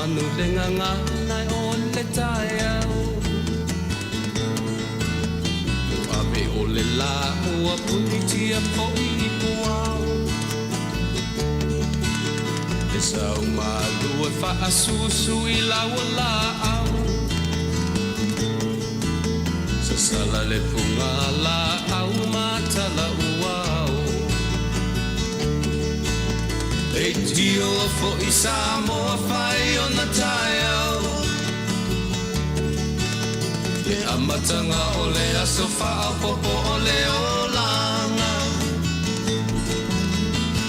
manu le nganga nai o le tai au Ape o le la ua Afutiti a po I puau E sau malu e whaasusu I laua la au Sa sala le punga la au matala uau E tio fo I Samoa whai o na tai au Le amatanga o le aso whao popo o le olanga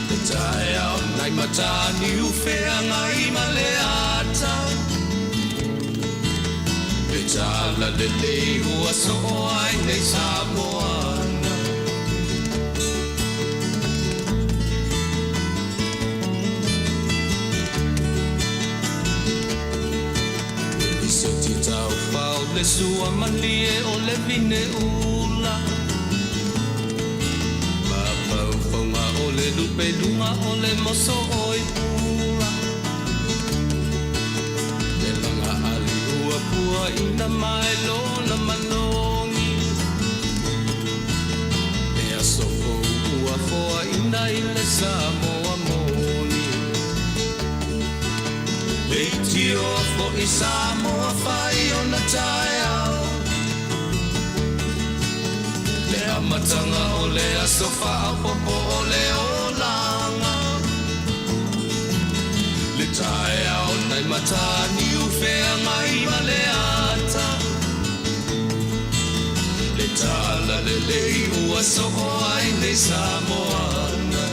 Le tai au nai matani uwhea ngai ma le ata Le tala le ua so ai nei Samoana Le sua malie o le vine ula Mapau whaunga o le lupe lunga o le moso o I pula Le langa ali ua pua ina mai lo na manongi E aso ua foa ina I le Samoa moni Le tio fo I Samoa whai o na tai au Le amatanga o le aso whao popo o le olanga Le tai au nai matani uwhea ngai ma le ata Le tala le lei ua so ai nei Samoana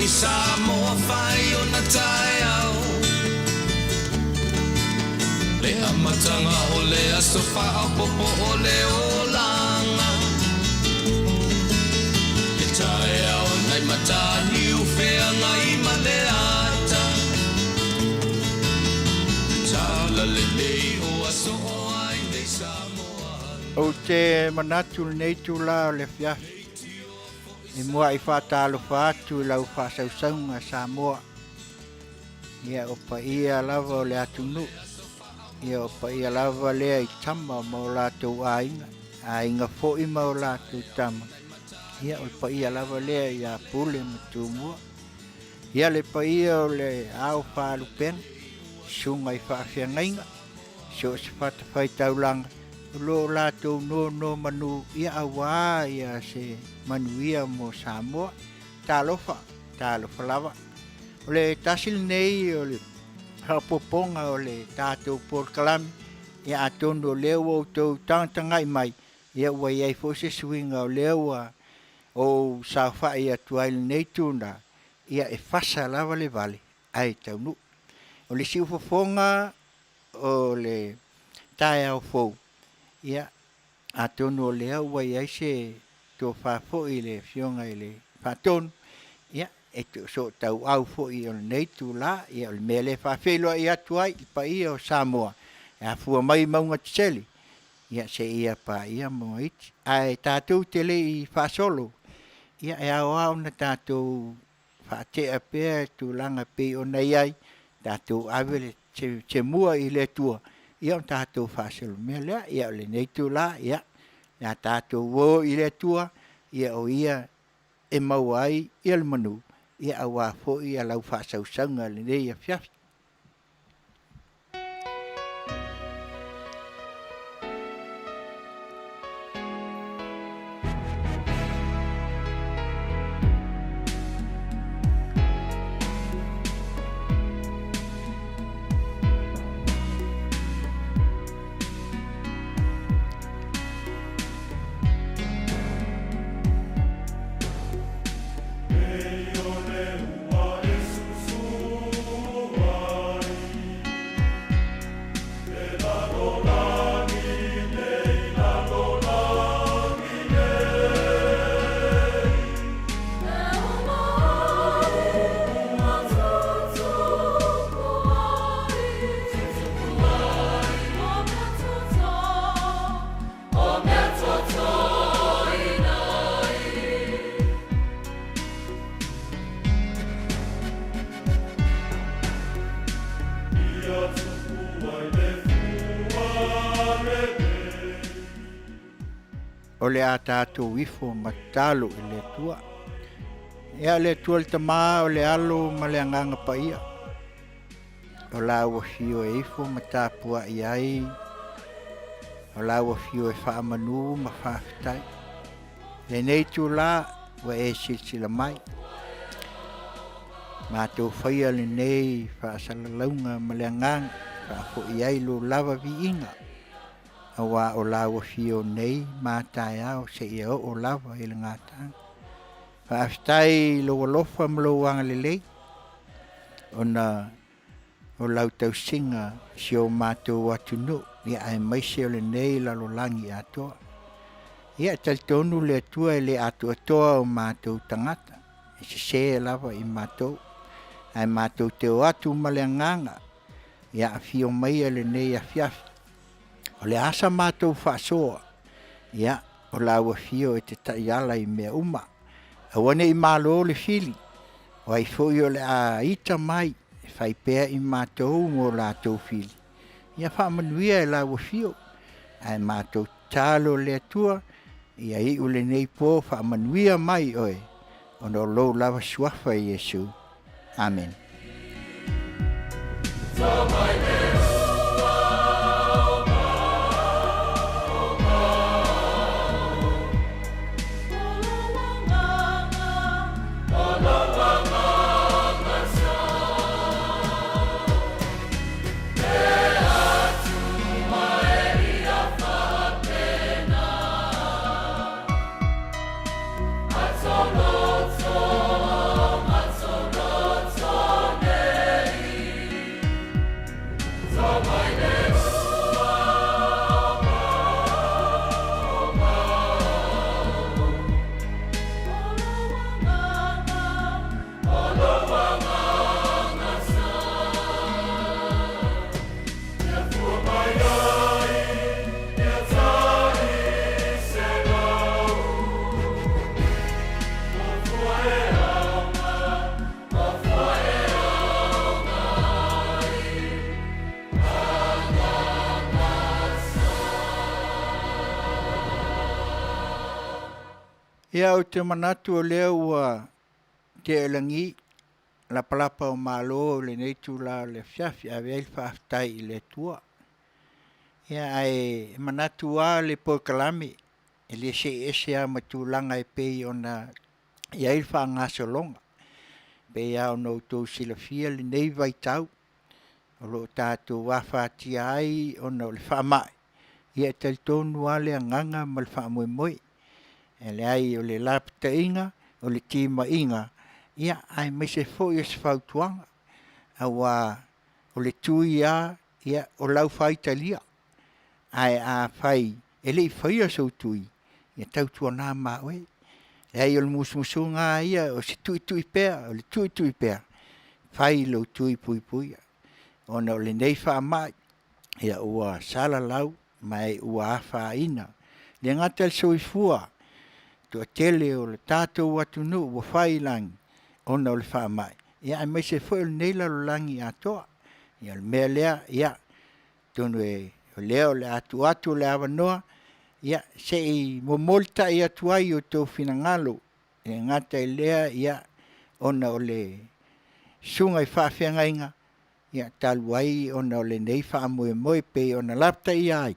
Samoa whai o na tai au Le amatanga o le aso whao popo o le olanga Le tai au nai matani uwhea ngai ma le ata Tala le lei o aso o ai nei Samoa O te manatu nei tu la o le fiafi E mua I whātalo whātu lau whāsausaunga Samoa. Ia o pa ia lava o le atunu. Ia o pa ia lava lea I tama ma o lātou ainga. Ainga fōi ma o lātou tama. Ia o pa ia lava lea ia pule ma tūmua. Ia le pa ia o le au whālupen. Sunga I whaawhiangainga. So se whatawhai taulanga. Lo lātou no manu ia awa ia se Manuia mo Samoa. Talofa lava. O le tasil nei o le hapoponga o le tātou porkalami. Ia atondo leo o tau tantangai mai. Ia ua iai fose swinga o leo o saufa ia tuail nei tuna. Ia e Fasa lava le Vale. Ai Taunuu. O le siufofonga o le tae au fou. Ia atono lea ua iai se to whafo I le fionga I le whatonu. Ia e to so tau au fo I o nei tu la. Ia o le mea le whawheloa I atuai I pa ia o Samoa. Ia fua mai maunga tiseli. Ia se ia pa ia maunga iti. Ai tātou tele I whasolo. Ia e au au na tātou whaatea pēr tu langa pē o nei ai. Tātou awele te mua I le tua. Ia o tātou whasolo mea lea. Ia o le nei tu la. Ia tātou wō I le tua. Ia o ia e mau ai I le manu. Ia a wā fōi a lau whaasausanga le nei a whiafi. o le a tātou ifo matalo i le tua. Ia le tua le tamā o le alo ma le anganga pa ia. O la ua fio e ifo matapua i ai. O la ua fio e wha manu ma whaafitai. Le nei tu la wa e silsila mai. Mātou whaia le nei whaasala ma le anganga. Whaafo i ai lo lava vi inga. Awa o la ua fio nei mātai au se ia o lava i le ngātanga. Whaafitai lo walofa ma lo wanga le lei. O lau tau singa si o mātou atu no. Ia ai maise o le nei lalo langi atoa. Ia Taunuu le atua e le atu atoa o mātou tangata. E se lava i mātou. Ai mātou te o atu ma le anganga. Ia a fio mai le nei a fiafi. O le asa mātou whaasoa. Ia o lau a fio e te taiala i mea uma. Awane i malo le fili. O ai foi o le a ita mai. E whai pēr i mātou ngō lātou fili. Ia wha Manuia e lau a fio. Ai mātou talo le atua. Ia i ule nei po wha Manuia mai oe. O no lo lava suafa i Yesu. Amen. Ia o te manatu o lea ua te elangi la palapa o malo le neitu la le fiafi a veil whaaftai i le tua. Ia ai manatu a le po kalami e le se ese a matulanga e pei ona ia il wha ngaso longa. Pei a o no tau silafia le nei vai tau. O lo tātou wawhatia ai ona o le whaamai. Ia tal tonu a le anganga ma le whaamoe moe. E le ai o le lapta inga, o le tima inga, ia ai mai se foi es fautuanga, awa o le tui a, ia o lau faitalia, ai a fai, e le fai a sau tui, ia tau tua nā mawe, e ai o le musmusunga ia, o se tui pēr, o le tui pēr, fai lo tui pui, ona o le nei wha mai, ia ua sala lau, mai ua awha ina, le ngata le soifua, tua tele o le tātou atu nu wa whai langi ona o le whaamai. Ia ai mai se whai o le neila lo langi atoa. Ia le mea lea, ia tonu e o lea o le atu o le awanoa. Ia se i momolta i atu ai o tau finangalo. Ia ngata i lea, ia ona o le sunga i whaawhianga inga. Ia talu ai ona o le nei whaamoe moe pe ona lapta i ai.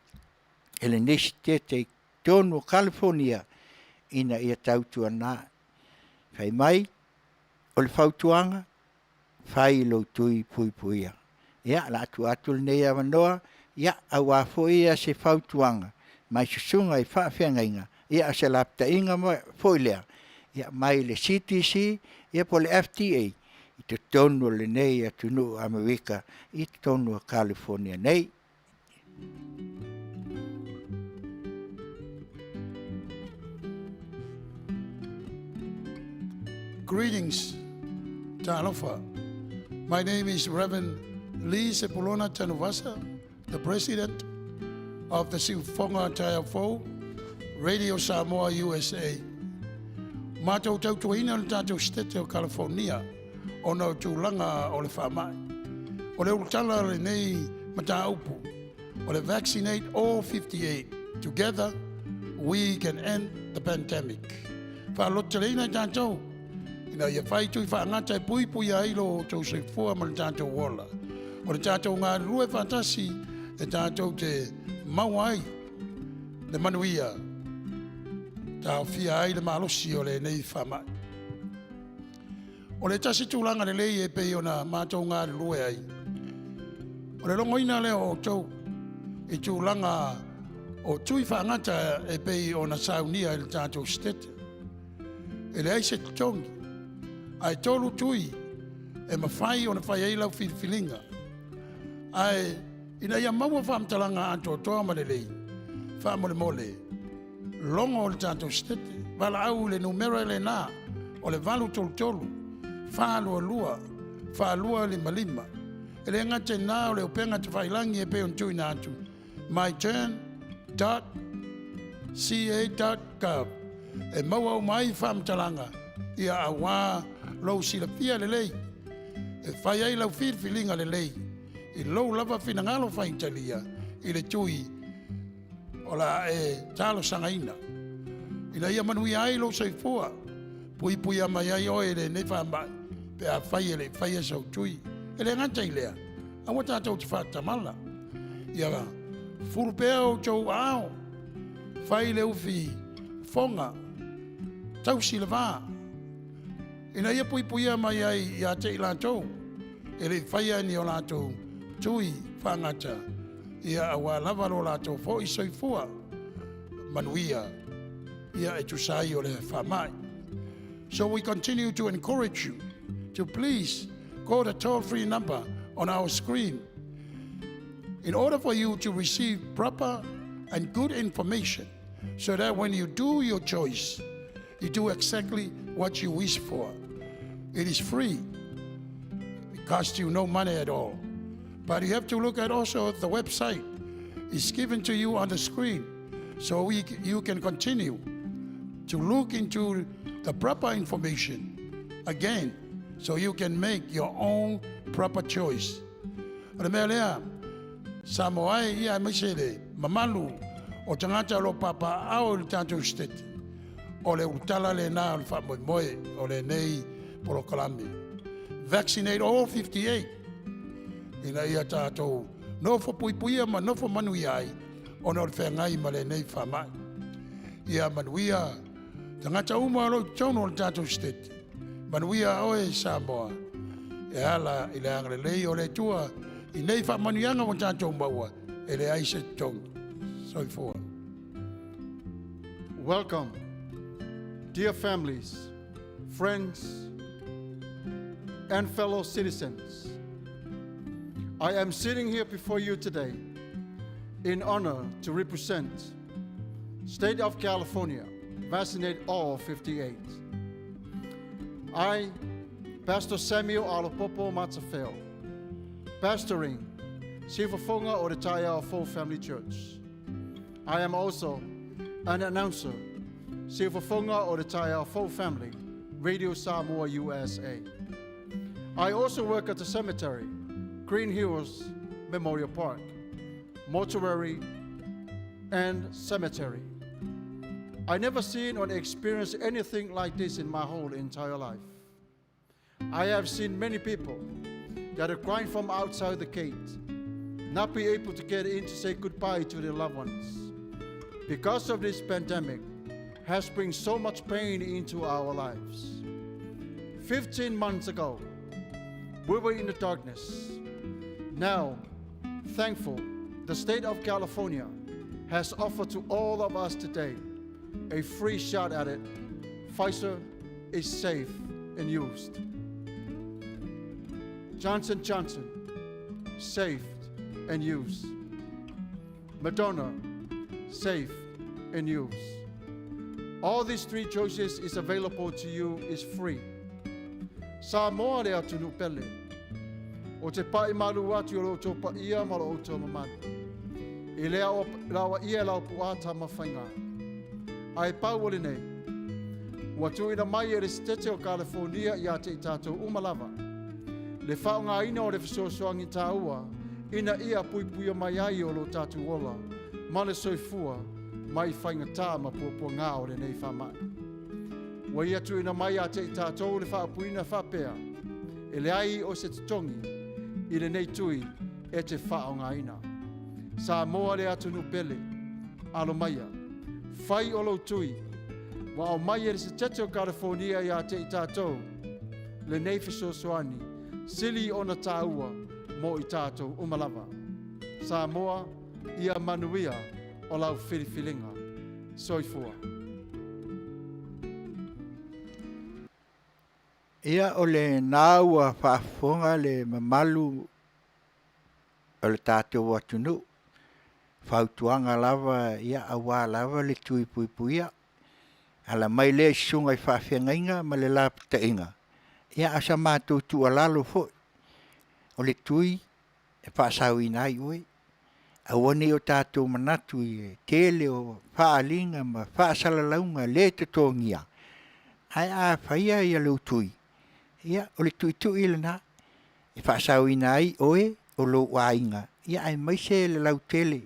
Ele nesi te tonu o California. Ina ia tautua nā. Whai mai, o le whautuanga, whai lo tui puia. Ia, la atu le nei awanoa, ia, au a ia se whautuanga, mai susunga i whaawhianga inga, ia se lapta inga foilea, ia mai le CTC, ia po le FDA, i te tonu le nei a tunu Amerika, i te tonu a California nei. Greetings, Taulapapa. My name is Reverend Lee Sepulona Tanuvasa, the president of the Sifonga Taiafo, Radio Samoa, USA. Mātou tautuina le tātou stete o California, o nau tūlanga o le whamai. O le urutala le nei mata upu, o le Vaccinate All 58, Together we can end the pandemic. Whalotelina tātou, ina ia whai tui whaangata e pui pui ailo tau se fua ma le tātou wola. O le tātou ngā rue whantasi e tātou te mauai le manuia. Tā whia ai le malosi o le nei whamai. O le tasi tūlanga le lei e pei o na mātou ngā rue ai. O le longoina leo o tau i tūlanga o tui whaangata e pei o na saunia i le tātou stete. E le aise tongi, ai tolu tui e mawhai o na whai eilau whiliwhilinga. Ai ina ia maua whaamtalanga anto toa ma le lei, whaamole mole, longo o le tātou stete, wala au le numera le nā, o le valu tolu tolu, whaalua lua, whaalua lima lima. E le ngate nā o le upenga te whailangi e pe on tui nā atu. myturn.ca.gov. E maua o mai whaamtalanga ia a wā lau sila pia le lei. E whai ai lau whiliwhilinga le lei. I lau lava whinangalo whaintalia i le tui o la e talo sangaina. I la ia manuia ai lau saifua. Pui pui a mai ai oe le ne whaamai. Pe a whai ele whai e sau tui. E le ngata i lea. A wata tau te whatamala. Ia furupea o tau ao. Whai le uwhi fonga. Tau si le vā. Ina ia pui pui a mai ai i a te i lātou. E le whai ani o lātou. Tui whangata. Ia awa lava lo lātou fo i soifua. Manuia. Ia e tusai o le whamai. So we continue to encourage you to please call the toll-free number on our screen in order for you to receive proper and good information so that when you do your choice, you do exactly what you wish for. It is free. It costs you no money at all. But you have to look at also the website. It's given to you on the screen so you can continue to look into the proper information again so you can make your own proper choice. Remelea, Samoai ia misele, mamalu, o tangata lo papa au le tātou stete. O le utala le nā o le whamoimoe, o le nei polokalami. Vaccinate all 58. Ina ia tātou, nofo puipuia ma nofo manuia ai, o no le whengai ma le nei whamai. Ia manuia, tangata uma alo tono le tātou stete. Manuia oe Samoa. E ala i le angre lei o le tua, i nei whamanuianga o tātou maua, e le aise tong. Soifua. Welcome, dear families, friends, and fellow citizens. I am sitting here before you today in honor to represent State of California, vaccinate all 58. I, Pastor Samuel Taulapapa Matafeo, pastoring Sifafonga o Retaya of Full Family Church. I am also an announcer, Sifafonga o Retaya of Full Family, Radio Samoa USA. I also work at the cemetery, Green Hills Memorial Park, mortuary, and cemetery. I never seen or experienced anything like this in my whole entire life. I have seen many people that are crying from outside the gate, not be able to get in to say goodbye to their loved ones. Because of this pandemic, has brought so much pain into our lives. 15 months ago, we were in the darkness. Now, thankful, the state of California has offered to all of us today a free shot at it. Pfizer is safe and used. Johnson & Johnson, safe and used. Moderna, safe and used. All these three choices is available to you, is free. Samoa le atunu pele. O te pai malu atu o loto pa ia ma lo oto mamani. I lea o lawa ia lau puata mawhainga. Ai pauole nei. Watu ina mai e le stete o California ia te i tātou umalava. Le whaonga ina o le fisosoangi tāua, ina ia pui mai ai o lo tātou ola, male soifua, mai whaingatā ma pua ngā o le nei whamai. Wa ia tu ina mai a te i tātou le whaapuina whapea, e le ai o se tutongi i le nei tui e te whao ngā ina. Sa moa le atu nu pele, alo maia, whai o lau tui, wa au mai e se tete o California i a te i tātou, le nei whesosoani, sili o na tāua mo i tātou umalava. Sa moa ia Manuia o lau whiriwhilinga. Soifua. Ia o le nāua whaafonga le mamalu o le tātou atunu. Whautuanga lava ia awa lava le tui puipuia. Ala mai le sunga i whaawhiangainga ma le lapta inga. Ia asa mātou tua lalo fo. O le tui e whaasau inai oi. Awane o tātou manatu i tele o whaalinga ma whaasala le te tōngia. Ai a whaia ia lau tui. Ia, o le tui le na, e whaasau ina ai oe o lo wainga. Ia, ai maise le lau tele,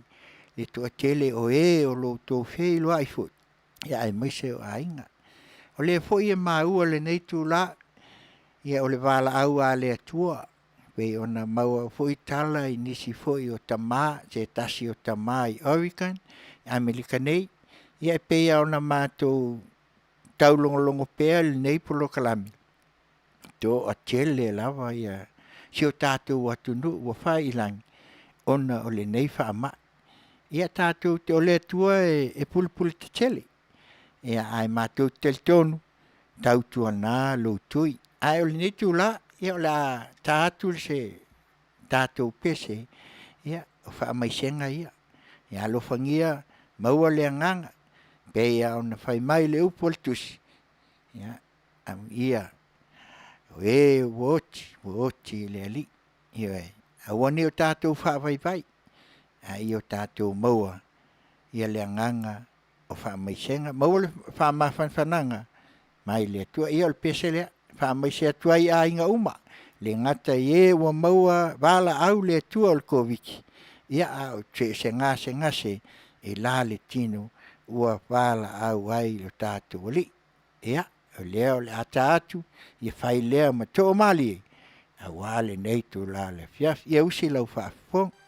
le toa tele o lo tō whei loa i fut. Ia, ai maise o ainga. O le fo ia maua le neitu la, ia o le wala au a le atua. Pei ona maua fo i tala i nisi fo i o tamā, se tasi o tamā i Oregon, Amerika nei. Ia, pei ona mātou taulongolongo pēa le nei polo kalami. To a tele lava ia si o tātou atunu ua whailangi ona o le nei whaama. Ia tātou te o le atua e pulipuli te tele. Ia ai mātou tel tonu tautua nā lo tui. Ai o le nei tu la, ia o la tātou se tātou pese, ia o whaamaisenga ia. Ia alofangia maua le anganga, pe ia ona whai mai le upo le tusi. Ia e wochi le ali. Ia awane o tātou whaavai. Ai o tātou maua. Ia le anganga o whaamaisenga. Maua le whaamawhanwhananga. Mai le atua. Ia o le pese lea. Whaamaise atua i a inga uma. Le ngata ua maua wala au le atua o le koviki. Ia a o se ngase e la le tino ua wala au ai o tātou ali. Ia. O lea o le ata atu, ia whai lea ma tō mali. A wale nei tō la le fiaf, ia usi lau whaafong. Tele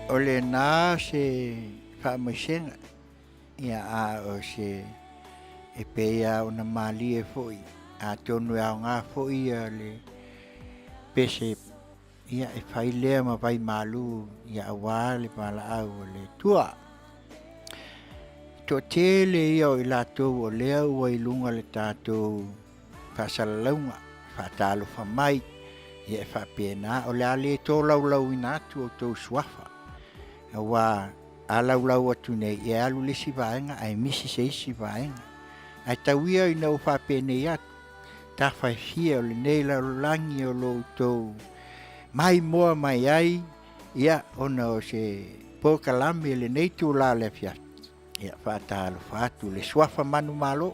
o le nā se whaamaisenga ia a o se e peia o na mālie foi a tonu au ngā foi a le pese ia e whai lea ma vai malu ia awa le pala au le tua to tele ia o i lātou o lea ua i lunga le tātou whasalaunga whatalo whamai ia e whapena o le ale tō laulau ina atu o tō suafa awa a laulau atu nei e alu le si vaenga ai misi se isi vaenga ai tauia i nau whapene i atu ta whaifia o le nei laulangi o lo tō mai moa mai ai ia ona o se pokalame le nei tū la le fiat ia whaatalo whaatu le suafa manu malo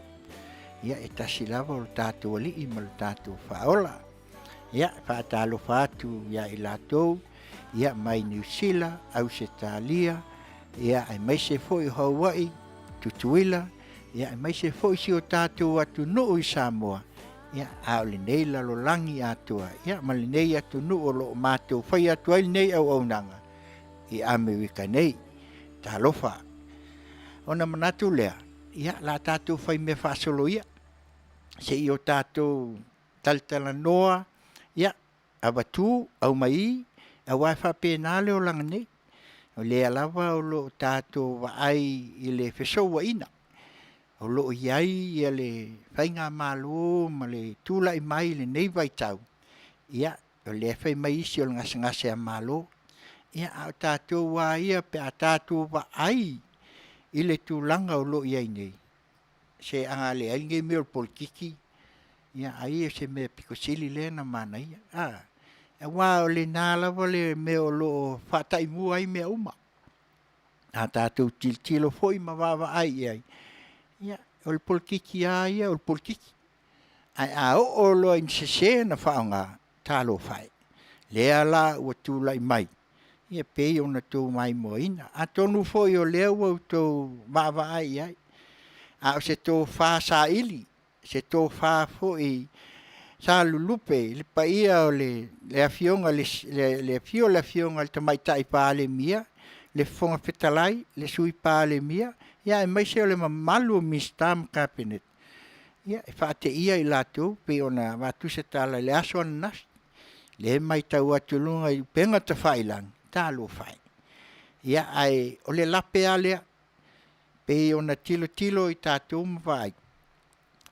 ia e tasi lava o le tātou ali i ma le tātou whaola ia whaatalo whaatu ia i lātou ia mai New Zealand au se Talia ia ai mai se foi Hawaii tutuila ia ai mai se foi si o tātou atu nuu i Samoa ia au le nei lalolangi atua ia ma le nei atu nuu o lo mātou whai atu ai nei au aunanga i Amerika nei talofa ona manatu lea ia la tātou whai me whaasolo ia se i o tātou taltala noa ia abatu au mai awai whapena leo langa nei o le alawa o lo tātou wa ai i le whesoua ina o lo iai i le whainga malo ma le tūla i mai le nei vai tau ia o le whai mai isi o ngase a malo ia au tātou wa ia pe a tātou wa ai i le tūlanga o lo iai nei se anga le ainge me o polkiki ia ai se me pikosili le na mana ia e wā o le nāla wale me o lo whatai mua ai mea uma. A tātou tilo foi ma wawa ai ai. Ia, o le polkiki a ia, o le polkiki. Ai a o lo in se na whaonga tālo whai. Lea la ua tūlai mai. Ia pei o na tō mai mo ina. A tonu foi o lea ua tō wawa ai ai. A o se tō Fasa ili. Se tō wha foi sa lulupe le paia o le afionga le afionga le tamaitai pa le mia le fonga fetalai le sui pa le mia ia e mai se o le mamalu mistam cabinet ia e fate ia i lato pe ona watu se tala le aso nas le mai tau atu lunga i penga ta whailang talo whai ia ai o le lape alea pe ona tilo i tātou mwai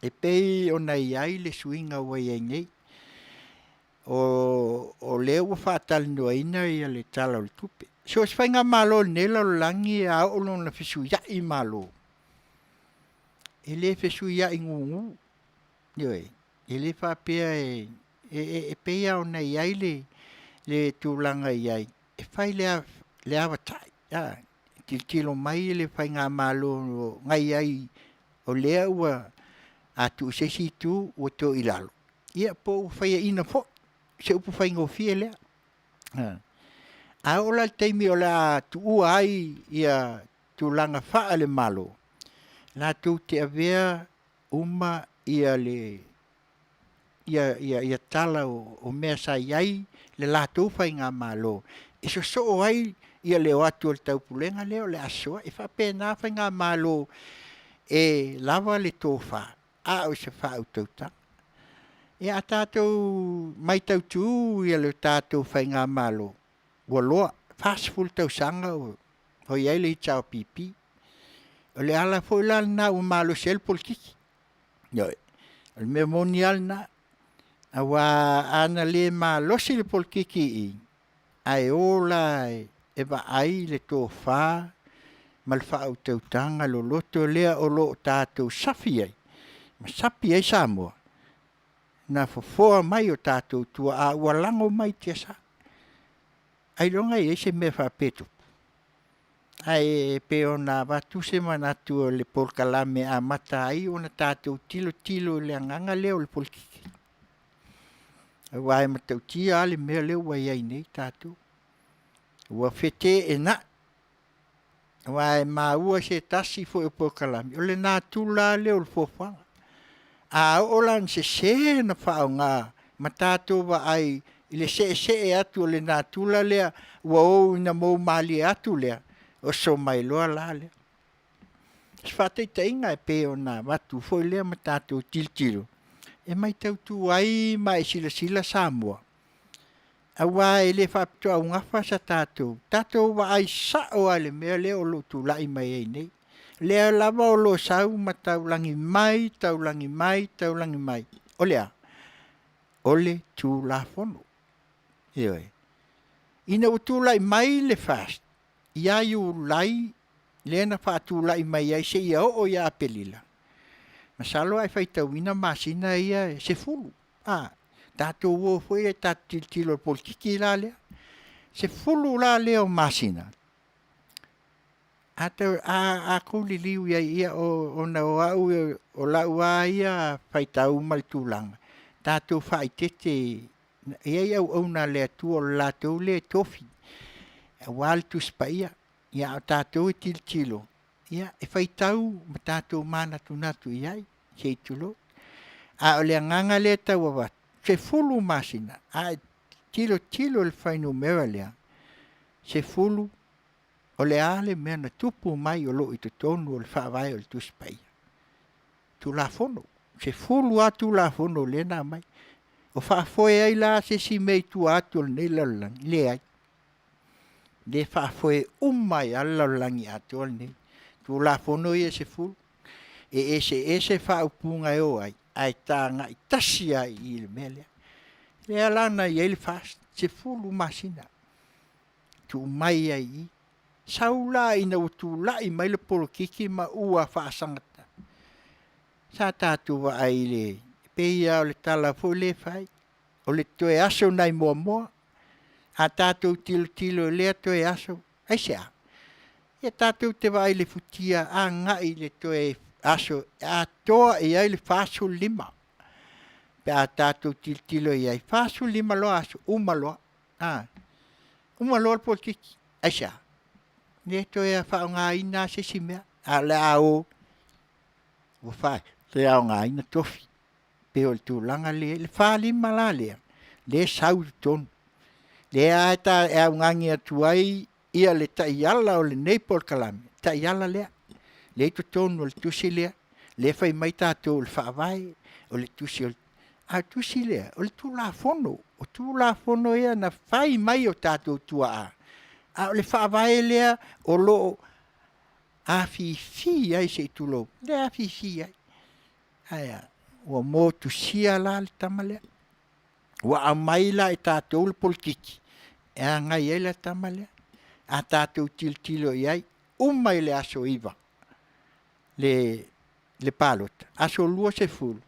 e pei o nei ai le suinga wai ai nei. O leo whaatal noa ina i le tala o le tupe. So es whainga malo nela o langi a o lona whesu ia i malo. E le whesu ia i ngungu. Ioi, e le whapea e peia o nei ai le tūlanga i ai. E whai le awatai. Tilo mai le whainga malo ngai ai o lea ua a tu se si tu o to ilalo ia po fai ina fo se upu fai ngofie le a ola teimi ola tu ai ia tu langa fa ale malo la tu te avea uma ia le ia tala o mea sa iai le la tu fai nga malo iso so ai ia le watu o tau pulenga leo le asoa e fa pena fai nga malo e lava le tofa a o se whau tauta. E a tātou mai tautu ia le tātou whai ngā malo. Ua loa, whasful tau sanga o hoi ai le i tau pipi. O le ala fwoi lal na o malo sel polkiki. Ioi, o le mea moni al na. A wā ana le malo si le polkiki i. Ai ola e wa ai le tō whā. Mal whau tautanga lo loto lea o lo tātou safi ai. Sapi ai Samoa. Na fofoa mai o tātou tua a walango mai tia sa. Ai longa i se me whapetu. Ai pe o na watu se manatu o le polkalame a mata ai o na tātou tilo le anganga leo le polkiki. Ai wai matau tia ale mea leo wai ai nei tātou. Ua fete e na. Wai maua se tasi fo e polkalame. O le nā tula leo le fofanga. A olan se na whao ngā, ma tātou wa ai I le se atu o le natula lea, ua o ina mou mali atu lea, o so mai loa la lea. Sfatei inga e pe o na watu foi lea ma tātou tiltilo. E mai tau tu ai mai sila Samoa. Awa e le whapitoa o ngafa sa tātou. Tātou wa ai sa o ale mea lea o lo tu lai mai ei nei. Lea lava o lo sau ma taulangi mai. O lea. Ole tu la fono. Eoi. Ina o tu lai mai le fast. Ia yu lai. Lea na wha tu lai mai ai se ia o ia apelila. Masalo ai whaitauina Masina ia se fulu. Tātou o foi e tātou tilo politiki la lea. Se fulu la lea o Masina. A kuli liu ia o na o au o la ua ia whaitau maltulanga. Tātou whaitete ia au na lea tu o la tau lea tofi. Wal tu spaia. Ia o tātou e tilo. Ia e whaitau ma tātou mana tunatu iai. Se itulo. A o lea nganga lea tau awat. Se fulu Masina. A tilo le whainu mewa lea. Se fulu. O le ale mea na tupu mai o lo i te tonu o le whaawai o le tuspai. Tu la fono. Se fulu atu la fono le na mai. O whaafoe ai la se si mei tu atu o le lalang. Le ai. Le whaafoe umai ala langi atu o le. Tu la fono ia se fulu. E se whaupunga e o ai. Ai tā ngai tasi ai i le mea lea. Le alana i ele fast. Se fulu Masina. Tu mai ai i. Saula ina utu lai mai le polokiki ma ua whaasangata. Sa tātou wa ai le peia o le tala fo le whai. O le toe aso nai moa. A tātou tilo lea toe aso. Ai sea. Ia tātou te wa ai le futia a ngai le toe aso. A toa e ai le whaaso 5. Pe a tātou tilo e ai whaaso 5 loa aso. Uma loa. Uma loa le polokiki. Ai sea. Ne to e fa nga ina se simea ala o fa te a nga ina tofi pe o tu langa le fa li malale le sau ton le a ta e nga ngia tu ai ia le ta yala o le nepol kalam ta yala le tu ton o tu sile le fa mai ta to le fa vai o le tu sil a tu sile o tu la fono ia na fai mai o ta to tua a le whaavae lea o lo a fi ai se tulo. Le a fi ai. Aia, ua mō tu sia la le tamalea. Ua a maila e tātou le politiki. E a ngai e le tamalea. A tātou tilo iai. Umai le aso iwa. Le palota. Aso lua se fulu.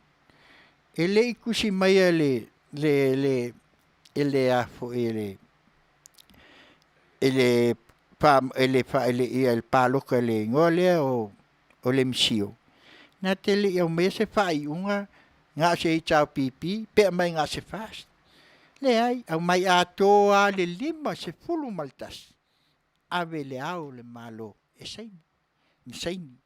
E le ikusi mai ele paloka le ngole o le msio. Na tele ia me se fai unga nga se i tau pipi pe mai nga se fast. Le ai au mai atoa le 5 se fulu maltas. Ave le au le malo e saini.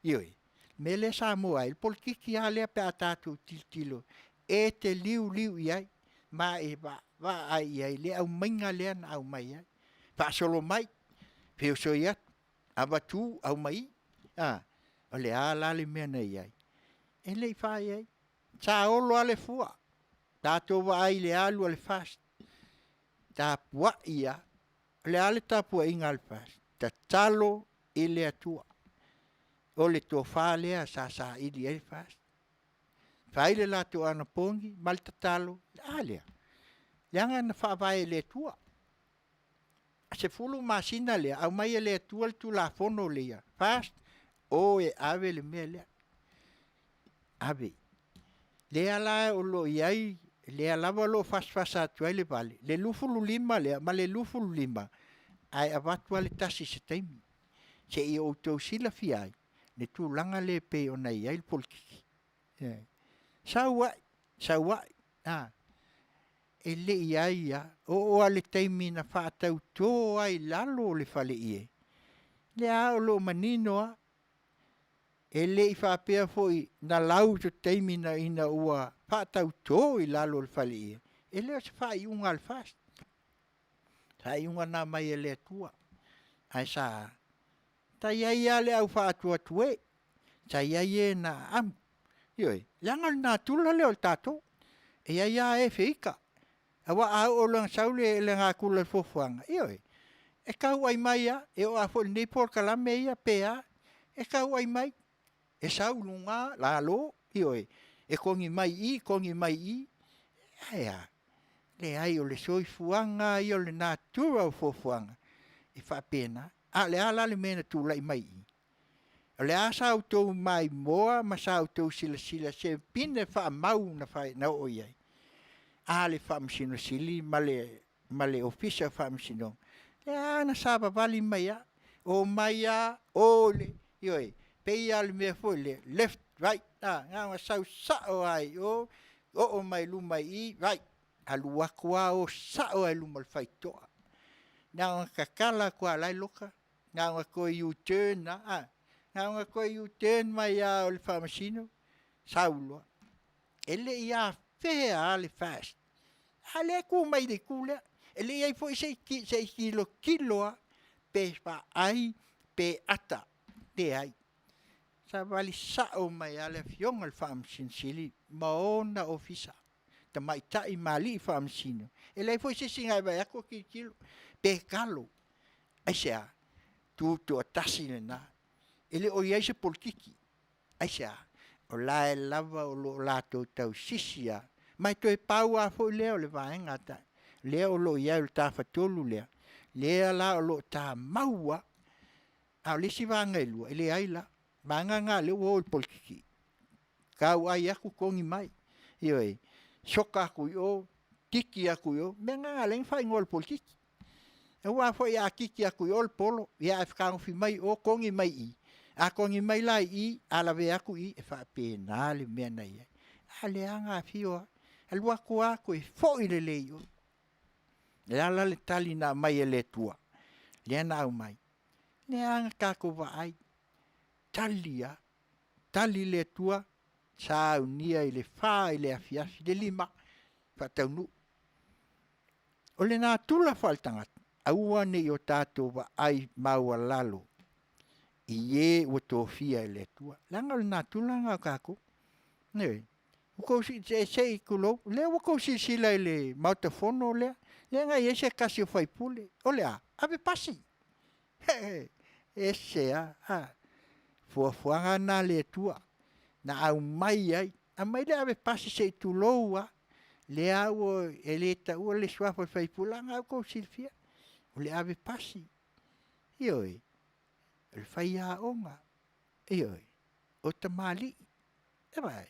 Ioi. Me le Samoa il polkiki ale pe atatu tilo. E te liu iai. Ma e va ai ai le au mainga le na au mai ai. Pa solo mai. Peo so iat. Abatu au mai. O le ala le mea nei ai. E le fai ai. Sa olo ale fua. Tato wa ai le alu ale fast. Ta pua ia. Le ale ta pua inga ale fast. Ta talo i le atua. O le to fa lea sa ili ale fast. Fai le lato ana pongi. Mal ta talo. Alea. Leanga na fa vai le tua. Se fulu Masina lea, au mai le tua tu la fono lea. Fast, o e ave le mea lea. Ave. Lea la o lo iai, lea lava lo fasa atu ai le Vale. Le lufulu 5 lea, ma le lufulu 5. Ai avatu ale tasi se taimi. Se i o tau sila fiai. Le tu langa le pe o nei ai le polkiki. Sauai. E le ia o ale taimi na whaatau tō ai lalo le whale ie. Le ao lo maninoa, e le i whapea foi na lau to taimi na ina ua whaatau tō i lalo le whale ie. e leo se fai unga al fast. Fai unga na mai e le tua. Ai sa, ta ia le au fa atua tue, ta ia na am. Ioi, langal na tula leo tato, e ia e feika. Awa au o lang saule le ngā kula fofuanga. Ioi, e kau ai mai a, e o a fo nei por kalame ia pea, e kau ai mai, e saulunga la lo, ioi, e kongi mai i, aia, le ai o le soifuanga, i o le natura o fofuanga, e fa pena, a le ala le mena tula i mai i. O le asa autou mai moa, ma sa autou sila se pine fa mau na fai na o iai. A le fa msino sili, ma le ofisa fa msino. Le ana saba vali mai a, o mai a, o le, ioi, pei al mea foi le left, right, ngā sau sao ai, o mai lumai i, right, alu akua o sao ai lumal faitoa. Ngā kakala kua lai loka, ngā koe U-turn, ngā koe U-turn mai a o le whamasino, sauloa. Ele ia whea le fast. Ale ku mai de kule, ele ia foi se kiloa, pe pa ai, pe ata, te ai. Sa vali sao mai ale fionga le whamasino sili, maona ofisa. Ta mai tai mali whamasino. Ele foi se singai vai ako kilo, pe kalo. Aisea, tu atasi le na. Ele o iai se politiki. Aisea, o la e lava o lo lato tau sisia. Mai toi pau a fo leo le vaenga ta. Leo lo iai o ta fatolu lea. Lea la o lo ta maua. A lisi vanga ilua. Ele ai la. Vanga ngā leo o politiki. Kau ai aku kongi mai. Ioi, soka aku o, tiki aku o. Menga ngā leng fai ngol politiki. E wā fo ia kiki aku i ol polo, ia e whakangofi mai o kongi mai i. A kongi mai lai i, alawe aku i, e wha pēnā le mea nei. A le anga fioa, a lua kua aku e fo i le leo. Le ala le tali na mai e le tua. Le ana au mai. Le anga kako wa ai. Tali le tua, sa au nia i le wha i le afiafi, le lima, wha Taunuu. O le nā tula whaltangata. Aua nei o tātou wa ai maua lalo. I e o tō fia e le tua. Langa le nā tūlanga o kako. Nei, ukou si se i kulo. Le ukou si sila i le mautafono lea. Le ngai ese kasi o whaipule. O lea, ave pasi. Ese a. Fuafuanga nā le tua. Na au mai ai. A mai le ave pasi se i tuloua. Le au e le ta ua le suafa whaipulanga ukou silfia. O le ave pasi. Ioi. O le whaia onga. Ioi. O ta mali. E vai.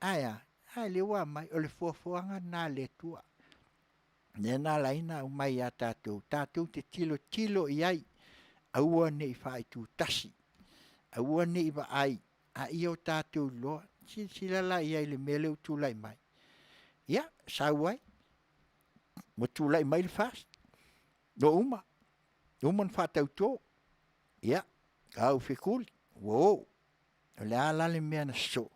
Aia. Ai le wa mai. O le fuafuanga nā le tua. Ne nā laina o mai a tātou. Tātou te tilo iai. Aua ne i whai tū tasi. Aua ne i wa ai. A i o tātou loa. Sila la iai le mele o tūlai mai. Ia. Sauai. Mo tūlai mai le fast. No uma whatau tō. Ia, kau whikuli. Wow. O le ala le mea na so.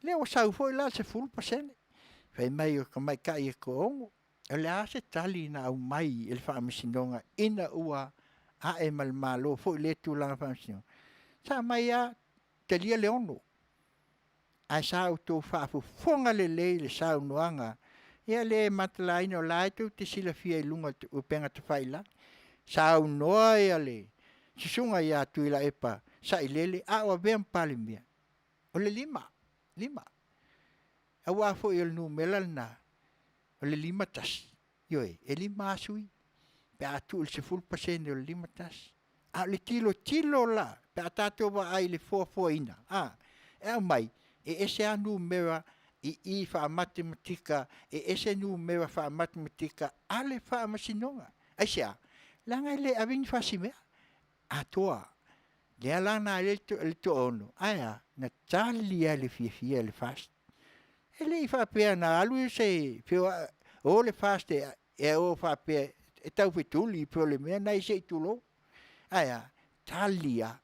Le o sau foi la se fulu pasene. Whai mai o ka mai kai e ko ongo. O le a se tali na au mai e le whaamisinonga ina ua a e malmalo foi le tūlanga whaamisinonga. Sa mai a te lia le ono. Ai sa au tō whaafu fonga le sau noanga. Ia le matalaina o laitu te sila fia i lunga o penga te whaila. Sa au noa ia le. Sisunga ia tuila epa. Sa i lele. A o vea mpale mea. O le lima. A wafo i o le numela na. O le lima tasi. Ioi. E lima asui. Pe atu il se fulpasene o le lima tasi. A le tilo la. Pe atato wa ai le fua ina. E au mai. E ese a numera. I wha matematika, e ese numera wha matematika, ale wha masinonga. Aisea, langa le awin whasimea, a toa, lea lana le to ono, aia, na tali le fia le fast. E le I wha pia na alu se, o le fast e o wha pia, e tau petuli, pio le mea, na se tulo, aia, talia,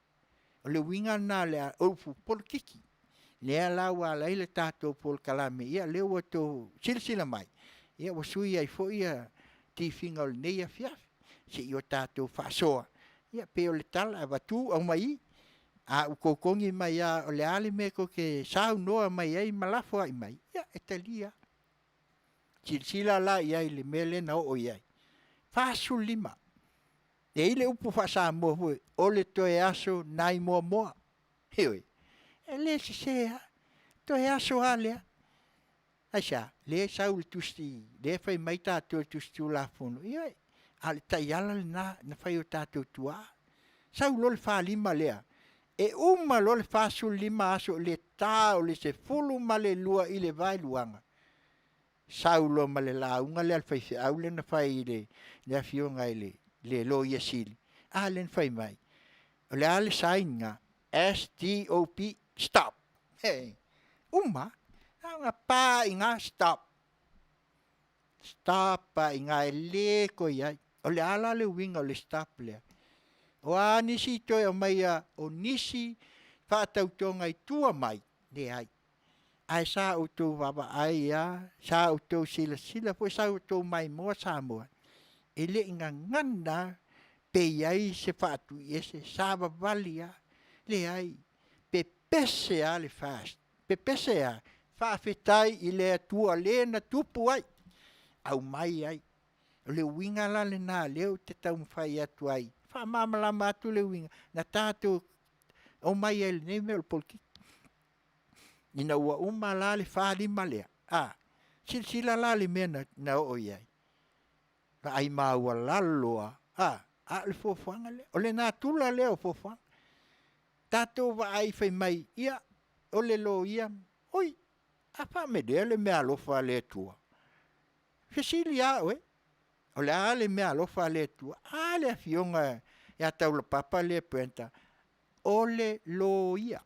o le winga na le ofu polkiki. Lea lawa la ile tato pol kalame ia leo to silsila mai Ia wa sui ai fo ia ti finga o le nei a fiafi. Se i o tātou whaasoa. Ia pe o le tala a watu au mai. A ukokongi mai a o le ale me ko ke sau noa mai ai malafo ai mai. Ia e talia. Sila la ia i le mele na o iai. Whaasu lima. E ile upu whaasa mo hui. O le toe aso nai moa moa. Heoi. E le se sea. Toe aso alea. Aisha, le sau le tusti. Le fai mai tātou tusti u la fono. Iai. Ale tai ala le na fai o tātou tua. Sau lo le wha lima lea. E uma lo le whaasu lima aso le tā o le se fulu ma le lua i le vai luanga. Sau lo ma le launga le al fai se au le na fai le afionga i le lo ia sili. A le na fai mai. O le ale sainga. S-T-O-P. Stop. Hey. Uma. Nga pā inga stop. Stop pa inga e le ko iai. O le ala le winga o le stop lea. O a nisi toi o mai a o nisi whaatautonga i tua mai. Le ai. Ai sa o tō wawa ai a. Sa o tō sila sila. Po sa o tō mai moa sa moa. E le inga ngana pe iai se whaatu i ese. Sa wawali a. Le ai. Pe pese a le fast. Pe pese a. Whaafetai i le atua le na tupu ai. Au mai ai. O le winga la le nā leo te tau mwhai atu ai. Wha mamalama atu le winga. Na tātou o mai ai le nei mea o polki. Ina ua uma la le whaalima lea. Sila la le mea na o iai. Ka ai maua laloa. Le fofuanga lea. O le nā tula lea o fofuanga. Tātou wa ai whai mai. Ia, o le lo ia. Oi, apa me dea le mea alofa le tua. Fesili a oe. O le ale mea alofa le tua. Ale a fionga ya taulapapa le puenta. O le lo ia.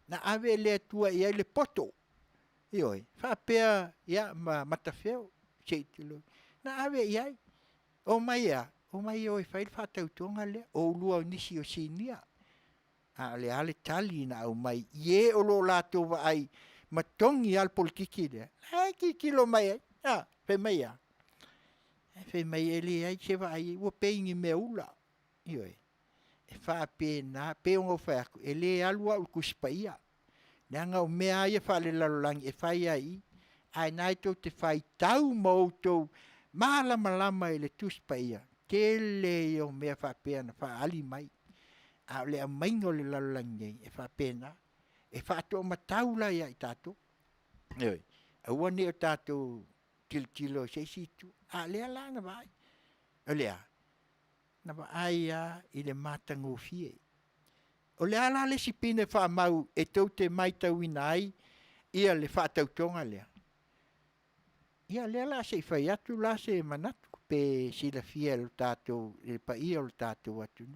Na ave le tua ia le poto. Ioi. Whapea ia matafeo. Cheitilo. Na ave iai. O mai a. O mai oi whail whatautonga le. O lua nisi o sinia. Ale ale tali na au mai. Ie o lo lato wa ai. Matongi al polkiki le. Kiki lo mai ai. Fe mai a. Fe mai ele ai che wa ai. Ua peingi me ula. Ioi. E wha pe na. Pe ongo whaako. Ele alua ulkuspaia. Nanga o mea ia wha le lalolangi. E whai ai. Ai nai tau te whai tau mautou. Malama ele tuspaia. Tele o mea wha pe na wha ali mai. A le a maingo le lalolangi. E wha pe na. E wha ato mataula ia i tātou. Ioi. A ua ne o tātou tilo se situ. Lea la na vai. O lea. Na vai a i le matango fie. O lea la le sipine wha mau e tau te mai tau inai. Ia le wha tautonga lea. Ia lea la se whai atu la se manatu. Pe sila fie lo tātou. Le pa ia lo tātou atu.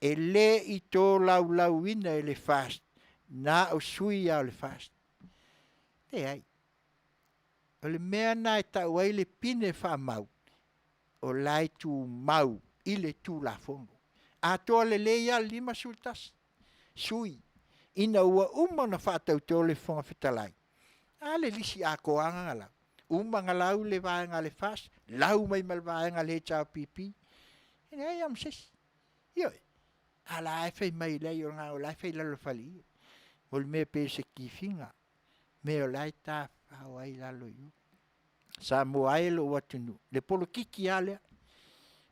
E le i tō lau ina e le fast. Na o sui au le fast. Te ai. O le mea na e tau ai le pine wha mau. O lai tu mau. I le tu la fongo. A toa le leia lima sultas. Sui. Ina ua uma na whatau tō le fonga whitalai. A le lisi a koanga ngala. Uma ngalau le vaenga le fast. Lau mai mal vaenga le chao pipi. Ina ai am sis. Ioi. A la e fai mai lei o ngā o la e fai lalo fali. O le mea pe se kifinga. Me o lai ta hawai lalo yu. Sa mo ai lo watunu. Le polo kiki alea.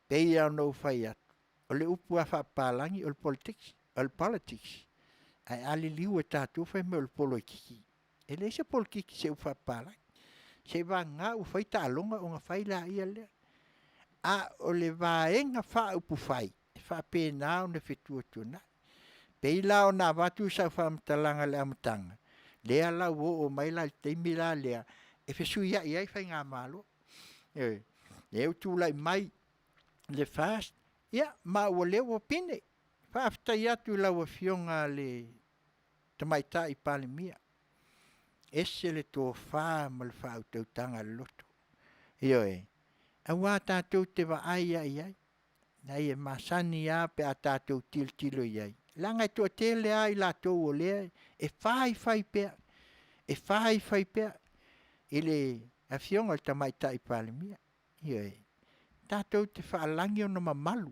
Pe ia no fai atu. O le upu a whapalangi o le politics. O le politics. Ai ali liu e tātou fai me o le polo kiki. E le se polo kiki se u whapalangi. Se va ngā u fai tālonga o ngā fai la ia lea. A o le vaenga wha upu fai. Wha pe nao ne whetua tuna. Pei lao na watu sa whamtalanga le amatanga. Lea la wo o mai la teimi la lea. E whesu ia iai whai ngā malo. E utu lai mai le fast. Ia, ma ua leo o pine. Whaaftai atu la wa fionga le tamaita i pale mia. Ese le tō wha ma le wha utautanga loto. Ioe. A wā tātou te wa ai ai ai. Nai e masani a pe a tātou tilo iai. Langa tō tele a i la tō o lea. E whai pea. E whai pea. Ile A fionga o tamaitai palemia. Ia e. Tātou te whaalangi o na mamalu.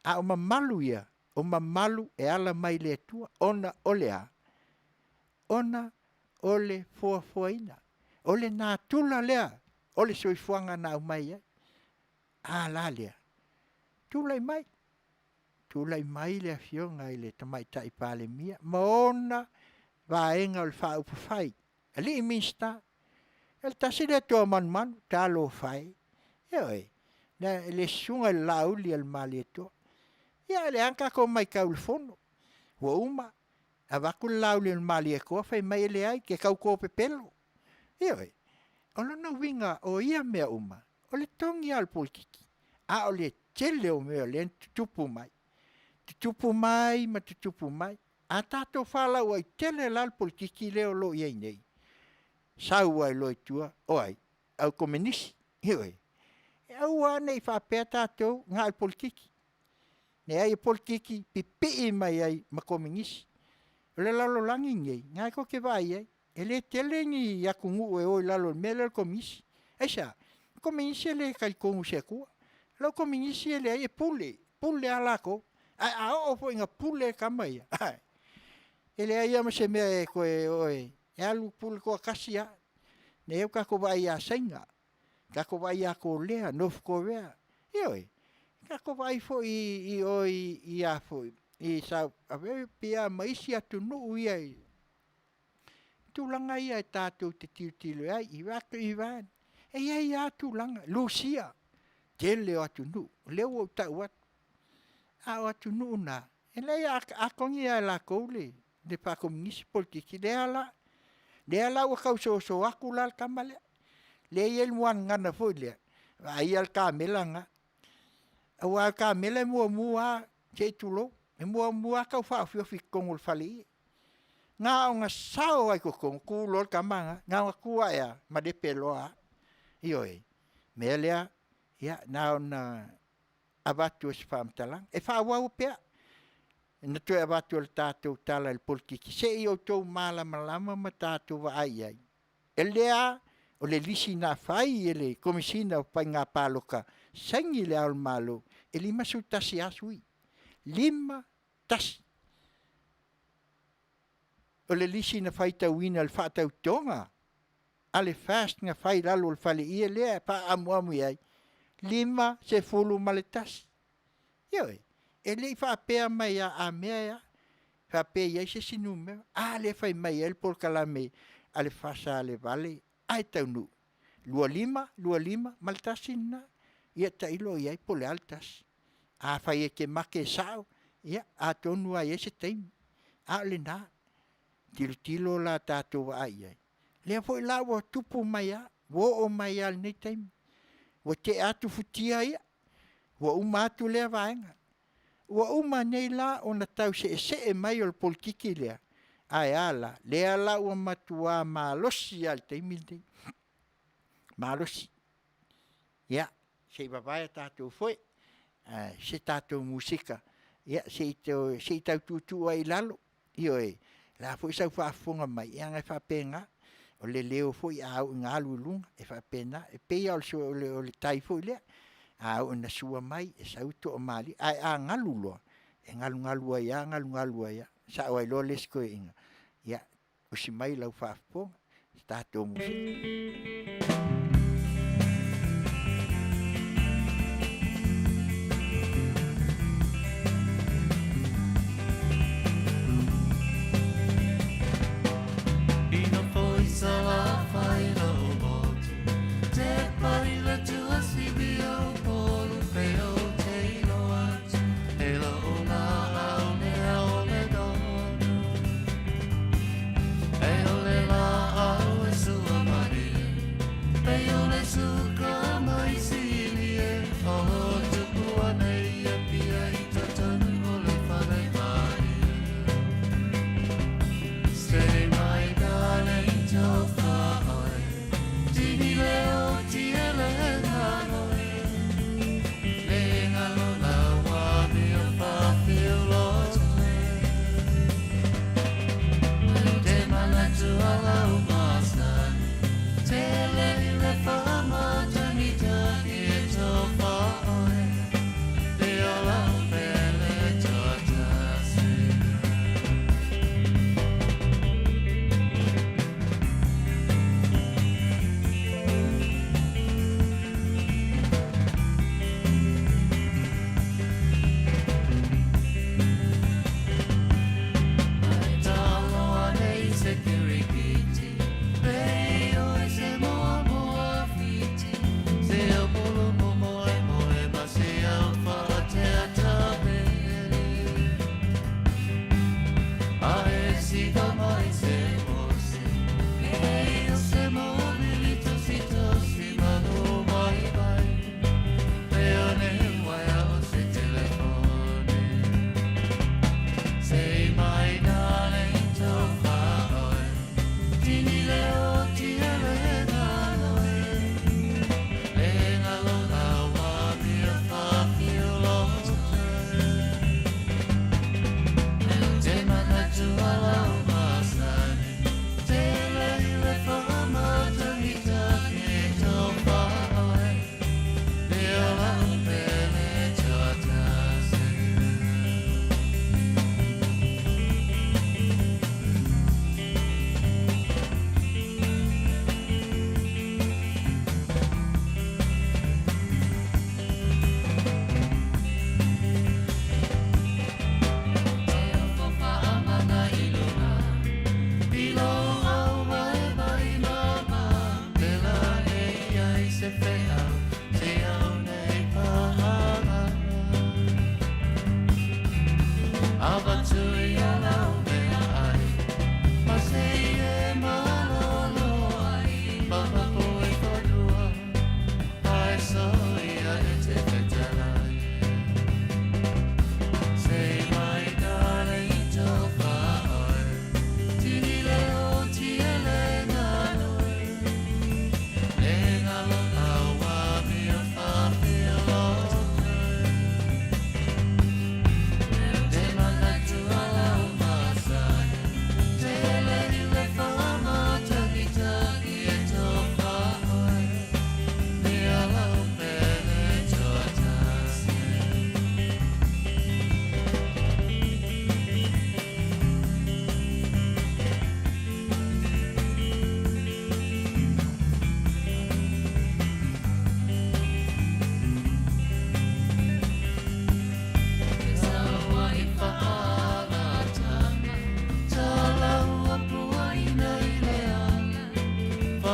A o mamalu ia. O mamalu e ala mai le tua. Ona ole a. Ona ole fuafuaina. Ole nā tula lea. Ole soifuanga nā umai ai. A la lea. Tulai mai. Tulai mai le fionga i le tamaitai palemia. Ma ona vaenga o le whaupawhai. Ali i minsta. El tasile toa manu talo fai. Oi. Na le sunga lauli al mali to. Ia le anka ko mai kaul fono. Wa uma. Avaku lauli al mali ko fai mai le ai ke kau ko pepelo. Oi. Ona no winga o ia mea uma. O le tongi al polkiki. A o le tele o mea le tutupu mai. Tutupu mai ma tutupu mai. A tato fala wai tele lal polkiki leo lo iei nei. Sau ai loi tua. Oi. Au komenisi. Oi. Au nei whapea tātou ngā i polkiki. Ne ai polkiki pipi mai ai makomingisi. Le lalo langi ngei. Ngā ko ke vai ai. E le telengi yakungu e oi lalo mele komisi. Eisa. Komingisi le kai kongu se kua. Lau komingisi le ai e pule. Pule alako. Ai a o fo inga pule kamai. Ele ai ama se mea e koe oi. E alu pule ko akasia. Ne eu kako vai a senga. Kako vai a ko lea, North Korea. Ioi. Kako vai fo i oi i a fo. I sa ave pia maisi atu no ia. Tulanga ia e tātou te tiutilo ai. I waka i van. E ia a tulanga. Lucia. Tele o atu nu. Leo o tau atu. A o atu nu na. E lei a kongi a la koule. De pa komingisi politiki. Lea la wa kau so aku lal kamale. Le el muan ngana foi le. Ai al kamela nga. Wa kamela mua che tulo. E mua ka fa fi kongol fali. Nga nga sao ai ko ku lol kamanga. Nga ku ya ma de peloa. Ioi. Melia ya na abatu es fam talang. E fa wa pe. Na tu abatu el tatu tala el politiki. Se io to mala malama matatu va ai. Elia o le lisi na fai e le komisina o pai ngā pāloka sangi le al malo e lima su tasi asui. Lima tasi. O le lisi na fai tauina al whaatau tonga. A le fast nga fai lalo al fale ia lea pa amu ai. Lima se fulu male tasi. Ioi. E le whaapea mai a mea ia. Whaapea ia se sinume. A le fai mai el por kalame. A le Fasa a le Vale. Ai Taunuu. Lua lima, maltasina. Ia tailo iai pole altas. A fai e ke make sao. Ia, a tonu ai ese teimi. A le nā. Tilo la tātou wa ai ai. Lea foi la wa tupu mai a. Wo o mai al nei teimi. Wa te atu futia ia. Wa uma atu lea vaenga. Wa uma nei la o na tau se e mai o le politiki lea. Ai ala, lea la ua matua malosi al teimi nei. Malosi. Ia, se babaia tātou foi. Se tātou musika. Ia, se tau tutu ai lalo. Io e, la foi sau whaafonga mai. Ia ngai whapenga. O le leo foi au ngā lulunga. E whapena. E peia o le tai foi lea. Au na sua mai. E sau to o mali. Ai a ngaluloa. E ngalungalua ia. Sa o ai lo lesko inga. Ya, o si mai lau whaafonga. Tātou musika. Ina foi sala fai no botu. Te parila tu asibio polu peo te no atu. Ela o na au ne au me dono. E o le la au e sua mari.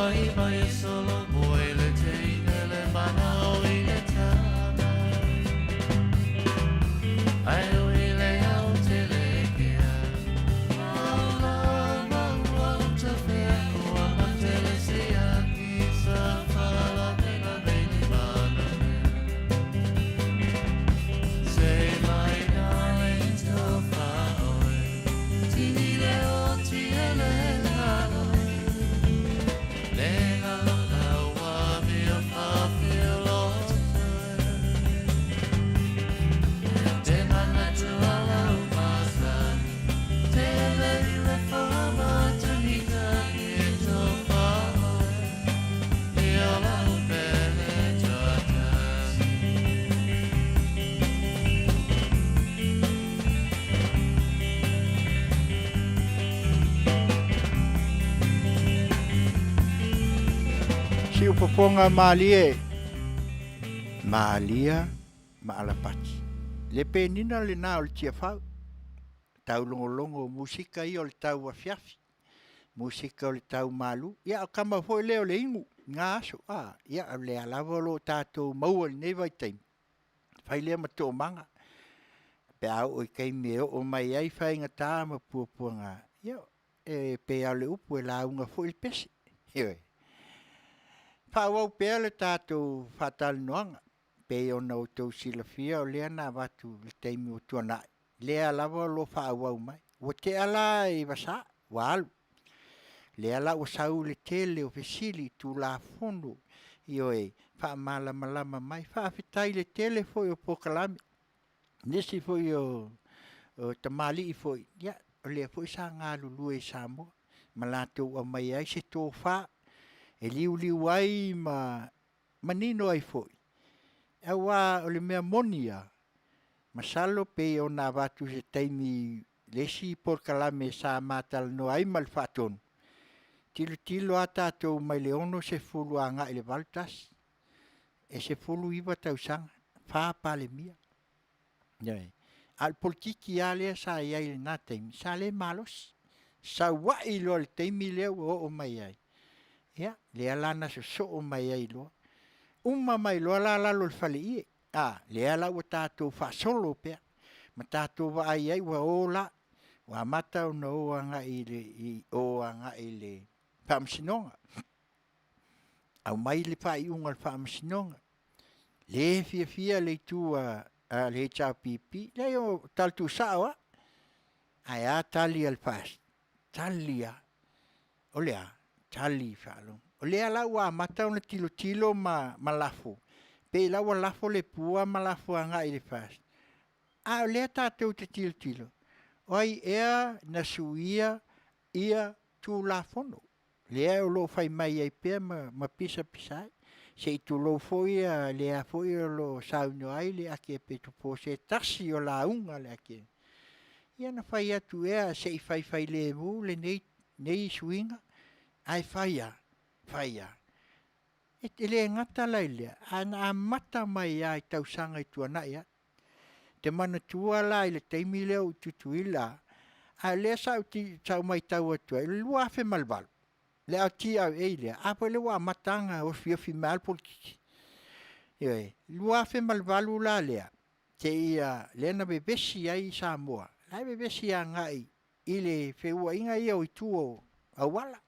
mai mai solo boy le teina le mana o i le tama. Ai o i le au te le kia. Maula maua o te whea kua ma te le se aki sa whala mena meni mana mea. Say my darling to whaoe. Tini leo tia le ngalo. Lenga loka wa mi o whawhio te mana tuala o masani. Te lei le whamatanika e tō whaoe. E ala o pele tuatasi. Si upoponga malie. Malia maalapati. Le penina le na o le tia fau. Tau longolongo musika i o le tau wafiafi. Musika o le tau malu. Ia o kama foi leo le ingu. Ngā aso. Ia o le alawa lo tātou maua le nei vai taimi. Fai lea mato manga. Pe au o i kei me o mai ai fai ngata ma puapua ngā. Ia pe au le upu e la unga foi le pesi. Ioi. Whawau pēr le tātou whatal noanga. Pē o nau tau silafia o lea nā watu le teimi o tuanai. Lea lawa lo whawau mai. O te ala i wasa, walu. Lea la o sau le tele o fesili tu la fondo. Io e wha malama mai. Wha fitai le tele foi o pokalami. Nesi foi o tamali i foi. Ia, o lea foi sa ngā lulu e sa mo. Malatou o mai ai se tō wha. E liu ai manino ai foi. E wā o le mea monia. Masalo pe o nā watu se teimi lesi por kalame sa mātala no ai mal whatonu. Tilo a tātou mai leono se fulu a ngā ele valtas. E se fulu iwa tausanga. Wha pale mia. Nei. Al politiki a lea sa iai le nā teimi. Sa le malos. Sa wai lo le teimi leo o mai ai. Ia, lea lana so o mai ai loa. Uma mai loa la lalo le fale ie. Lea la ua tātou whaasolo pia. Ma tātou wa ai ai wa ola. Wa mata o na oanga i le whaamsinonga. Au mai le whai unga le whaamsinonga. Le fia le tua le HRPP. Le o taltu sawa. Ai a tali al whaas. Talia. O lea. Tali whalong. O lea la ua mata o na tilo ma lafo. Pe la ua lafo le pua ma lafo anga i le whaas. O lea tātou te tilo. Oi ea na suia ia tu la fono. Lea o lo fai mai ai pia ma pisa pisai. Se i tu lo foi lea foi o lo sauno ai le ake pe tu po se tasi o la unga le ake. Ia na fai atu ea se i fai le mu le nei suinga. Ai faia. E te le ngata lailea. Ana mata mai ai tausanga i tuana ia. Te mana tua la i le teimi leo tutuila. A lea sau mai tau atua. Lua afe malvalu. Le au ti au eilea. Apo le wa matanga o fiofi mal polkiki. Lua afe malvalu la lea. Te ia lena bebesi ai Samoa. Lai bebesi a ngai. Ile feua inga ia o ituo awala.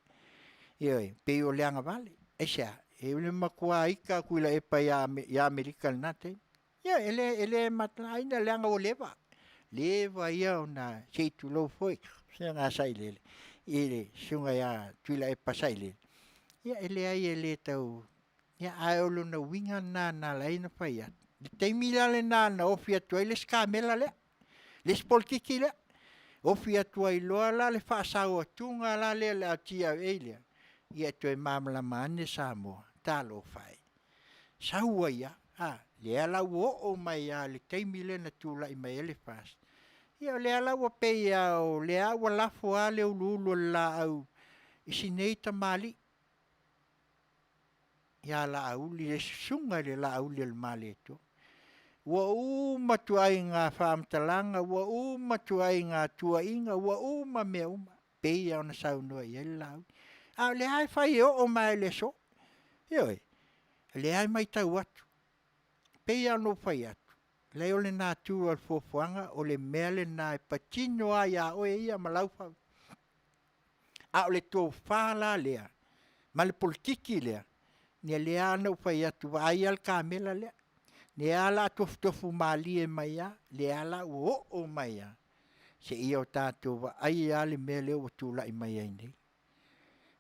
Pe o leanga Vale. Esea, e le makua ika kuila epa ya Amerika nate. Ele matla aina leanga o leva. Leva ia o na seitu lo foi. Se ngā sailele. Ele sunga ya tuila epa sailele. Ele ai ele tau. Aolo na winga na laina faya. Teimila le na ofia tua ele skamela le. Le spolkiki le. Ofia tua iloa la le whaasau tunga la le atia eilea. Ia toi mamla mane Samoa, talo fai. Saua ia, lea la o mai a le teimile na tula i mai ele fast. Ia lea la ua peia o lea ua lafo a le ululu la au isi nei tamali. Ia la au li le sunga le la au le mali eto. Ua matuai ngā whaamtalanga, ua matuai ngā tuainga, ua mea uma. Peia ona saunua i ele lau. A le ai whai o mai le so. Ioi. Le ai mai tau atu. Pei anō whai atu. Le ole nā tū al fōwhanga o le mea le nā e patino ai a oe ia malau whau. A o le tō whāla lea. Ma le politiki lea. Nia lea anō whai atu wa ai al kāmela lea. Ne ala tofu mali e mai a, le ala o mai a. Se ia o tātou wa ai ale mea leo tūla i mai ai nei.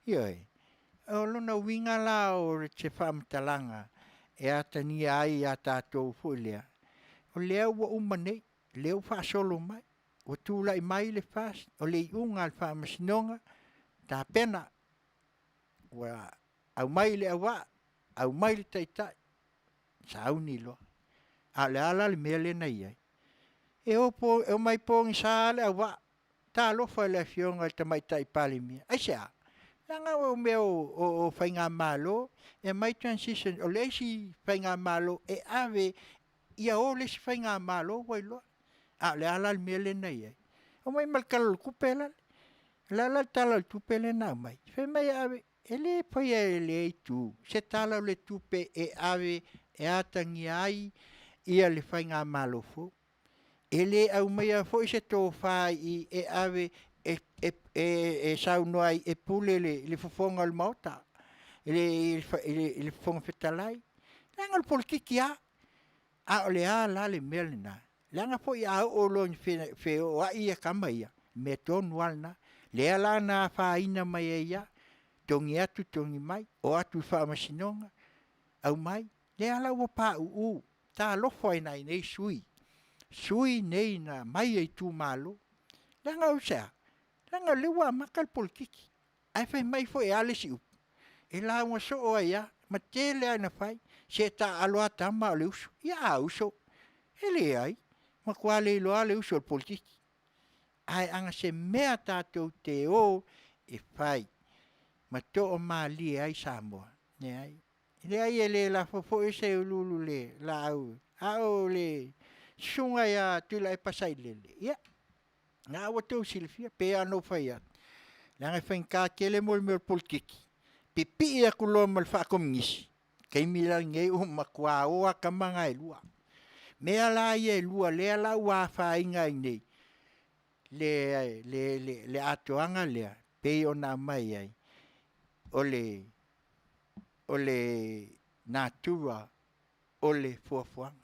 Ioi, o lona winga la o re te whaamatalanga e ata ni ai a tātou fuilea. O lea ua umanei, leo whaasolo mai, o tūla i mai le whaas, o le iunga al whaamasinonga, tā pena, wa au mai le awa, au mai le taitai, sa au ni loa. A le ala le mea le nei ai. E o mai pōngi sa le awa, tā lofa le fionga te mai tai pali mia. Ai sea, langa o mea o whainga malo, e mai transition, o leisi whainga malo, e ave, ia o leisi whainga malo, wailoa. A le ala le mea le nei ai. O mai malkala kupela, la tala le tupele na mai. Whai mai ave, e le pai e le ei tu, se tala le tupe e ave, e atangi ai, ia le whainga malo fo. E le au mea fo i se tō whai e ave e sau noai e pule le fofonga le maota. Le fofonga whetalai. Langa le politiki a. A o le a la le mea le na. Langa fo i a o lo ni wheo a ia kama ia. Me tonu alna. Le a la na whaina mai e ia. Tongi atu tongi mai. O atu whaamasinonga. Au mai. Le a la ua pā uu. Tā lofo ai nei nei sui. Sui nei na mai ai tū malo. Langa usea. Langa lewa makal politiki. Ai whai mai fo e ale si upu. E la ua so o ai a. Ma tele ai na whai. Se ta aloa tama o le uso. Ia a uso. E le ai. Ma kua le loa le uso o politiki. Ai anga se mea tātou te o e whai. Ma to o mali ai Samoa. Ne ai. Le ai e le la fo e se ululu le la au. Au le sunga ya tula e pasai lele. Ia. Nga awa tau silfia. Pe anō whai atu. Langa whainka kele mol mea politiki. Pipi ia kuloa mal whakomingisi. Kei mila ngei makua oa kamanga e lua. Mea la ia e lua. Lea la ua whainga i nei. Le atoanga lea. Pei o nā mai ai. O le natua o le fuafuanga.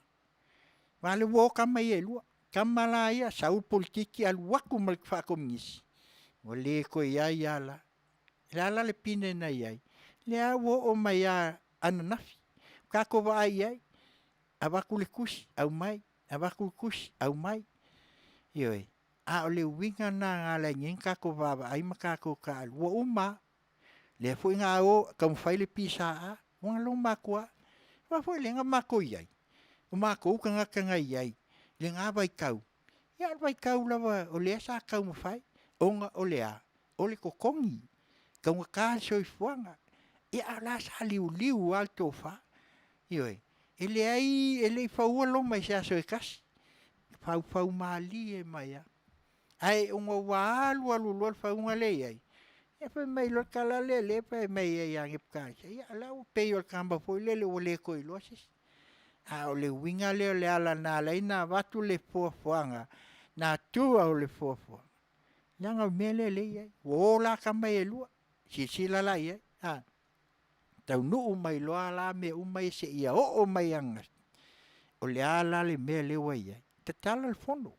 Vale wo kama ia lua. Kama la ia saul politiki al waku mal whakomingisi. O le ko ia ia la. La le pine na iai. Lea wo o mai a ananafi. Kako wa ai ai. Awaku le kusi au mai. Awaku le kusi au mai. Ioi. A o le winga na ngā la ngien kako wa ai makako ka al. Wo uma. Le fo ngā o kam fai le pisa a. Wanga lo makua. Wa fo le ngā mako iai. O mako uka ngaka ngai iai. Le ngā vai kau. Ia vai kau lawa o le sa kau mawhai. Onga o le a. O le kokongi. Kau ngaka soi fuanga. Ia la sa liu alto fa. Ioi. Ele ai, ele faua lo mai se aso e kasi. Fau mali e mai a. Ai unga walu alu faunga le ai. E fa mai lo kala le pa mai e yang e pka. Ia la o pe o kamba foi le o le ko ilosis. A o le winga le ala na le na watu le fuanga. Na tua o le fuanga. Langa mele le ai. O la kamba e lua. Si la la ai. Ah. Taunuu mai loa la me umai se ia o mai angas. O le ala le mea le wai ai. Te tala le fono.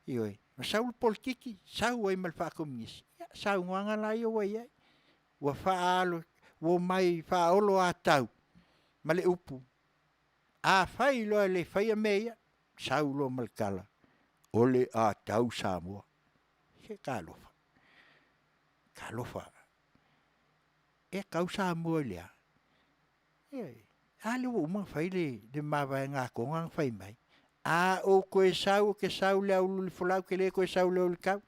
Ioi. Ma sau politiki, sau ai mal whakomingisi. Sau nganga la i o wai ai. Wa whaalo, wa mai whaolo a tau. Ma le upu. A whai loa le whai a mea. Sau lo malkala. O le a tau Samoa. Se kālofa. Kālofa. E kau Samoa lea. Ale o uma fai le mawai ngā kongang fai mai. A o koe sau ke sau le au luli folau ke le koe sau le uli kau.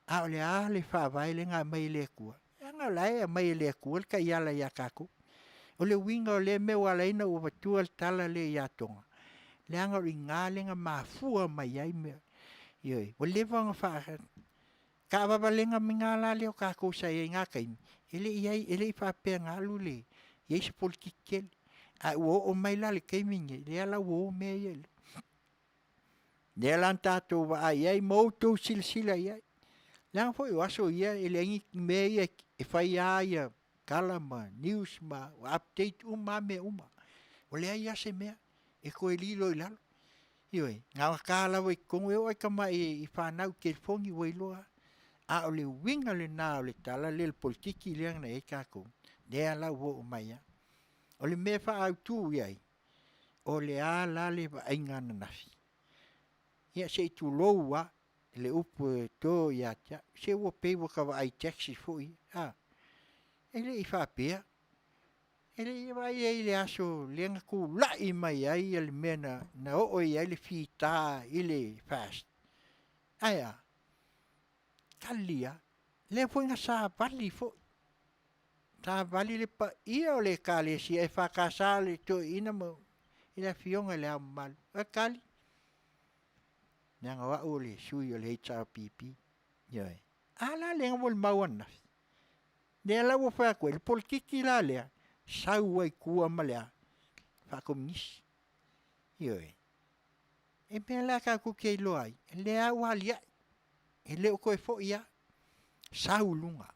A o le a le whawai le ngā mai le kua. E ngā lai a mai le kua le ka iala ia kako. O le winga o le meu alaina o watua le tala le ia tonga. Le anga o ngā le ngā mafua mai ai mea. Ioi, o le wanga whaaka. ka valenga minga la leo ka ko sa e nga kai ele fa pe nga lule ye se politikel a o mai la le kai minge le ala o me ele de lanta to va ai mo to silsila ai lang foi o aso ia ele ngi me e fai ia kalama news ma update me uma o le ia se me e ko elilo ilalo ioi nga kala we ko e kama e fa na ke fongi we loa a o le winga le na o le tala le politiki le na e kako de ala wo mai o le me fa au tu ia o le ala le va inga na fi ia se tu loa le upu to ia ta se wo pe wo ka ai taxi foi ele i fa pe ele vai ele aso lenga ku la i mai ai ele mena na o ia ele fita ele fast aya kalia le foi nga sa vali fo ta vali le pa ia o le kale si e fa kasale to ina mo ila fionga le mal kali nanga wa ole sui o le HRPP yoi ala le ngol mawana de la wo fa ko el politiki la le sa wai ku amalea fa komis yoi e pe la ka ku ke lo ai le awalia ele ko fo ia saulunga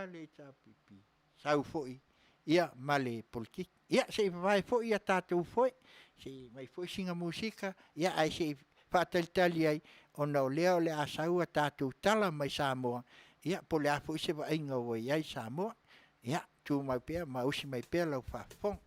le HRPP sau fo ia male politiki ia se vai fo ia tatu fo se mai fo singa musika ia ai se fataltali ai ona o leo le asau tatu tala mai Samoa ia po le afu se va inga o ia Samoa ia tu mai pe ma usi mai pe lo fa fon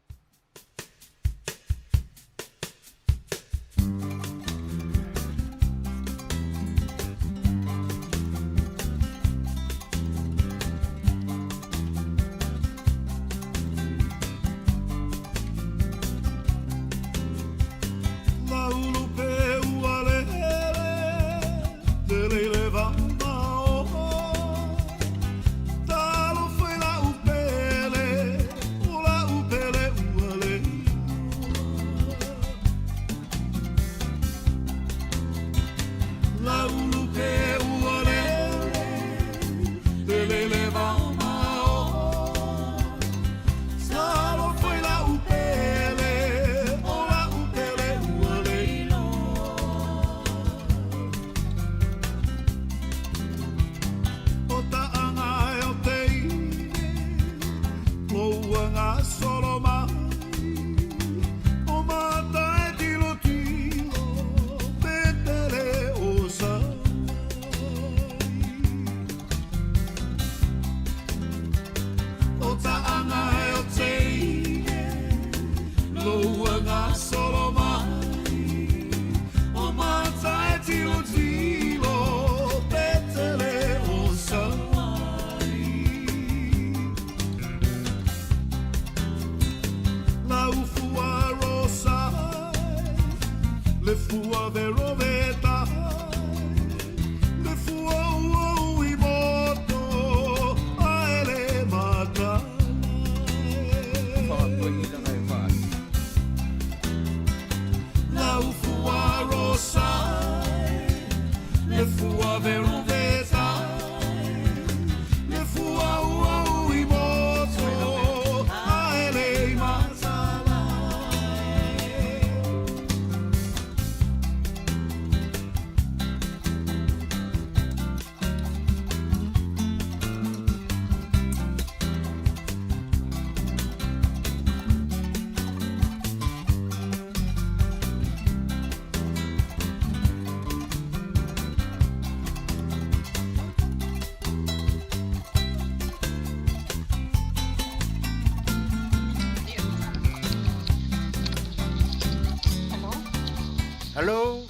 Hello.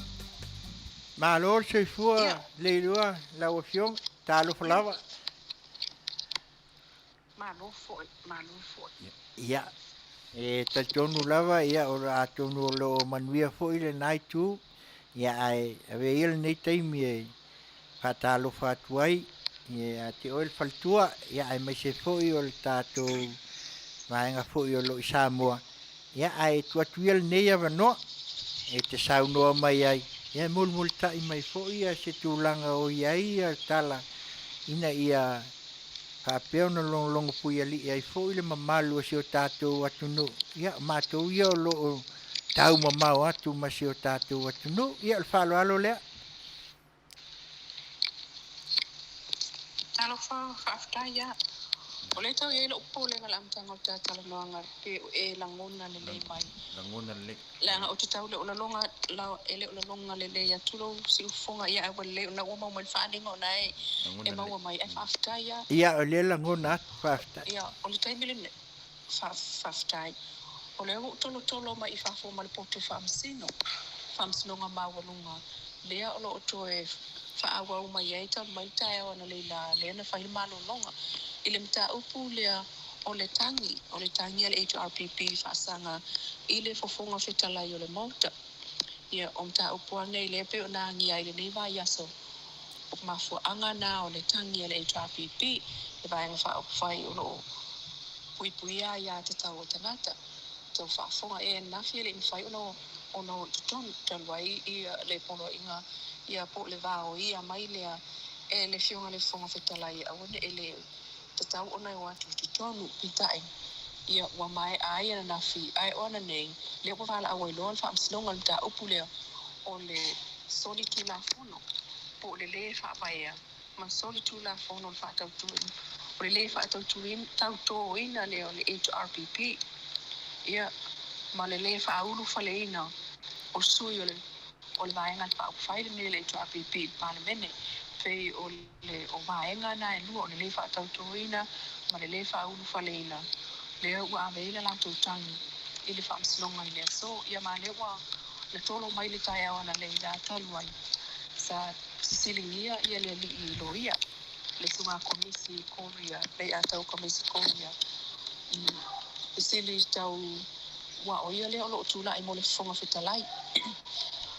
Malo se fua le lua la opción talo falava. Malo foi. Ya. Ta tonu lava ya ora tonu lo Manuia foi le naitu. Ya ai ave il nei taimi fatalo fatuai. Ya te oil faltua ya ai mai se foi o tato vaenga foi o lo Samoa. Ya ai tuatuel nei avano. E te saunoa mai ai Ia mulmul tai mai fo ia se tūlanga o ia tala ina ia Kapeo na longo pui ali ai fo ile mamalu si o tātou atunu. Ia mātou ia o loo tau mamau atu ma si o tātou atunu. Ia le whalo alo lea. Talo whafta ia. O le tau e lo po le ngala amtanga o tātalo noanga pe e langona le lei mai. Langona le. Langa o te tau le o longa la ele o longa le lei atulo si ufonga ia e wale o na uma mo whaadinga o nai e maua mai e whafta ia. Ia o le langona atu whafta. Ia o le taimile ne whafta. O le o tolo mai I whafo ma le pote whamsino. Whamsino ngā mawalunga. Lea o lo o to e whaawa o mai eita mai tae o na leila lea na whahimalo longa. Ile mta upu lea o le tangi ale HRPP whaasanga ile fofonga whetalai o le mauta. Ia o mta upu ane ile pe o na ngia ile nei vai aso. O mafua anga na o le tangi ale HRPP e vai nga wha whai o lo puipuia ia te tau o tanata. Tau whaafonga e nafi ele whai o no tutonu tanwai ia le pono inga ia po le vao ia mai lea e le fionga le fonga whetalai awane ele te tau ona o atu tutonu pitai ia wa mai ai na nafi ai ona nei le po vala awai lon fa amslonga ta upu lea o le solitu la fono po le fa paia ma solitu la fono fa tau tuin o le fa tau tuin tau to ina le o le HRPP ia ma le fa ulu fa le ina o sui o le vaenga pa faile me le HRPP parlemene fe o vaenga na e lua o le fa tau tuina ma le fa ulu fa le ina le ua aveila la tau tangi I le fa amslonga I le so ia ma le ua le tolo mai le tae awana le la taluai sa sisilingia ia le li I loia le sunga komisi koria pe atau komisi koria sili tau wa o ia le o lo tula I mo le fonga fetalai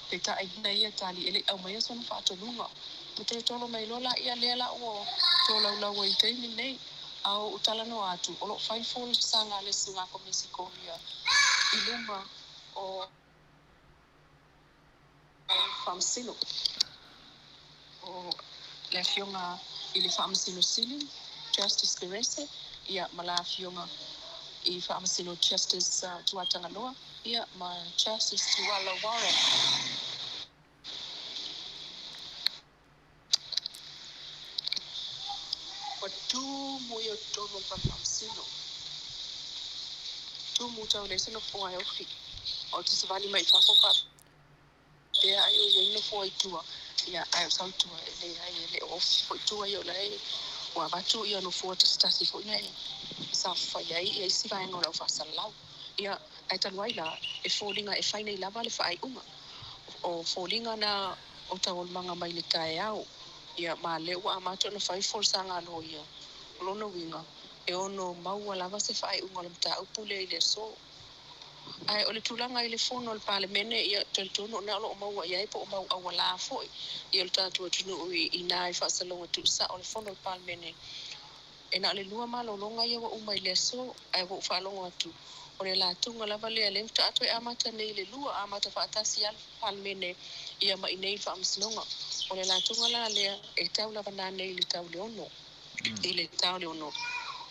pe ta ai ia tali ele au mai so na fa tonunga mo te tolo mai lola ia le la o tolo la o I te nei au utala no atu o lo fai fol sanga le sunga komisi koria I luma o famsino o le fionga I le famsino silin justice perese ia mala fionga I famsino justice tuatanga loa ia ma justice tuala warren tu muyo tono pa famsino tu muta le sino fo ai ofi o te vale mai fa fo fa e ai o ye no fo I tua ia ai sa tua le ai le ofi fo tua io lei wa ba tu ia no fo te stasi fo nei sa fa ia si vai no la fa salau ia ai ta waila e folinga e fai nei lava le fa ai uma o folinga na o tawol manga mai le tae au ia ma le wa amato no fai for sanga no ia lono winga e ono maua lava se fai unga le mta upule le so ai o le tulanga I le fono le parlemene ia teltono na lo maua ia po mau awala foi ia le tatu tunu I nai fa salonga tu sa o le fono le parlemene e na le lua malo longa ia wa umai le so ai wo fa longa tu o le la tunga lava le le tatu e amata nei le lua amata fa tasi al parlemene ia mai nei fa amslonga o le la tunga la le e tau lava na nei le tau le ono I le tau le ono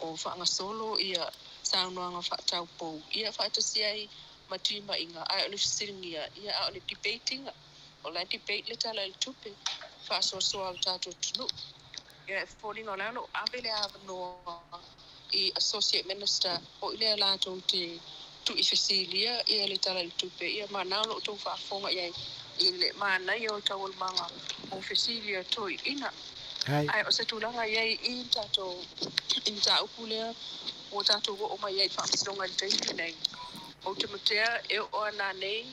o fa nga solo ia sa no nga fa tau po ia fa tasi ai matima inga ai o le siringia ia o le debating o la debate le tala le tupe fa so al tatu tunu ia falling on ano abele no I associate minister o ile la to te tu ifesilia ia le tala le tupe ia mana no to fa fonga ia ile mana yo tawol manga o fesilia to ina ai o se tulanga ia I tato inta upule o tato o mai ai fa msonga le tei nei o te matea e o ana nei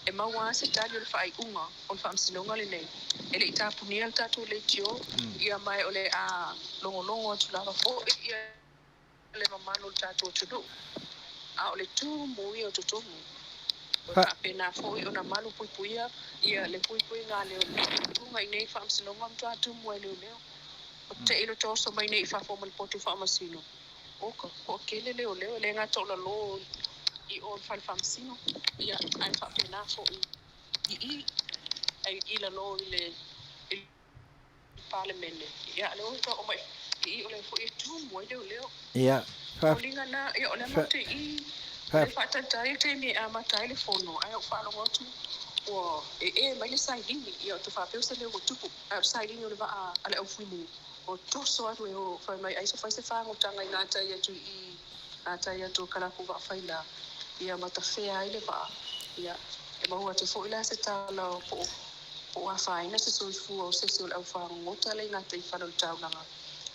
e maua se tali o le fai unga o le whamsinonga le nei. E le I tāpunia le tātou le tio, ia mai o le a longo atu lava fo, ia le mamano le tātou tunu. A o le tū mui o tutomu. O ka pena fo I o na malu puipuia, ia le puipui ngā leo leo. Tunga I nei whamsinonga mtua atu mua leo leo. O te ilo toso mai nei whafoma le potu whamasino. Oka, o kele leo leo, le ngā tola lo I o fal famsino ia ai fa pena fo I ai ila lo ile parliament ya le o to o mai I ole fo I tu mo leo ia olinga na ia ole mate I le fata tai te mi ama tai le fono ai o fa lo tu o mai le sai dingi ia to fa pe se le o tupu a sai dingi o le va ale o fulu o to so atu o fa mai ai so fa se fa o tanga I ngata ia tu I ngata ia to kala ku va faila ia mata fe ai le va ia e mau atu fo ila se tala o a faina se so fu o se so au fa ngota le ngata I fa lo tau langa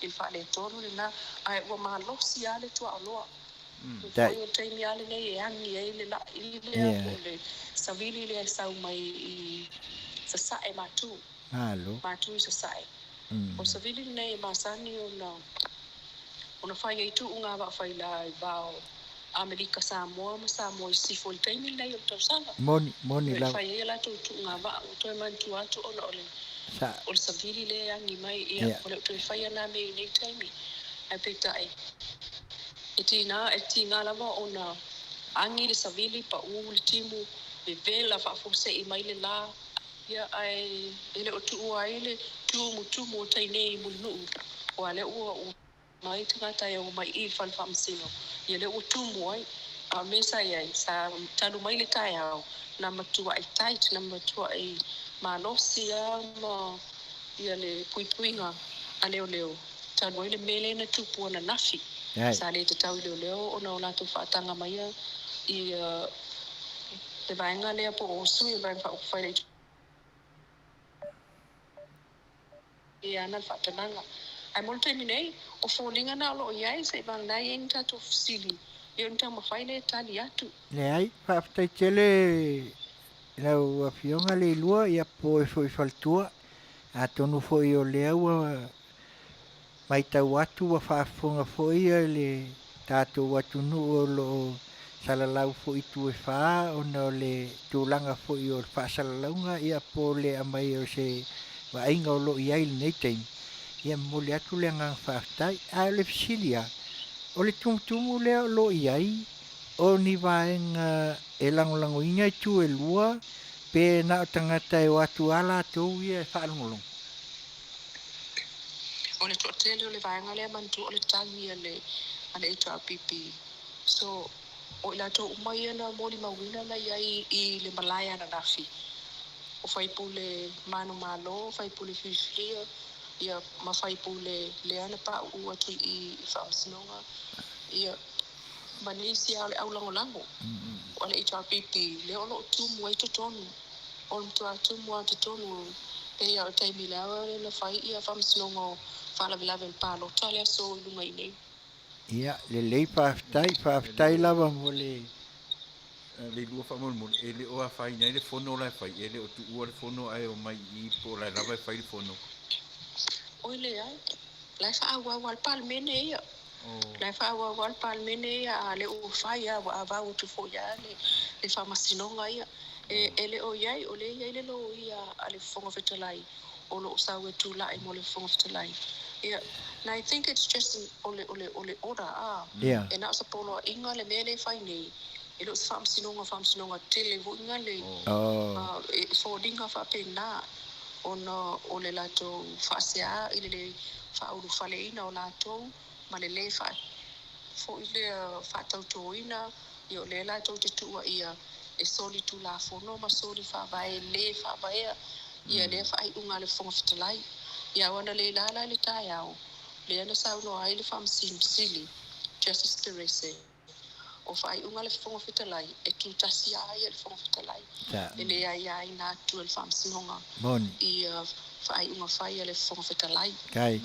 I fa le tonu le na ai o ma lo si ale to a loa dai o te mi ale nei e angi e le la I le o le savili le sau mai I sa sa e matu halo matu sa sa e o savili nei masani ona fai ai tu unga va fai la va Amerika Samoa ma Samoa si fo te mi nei o to sanga moni la fai ai la tu unga va o to man tu atu ona ole sa o savili le angi mai ia o le tu fai na me nei taimi ai peta ai etina lava ona angi le savili pa u le timu le vela fa fo se I mai le la ia ai ele o tu ai le tu mo tai nei mo nu o ale o mai tanga o mai I fan fam sino ia le o tu mo ai a mesa ia sa tanu mai le tai au na matu ai tight na matu ai malosia ma ia le puipuinga a leo tanu ile mele na tupu na nafi sa le te tau leo ona ona tu whaatanga mai I te vaenga lea po o sui vai whaai I ana whaatananga ai mol te minei o fōlinga na alo iai se bang nai eng tatu sili I on tama whai le tali atu le ai whaaftai tele lau a fionga le lua ia po e foi faltua a tonu foi o le ua mai tau atu wa whaafonga foi le tātou atu nu o lo salalau foi tu e wha o na le tūlanga foi o whaasalaunga ia po le amai o se wa inga o lo iai le nei teimi ia mole atu le ngang whaaftai a le fisilia o le tumutumu le o lo iai o ni vaenga e langolango inga I tu e lua pe na o tangata e watu ala tau ia e whaalongolong. o le totele o le vaenga lea mantu o le tangi ale HRPP so o ila to umai ana moli mawina na iai I le malaya na nafi o fai pule mano malo fai pule fiflia ia ma fai pule le ana pa u atu I whaamsinonga ia manisi au lango o le HRPP le ono tumu ai tonu o le tumu ai tonu pe ia o taimi lawa le fai ia whaamsinonga whala vilave le palo tale so lunga I nei Ia, le lei whaaftai lava mo le le lua fa mo e le o fa nei le fono la fa e le o tu o le fono ai o mai I po la lava fa le fono o le ai la fa awa wal palmene ia la fa awa wal palmene ia le o fa ia wa va o tu fo ia le fa masinonga ia e le o iai o le iai le lo ia ale fonga fetalai o lo sa we tu la mo le fonga fetalai ia and I think it's just ole order yeah e na sa polo inga le mele fa nei e lo fam sinonga tele vo inga le e fo dinga fa pena ona o le lato fa sia ile le fa u fa le ina o lato ma le fa fo ile fa tau toina io le lato te tua ia e soli tu la fono ma soli fa vai le fa vai ia le fa ai unga le fonga fitalai ia wana le la le taiao le ana sa no ai le fam sili justice terese o fai unga le fonga fitalai e tu tasia ai le fonga fitalai e le ai na tu le fam sinonga i fai unga fai le fonga fitalai kai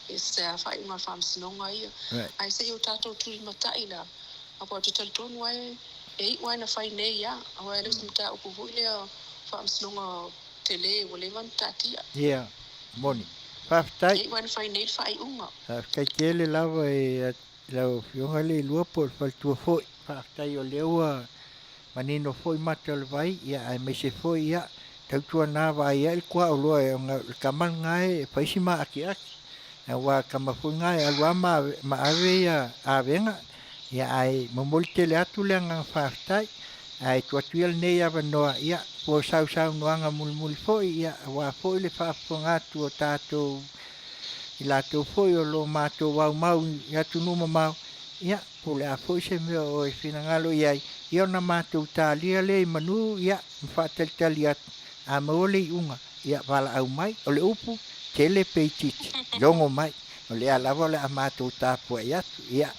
e se fai unga fam sinonga ia ai se yo tato tu matai la apo tu tel tonu ai e wai na fai nei ya ai le sumta o ku le fam sinonga tele wole man tatia yeah moni whaaftai e wai fai nei fai unga kai tele lava e lau fionga le lua po faltua foi whaaftai o leua manino foi mata o le vai ia ai me se foi ia tautua nā vai ia il kua o loa e onga kaman ngai e paisi ma aki e wa kama foi ngai alua ma ave ia avenga ia ai mamoli tele atu le ngang whaaftai ai tuatuia le nei ava noa ia po sau noanga mulmuli foi ia wa foi le whaaponga tu o tātou i lātou foi o lo mātou wau mau ia tunuma mau ia po le a foi se mea o e whinangalo iai ia ona mātou tālia le i manu ia mwhaatalitali atu a maole i unga ia wala au mai o le upu tele peititi longo mai o le alawa le a mātou tāpua i atu ia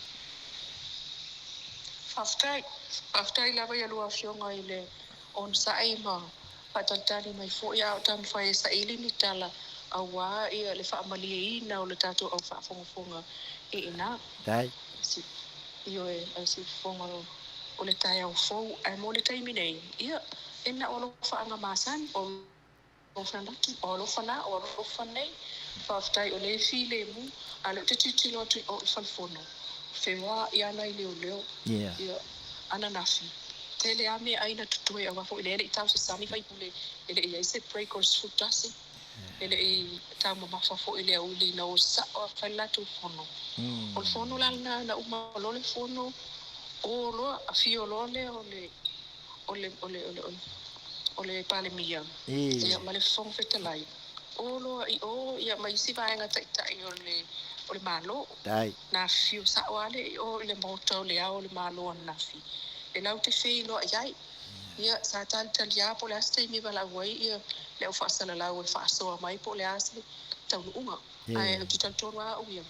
After lava ya lua fionga ile on sai ma patatari mai fo ya tan fai sa ili ni tala awa ia le fa mali na o le tato au fa fonga e ina dai si io e si fonga o le tai au fo ai mo le tai minei ia ina o lo fa nga masan o lo fana o lo fanei fa after o le file mu ale titi lo tu o falfono fewa ia na ile o leo yeah ia ana nafi tele ame aina tutue awa fo ile i tau se sani fai pule ile ia se break or futasi ile i tau ma fo ile o ile no sa o fala tu fono o fono la na uma lo le fono o lo afio lo le o le pale mia ia ma le fon fetalai o lo i o ia mai si vai nga tai o le malo dai na fiu sa wale o le moto le au le malo na fi e lau te fi lo ai ia sa tal talia po le asti mi bala wai ia le fa sala la o fa so mai po le asti Taunuu ai tu tal tora o ia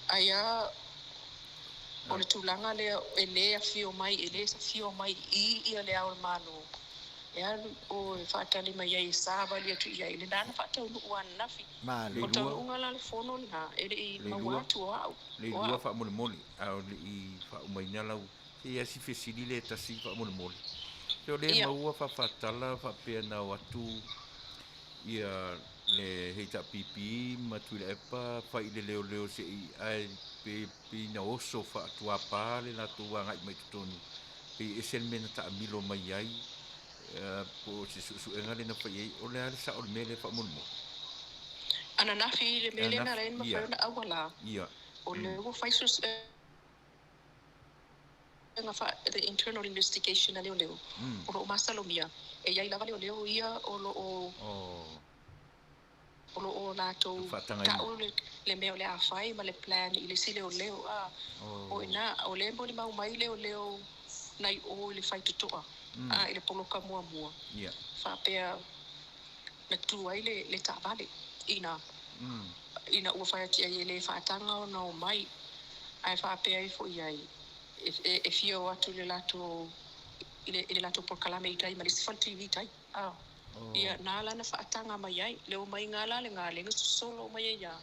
aia o le tulanga le ele fiu mai ele sa fiu mai ia le au malo ia o fa tali mai ai sa vale tu ia ile dan fa Taunuu an nafi malo o Taunuu ngala le fono na ele i mawatu au le lua fa mole au le i fa umaina lau ia si fesili le tasi fa mole so le maua fa fatala fa pena watu ia le heita pipi matu le epa fa ile leo se i ai pe na oso fa tua pa le na tua ngai mai tonu pe esen mena ta milo mai ai po se su engale na fa i o le ala sa o mele fa mole ana nafi le mele na ren ma fa na awala ia o le wo fai sus nga fa the internal investigation ale o leo o masalomia e ia lava le leo ia o lo na to ta o le me o le afai ma le plan i le sile o leo o ina o le mo le mau mai leo nai o le fai tutoa ile poloka mua ia fa pe na tu ai le ta vale ina ua fai tia le fa tanga o no mai ai fa pe ai fo ai e fio atu le lato ile lato por kalame itai ma le sifal tv tai ia nala na fa tanga mai ai le o mai ngala le ngale ngi solo mai ia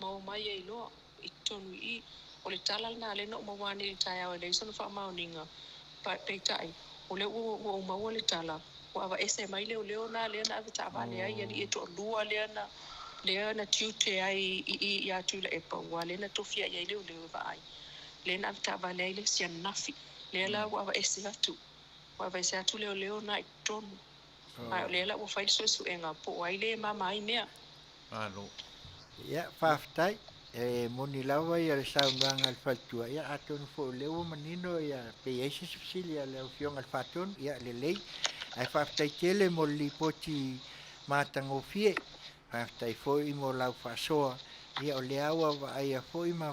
mau mai ai lo i tonu i o le tala na le no mawani tai au le so fa mauninga pa pe tai o le o mau le tala o ava ese mai leo na le na avita vale ai ali e to lua le na tute ai i atu le epa wale na tofia ai leo vai le na avita vale ai le sia nafi le la o ava ese atu o ava ese atu leo na i tonu le la o fai so enga po ai le mama ai mea alo ia faftai e moni lava ia le saunanga al fatua ia atonu fo leo manino ia pe ese sipsilia le fionga al fatun ia le lei ai faftai tele mo li poti matango fie faftai foi mo lau fasoa ia o le awa wa ai foi ma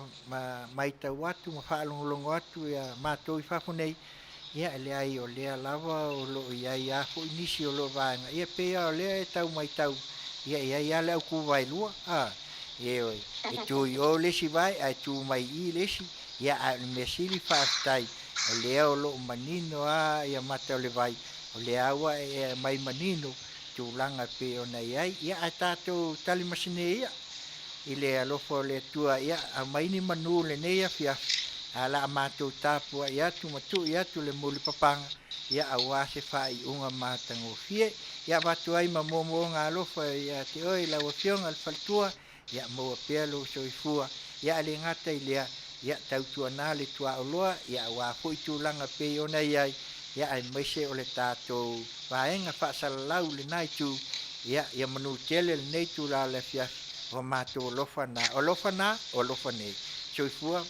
mai tau atu ma whaalongolongo atu ia mātou i whafunei ia le ai o lea lava o lo ia fo inisi o lo vanga ia pea o lea e tau mai tau ia le au kuwai lua e oi e tu yo lesi vai ai tu mai I lesi ia a mesili faftai o lea o lo manino ia mata o le vai o le awa e mai manino tu langa pe ona ai ia a tato tali masine ia I le alofo le tua ia a mai ni manu le neia fia ala matou tapua ia tu matu ia tu le muli papanga ia awa se fai unga matango fie ia batu ai mamomo nga alofo ia te oi la wafionga al faltua ia mo pelo soifua ia le ngata ile ia tau tuana le tua oloa ia wa foi tu langa pe ona ia ia ai mai se o le tato vaenga fa salau le nai tu ia manu tele nei tu la le fia o matou olofana nei soifua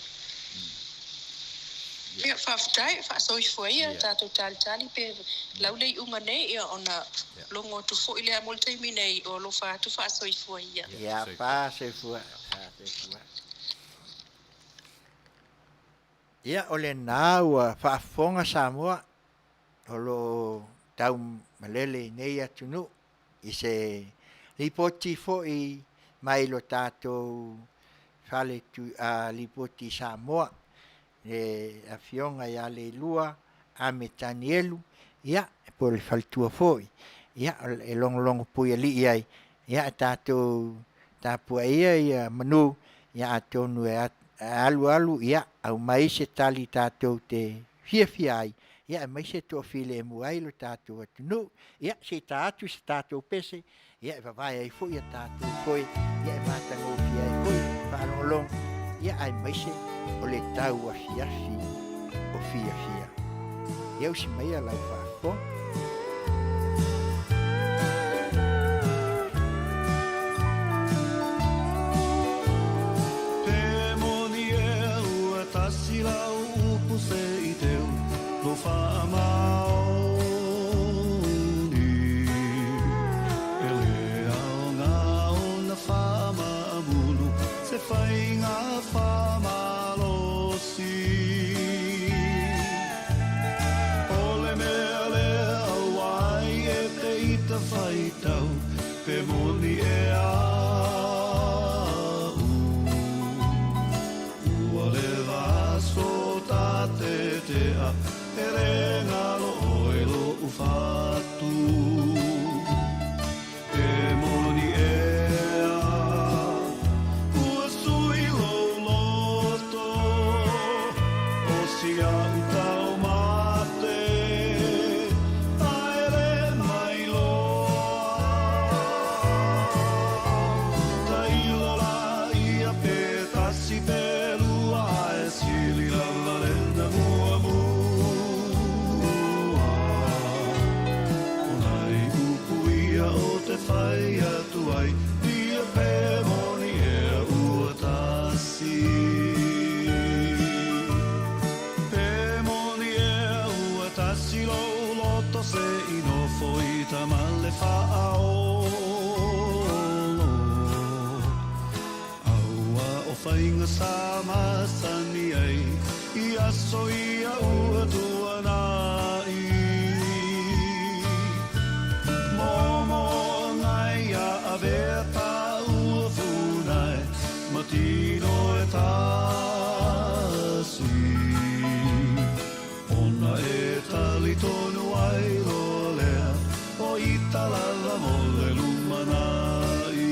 Ia whaftai, whaasoifua ia, Ia. tātou tali pe laulei unga nei ia ona longo tu fo ile amol taimi nei o lo whaatu whaasoifua ia. Ia pa se fua. Ia ole na ua whaafonga Samoa o lo tau malele nei atunu i se lipoti fo i mai lo tātou whale tu a lipoti Samoa le afionga ia le lua a me tanielu ia po le faltua foi ia e long pui ali ia ia tātou tapua ia manu ia atonu alu ia au mai se tali tātou te fia ai ia mai se to file mu ai lo tātou atunu ia se tātou se tātou pese ia vai ai foi ia tātou foi ia matango fia ai foi whaarolong ia ai mai se o le tau a fiafi o fia ia usi mai a lau whaafo Lau upu se i teu lo whaamaoni e le ao ngā o na whaamamunu se whainga whaamalosi o le mea le awai e te ita whaitau pe moni e whainga sa masani ai I aso ia ua tuana I Momo ngai a aveta ua funai Matino e tasi Ona e tali tonu ai lo lea O italala mole lumanai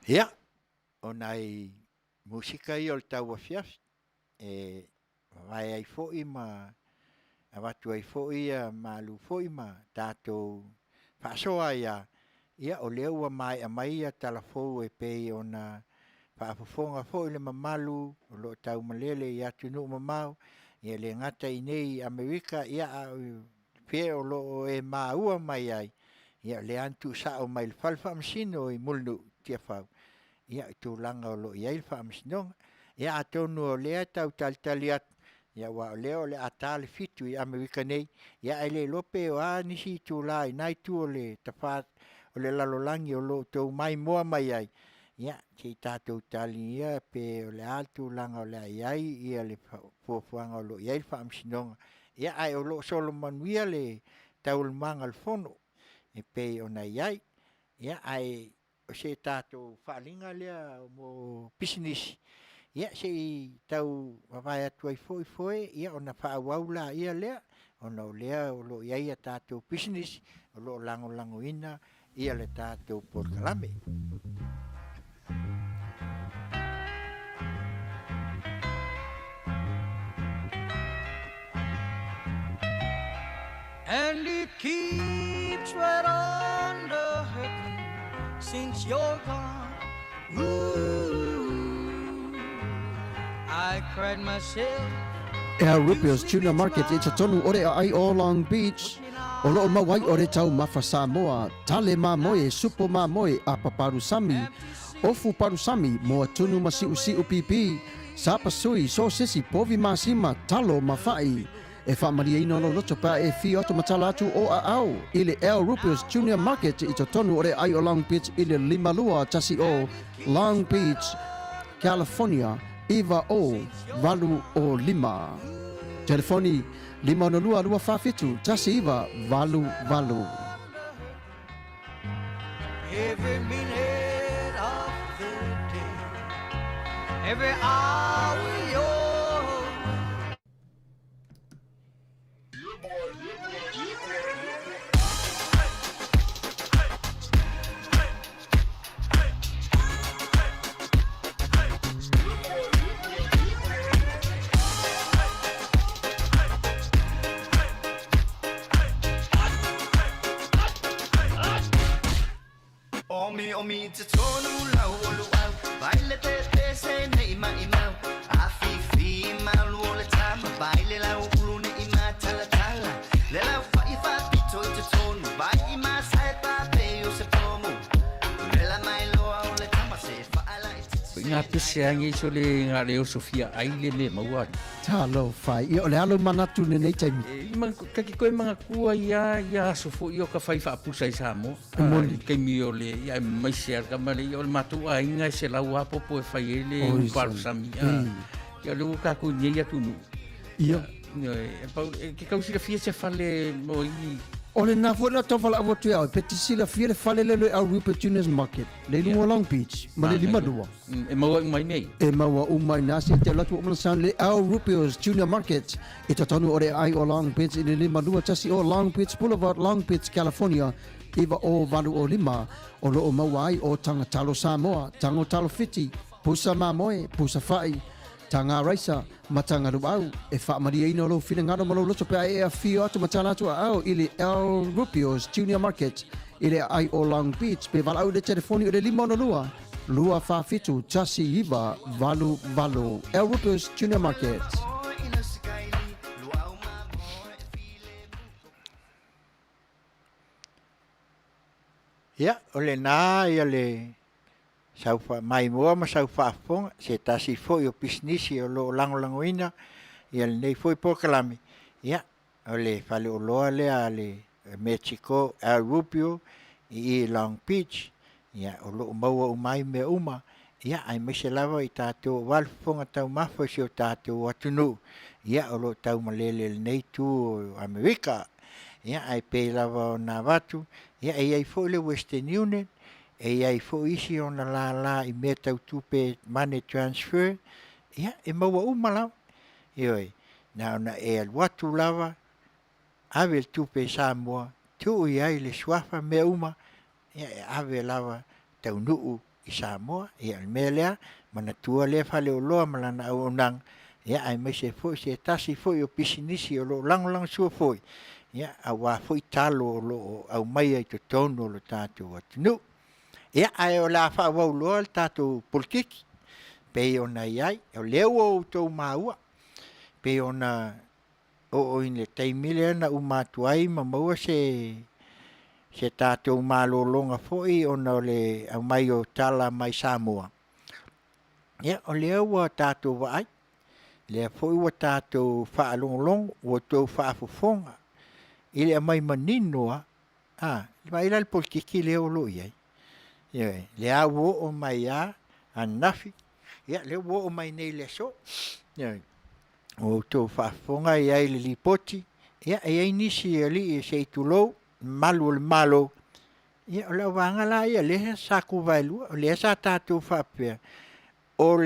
Ia, o nai musika I o le tau afiafi, e vai ai fo'i ma, a watu ai fo'i a malu fo'i ma, tātou whaasoa ia o leo ua mai a mai a talafou e pei o na whaafafonga fo'i le mamalu, o lo tau malele I atunu mamau, ia le ngata I nei Amerika, ia a pia o lo e maua mai ai, ia le antu sa o mai le falfa msino I mulnu tia whau. Ia tūlanga o lo iai wha amsinonga. Ia atonu o lea tau talitali atu. ia wa leo le atale fitu I Amerika nei ia ele lope o nisi tu lai nai tu le tafa o le lalolangi o lo tau mai moa mai ai ia te tātou tali ia pe o le altu langa o le ai ia le fuafuanga o lo iai wha amsinonga ia ai o lo solo manuia le taul manga al fono e pe o na iai ia ai o se tātou whalinga lea mo business ia se tau wawai atu ai foi ia o na whaawaula ia lea o na o lea o lo iai a tātou business o lo lango ina ia le tātou porkalame. And it keeps right on the hurting since you're gone. Ooh, I cried myself. Ea Rupios Tuna Market i te tonu ore ai o Long Beach. O loo mawai ore tau mafa Samoa, tale mamoe, supo mamoe, a paparusami, ofu parusami, moa tunu masiu pipi, sapa sui, so sisi, povi masima, talo mafai. E whaamaria ino lo loto pa e fi oto matala atu o a au. Ile El Rupios Junior Market i te tonu ore ai o Long Beach ile limalua tasi o Long Beach, California, iwa o valu o lima. Telefoni 522 tasi iwa valu. Every minute of the day, every hour yours. Omi te tonu lau o luau Baile te se nei mai mau A fi mau o le tama Baile lau ulu ne I ma tala Le lau whai pito I te tonu Vai I ma sae pape o se pomo Le la mai loa o le tama Se whaala I te Ngā pese angi so le ngā leo Sofia aile me maua. Talo fai, i o le alo manatu ne nei taimi. Kaki koe mga kua ia sofo i o ka whai whaapusa I Samoa. Kei mi o le, ia mai se arka male, i o le matua inga I se lau apopo e whai ele uparusami. Ia leo kako nyei atu nu. Ia. Ke kausira fia se whale mo I O le nā fuana tau whala awa tui au, peti sila fia le whale lelo au Rupert Juniors Market, le lunga Long Beach, ma le lima dua. E maua umai nei. E maua umai nasi te latu o malasan le au Rupert Junior Market, e tatanu ore ai o Long Beach, i le lima dua tasi o Long Beach Boulevard, Long Beach, California, iwa o valu o lima, o lo o maua ai o tanga talo Samoa, tango talo fiti, pusa mamoe, pusa fai, tanga raisa, matanga ruau, e whaamaria ino lo whina ngaro malo loto pe ai a whio atu matana atu au ili El Rupios Junior Market, ili ai o Long Beach, pe walau le telefoni o le lima ono lua whawhitu, tasi iwa, valu, El Rupios Junior Market. Ia, o le nā ia le saufa mai moa ma saufa fonga se tasi foi o pisnisi o lo langolangoina ia le nei foi pokalami ia o le fale o loa le ale Mexico El Rupio I Long Beach ia o lo maua umai me uma ia ai me se lava I tātou wal fonga tau mafo si o tātou atunu ia o lo tau malele le nei tu o Amerika ia ai pe lava o nā watu ia ai foi le Western Union e ai fo isi ona la I me tau tupe money transfer ia e maua umala ioi na ona e al watu lava ave tupe Samoa tu ai le swafa me uma ia e ave lava tau nuu I Samoa ia me lea mana tua le fale o loa malana au onang ia ai me se fo se tasi fo o pisinisi o lo lang sua fo ia awa fo talo lo au mai ai to tono lo tatu atunu ia ai o la fa wa lo tatu politiki pe ona iai o leo o to maua pe ona o in le taimile na umatuai ma maua se tatu malolonga foi ona le au mai o tala mai Samoa ia o leo o tatu vai Le foi ua tātou whaalongolongo, ua tau whaafofonga. Ile a mai maninoa, mai la polkiki leo lo iai. Le a wo o mai a nafi, le wo o mai nei le so. O tau whaafonga iai le lipoti, iai nisi ali se itulou, malu le malo. O le wanga la ia le sa kuvailua, o le sa tātou whaapea. O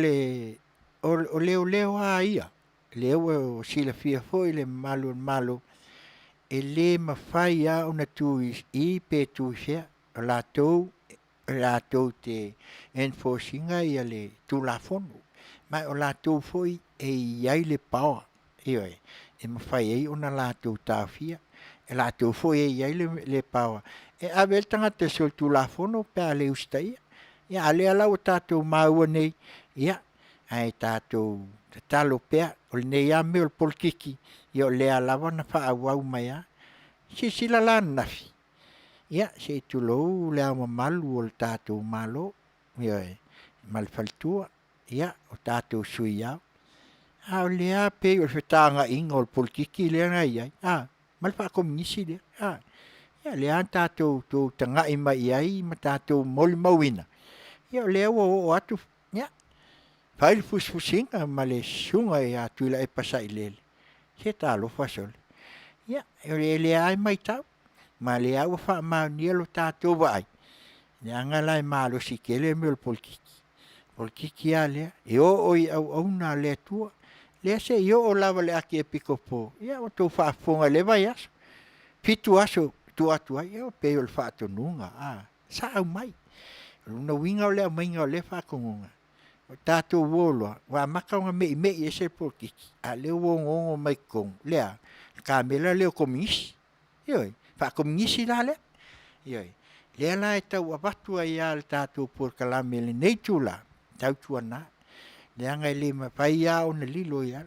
leo a ia. Leo o sila fia foi le malo. E le mawhai a o na tui I pe tui sea. O lātou te enforcinga ia le tūlafono. Mai o lātou foi e iai le paua. E mawhai ei o na lātou tāwhia. E lātou foi e iai le paua. E avel tangata sol tūlafono pe a le ustai. Ia ale ala o tātou maua nei. Ia, ai tātou talo pea. O le nei a me o le polkiki. Ia o le alawa na whaawau mai a. Sila la nafi. Ia, se tulou le ama malu o le tātou malo. Ia, malfaltua. Ia, o tātou sui au. O lea pe o le whetanga inga o le polkiki lea ngai ai. Malfa komisi lea. Ia, lea tātou tangai mai ai, ma tātou moli mawina. Ia, lea o atu. Ia, whaile fusfusinga ma le sunga e atu ila e pasai lele. Se tālo fasole. Ia, lea ai mai tau. Ma lea ua wha maunia lo tātou vai. Lea ngala e malo si kele me o le polkiki. Polkiki a lea. E oi au na lea tua. Lea se o lava le aki e piko po. Ia o tau whaafonga le vai aso. Pitu aso tu atu ai. Ia o peo le whaatonunga. Sa au mai. Luna winga o lea mainga o le whaakongunga. O tātou woloa. Wa makaunga mei e se polkiki. A leo wongongo mai kong. Lea. Kamela leo komisi. Ioi. Whakomisi la le. Ioi. Lea la e tau awatua ia le tātou por kalame le nei tūla. Tau tuana. Lea ngai le mawhai ia o na lilo ia.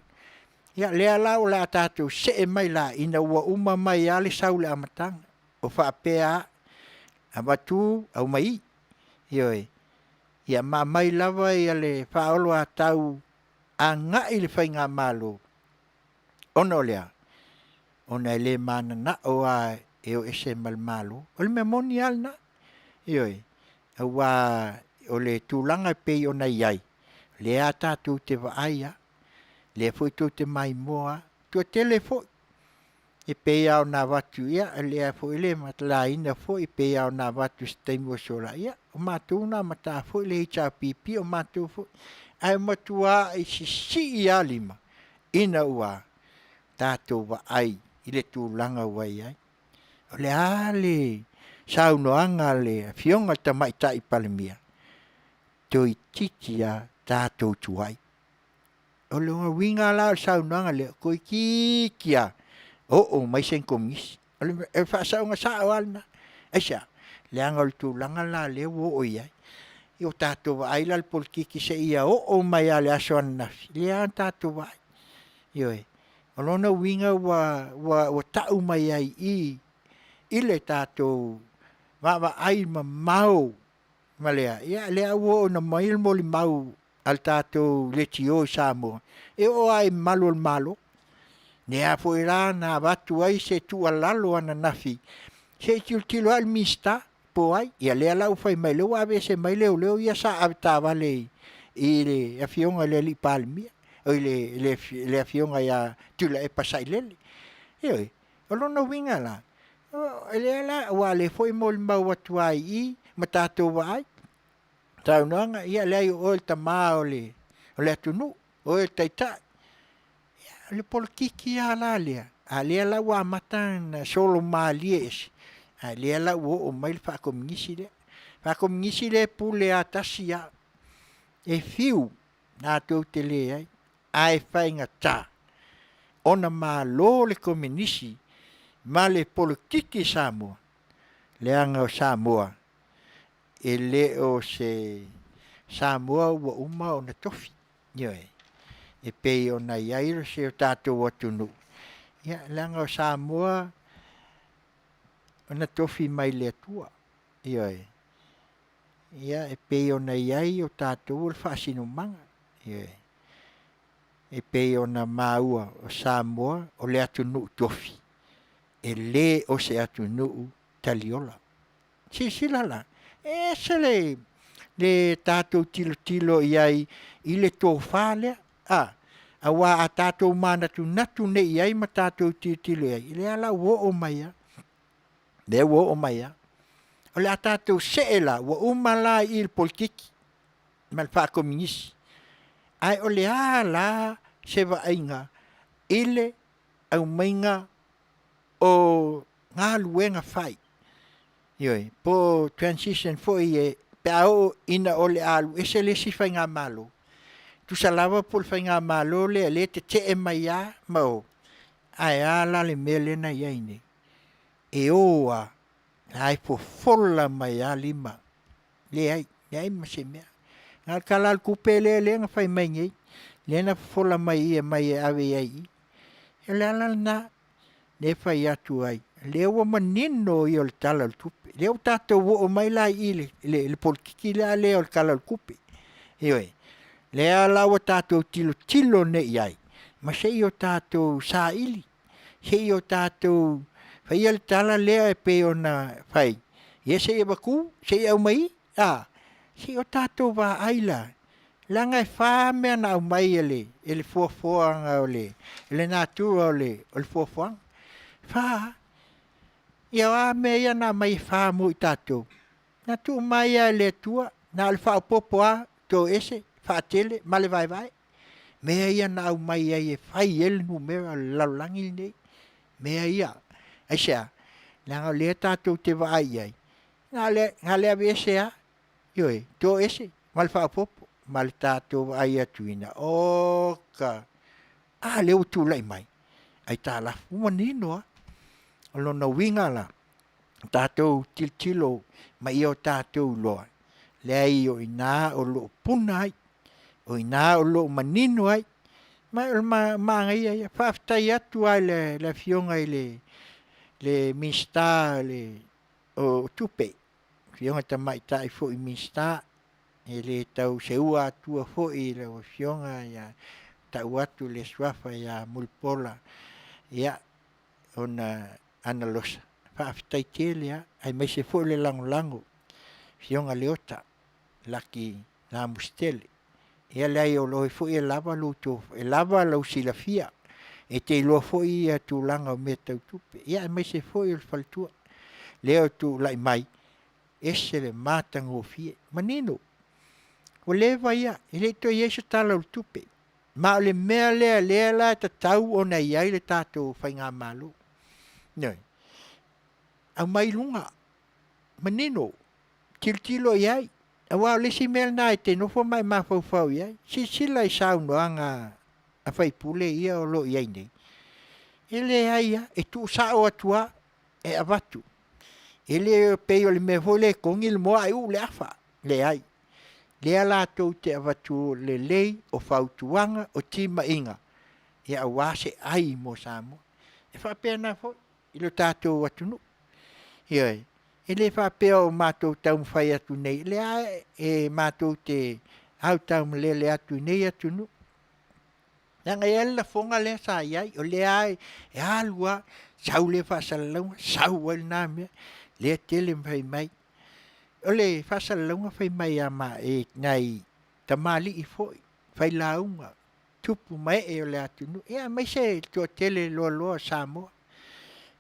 Ia lea la o la tātou se e mai la ina ua uma mai ia le saule amatanga. O whaapea amatu au mai. Ioi. Ia mai lava ia le whaolo a tau a ngai le whainga malo. Ono lea. Ona le mana na o a e o ese malmalo. O le memoni alna. Ioi. Awa o le tūlanga pei ona iai. Le a tātou te waaia. Le foi tō te mai moa. Tua tele foi. E pei au nā watu ia. Le a foi le matala ina foi. E pei au nā watu steimu o sola ia. O mātou nā mata foi le hicha pipi. O mātou foi. Ai matua e si ia lima. Ina ua. Tātou waai. I le tūlanga wai ai. O le ale, saunoanga le fionga tamai tai palemia. Toi titia tātou tuai. O le winga la saunoanga le koi kikia. Mai sen komisi. O le whasaunga sao alna. Esa, le anga le tūlanga la le wo oi ai. I o tātou wai la le polkiki se ia mai ale asoan nafi. Le anga tātou wai. Ioi. O lona winga wa tau mai ai I le tātou wa ai ma mau ma lea. Ia lea ua o na mail mo li mau al tātou le tio I Samoa. E o ai malo le malo. Nea po ira na watu ai se tu alalo ana nafi. Se tilo al mista po ai. Ia lea lau fai mai leo ave se mai leo ia sa avita vale I le afionga le li palmia. O le afionga ia tula e pasai lele. Ioi, o lona winga la. Ele la, wa le foi mo le mau atu ai ma tātou wa ai. Taunanga, ia le ai o le tamā o le atunu, o le taitai. Le polkiki a la lea. A lea la wa matan solo malies. A lea la o mai le whakomingisi le. Whakomingisi le pule a tasi a. E fiu, nā tau te le ai. Ai whainga tā. Ona mā lo le kominisi, ma le politiki Samoa. Le anga o Samoa. E le o se Samoa ua uma o na tofi. Ioe. E pei o na iaira se o tātou atunu. Ia, le anga o Samoa o na tofi mai le atua. Ioe. Ia, e pei o na iai o tātou o le whaasino manga. Ioe. e pe ona maua o Samoa o le atu nuu tofi. E le o se atu nuu taliola. Sila la. E se le tātou tilo iai i le tōwha lea. A wā a tātou mānatu natu ne iai ma tātou tilo iai. Le ala wo o maia. Le wo o maia. O le a tātou seela wa umala i il politiki. Mal wha kominisi. Ai o le ala se wa ainga ile au mainga o ngā luenga whai. Ioi, po transition fo e pe au ina o le alu, e se le si whai ngā malo. Tu sa lava po le whai ngā malo le te e mai a mao. Ai ala le mele na iaine. E oa, ai po fola mai a lima. Le ai ma se mea. Ngā kalal kupe le ngā whai mai ngei. Le na fola mai e mai e awe ai. E le ala na, le whai atu ai. Le ua manino i o le tala le tupe. Le o tātou o mai lai i le polkiki le o le kala le kupe. Ioi, le ala o tātou tilo ne iai. Ma se i o tātou sa ili. Se i o tātou whai le tala lea e pe o na whai. Ie se i waku, se i au mai. Se i o tātou wa aila. Langa e wha mea na au mai ele fuafuanga o le natura o le fuafuanga. Wha, ia wa mea na mai wha mo i tātou. Na tu mai a le tua, na le wha popo a tō ese, wha tele, ma le vai vai. Mea ia na au mai a e whai ele nu mea laulangi nei. Mea ia, aisea, langa le tātou te wa ai ai. Nga le ave ese a, ioi, tō ese, ma le wha popo. Ma le tātou ai atuina. Oka. Leo tu lai mai. Ai tā la fumanino a. Alona winga la. Tātou tilo ma i o tātou loa. Lea i o ina o lo puna ai. O ina o lo manino ai. Ma ngai ai. Whaftai atu ai le fionga i le minsta o tupe. Fionga tamai tai fo i minsta. E le tau seua atua fo'i le o fionga ia tau atu le swafa ia mulpola ia ona analosa. Whaafitai tele ia, ai mai se fo'i le lango fionga le ota laki la mustele. Ia le ai o lohe fo'i e lava lau silafia e te loa fo'i ia tu langa o mea tau tupe. Ia ai mai se fo'i o le faltua. Leo tu lai mai ese le mātango fie. Manino. O le ia, ele to yesu tala o tupe. Ma o le mea lea la ta tau o na iai le tātou whai ngā malo. Noi. Au mai lunga. Manino. Tilo iai. A wao le si mea nai te nofo mai mawhau iai. Sila i saunoanga a whai pule ia o lo iai nei. Ele aia, e tu sao atua e avatu. Ele pei o le mea hole kongi le moa ai u le afa. Le ai. Lea lātou te avatu le lei o whautuanga o tima inga. Ia a wase ai mo Samoa. E whapea nā fo, i lo tātou atunu. Ioi, e le whapea o mātou tau mwhai atu nei. Lea e mātou te au tau mlele atu nei atunu. Nanga e la fonga lea sa iai, o lea e alua, sau le whasalalaunga, sau al nāmea, lea tele mwhai mai. Ole whasalalaunga whai mai ama e ngai tamali i foi, whai launga, tupu mai e ole atunu. Ea mai se tua tele loa Samoa,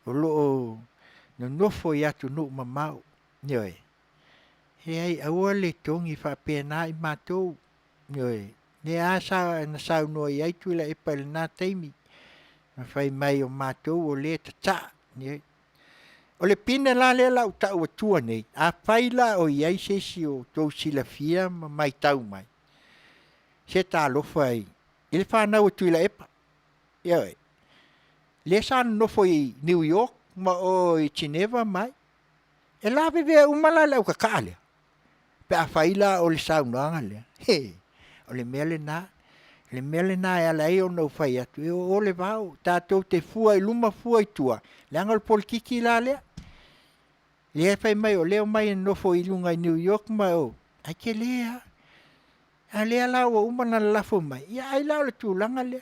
o loo no nofo i atunu mamau, nioe. He ai aua le tongi whapena i mātou, nioe. Ne a na sau noa i aitu ila e pale nā teimi, whai mai o mātou o le tata, nioe. O le pina la le lau tau atua nei, a whaila o iai se si o tau silafia mai tau mai. Se tā lofa ai, i le whanau atu ila epa. Ioi, le sana nofo i New York, ma o i Geneva mai. E la vevea umala lau kakaalea. Pe a whaila o le saunoanga lea. O le mele nā. Le mele nā e ala e o nau whai atu. E o le vau, tātou te fua i luma fua i tua. Le angal polkiki la lea. Le e whai mai o leo mai e nofo i lunga i New York mai o. Ai ke lea. A lea la ua umana lafo mai. Ia ai lao le tūlanga lea.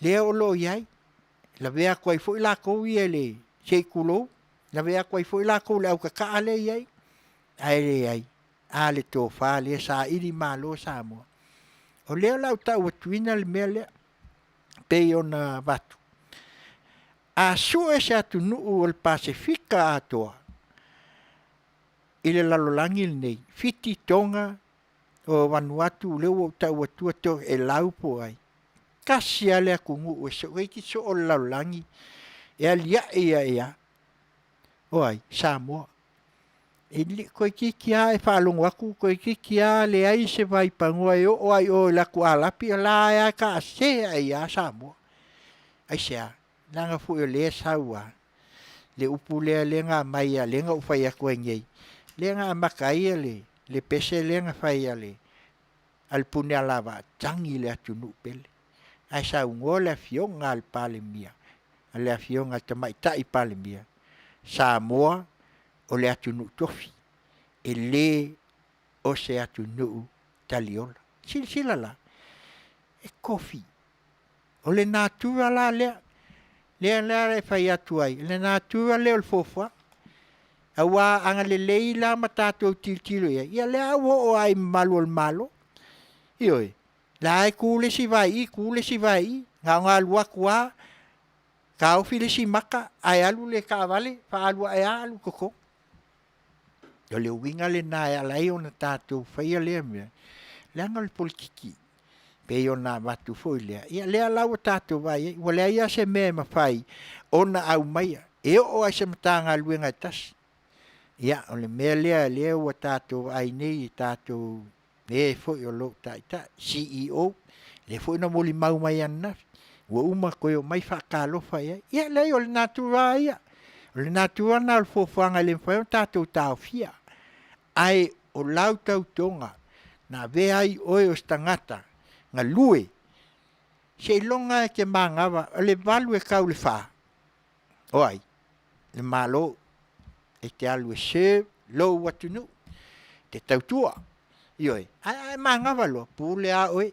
Lea o lo iai. La vea koe fo ila kou ia le sei kulou. La vea koe fo ila kou le au kakaa le iai. Ai le ai. A le tō wha lea sa iri malo sa mua. O lea lau tau atuina le mea lea. Pei o na vatu. A sue se atu nuu o le Pasifika atoa. Ile lalolangi nei. Fiti tonga o Vanuatu leo tau atua to e lau po ai. Kasi ale a kungu o so weiki so o lalolangi. E alia ea. O ai, Samoa. E li koe kikia e whaalongo aku, koe kikia le ai se vai pangua e o ai o la kua lapi o la ea ka se ai a Samoa. Ai sea, nanga fu o le saua. Le upu lea le ngā mai a le ngā ufai a koe ngei. Le ngā makai a le pese le ngā whai a le. Al pune alava tangi le atu nupele. Ai sa ungo le fionga al palemia. Le fionga tamai tai palemia. Samoa o le atu nu tofi. E le o se atu nu taliola. Sila la. E kofi. O le natura la lea. Lea e fai atu ai. Le natura leo le fofua. Awa anga le leila matato tiltilo ia. Ia lea o ai malo al malo. Ioi. La ai kule si vai. Ngā ngā lua kua. Ka ofile si maka. Ai alu le ka vale. Fa alu ai alu koko. Yo le winga le na e alai o na tātou whaia lea mea. Leanga le polkiki. Pe o na watu foi lea. Ia lea lau tātou vai. Wa lea ia se mea mawhai. O na au maia. E o ai se matanga luenga tas. Ia o le mea lea ua tātou ai nei tātou. E foi o lo taita. CEO. Le foi na moli mau mai ana. Ua uma koe o mai whakalofa ia. Ia lea o le natura ia. Le natura na le fofuanga le mwhai o tātou tāo fia. Ai o lau tau tonga. Na vea ai oe o stangata. Nga lue. Se longa e ke mangawa. O le valu e kau le wha. O ai. Le malo. E te alu e se. Lo watunu. Te tautua. Ioi. Ai mangawa lo. Pule a oe.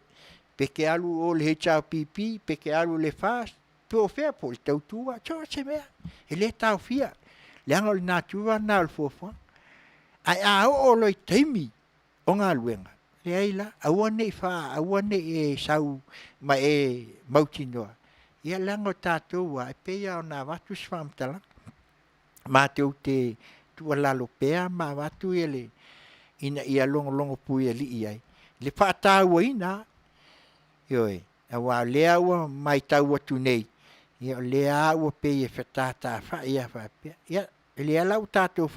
Peke alu o le hechao pipi. Peke alu le fast. Peo fea po le tautua, choa se mea. E le tau fia. Le anga o le natura na o le fofua. Ai a o loi teimi o ngā luenga. Le aila, aua nei wha, aua nei e sau ma e mautinoa. Ia langa o tātou wa, e peia o nā watu swamtala. Ma teu te tua lalo pea, ma watu e le ina ia longo pui e li iai. Le whaatau ina, ioi, awa lea ua mai tau atu nei. Ia lea ua pei e whatata wha ia whapea. Ia lea lau tātou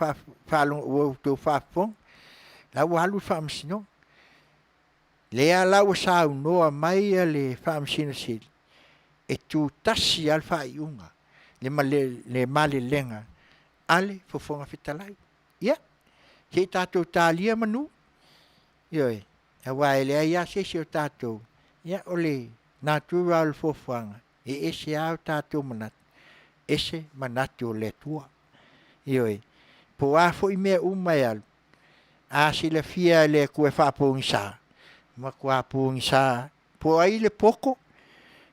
whalong ua tau whapong. Lau halu whamsino. Lea lau sau noa mai a le whamsino sili. E tu tasi al whaiunga. Le male lenga. Ale fofonga whitalai. Ia. Hei tātou tālia manu. Ioi. Awa e lea ia se o tātou. Ia ole natural fofuanga. E ese au tātou manatu. Ese manatu o le tua. Ioi. Po a fo i mea umai alu. A sila fia le kue whapong sa. Ma kua pong sa. Po ai le poko.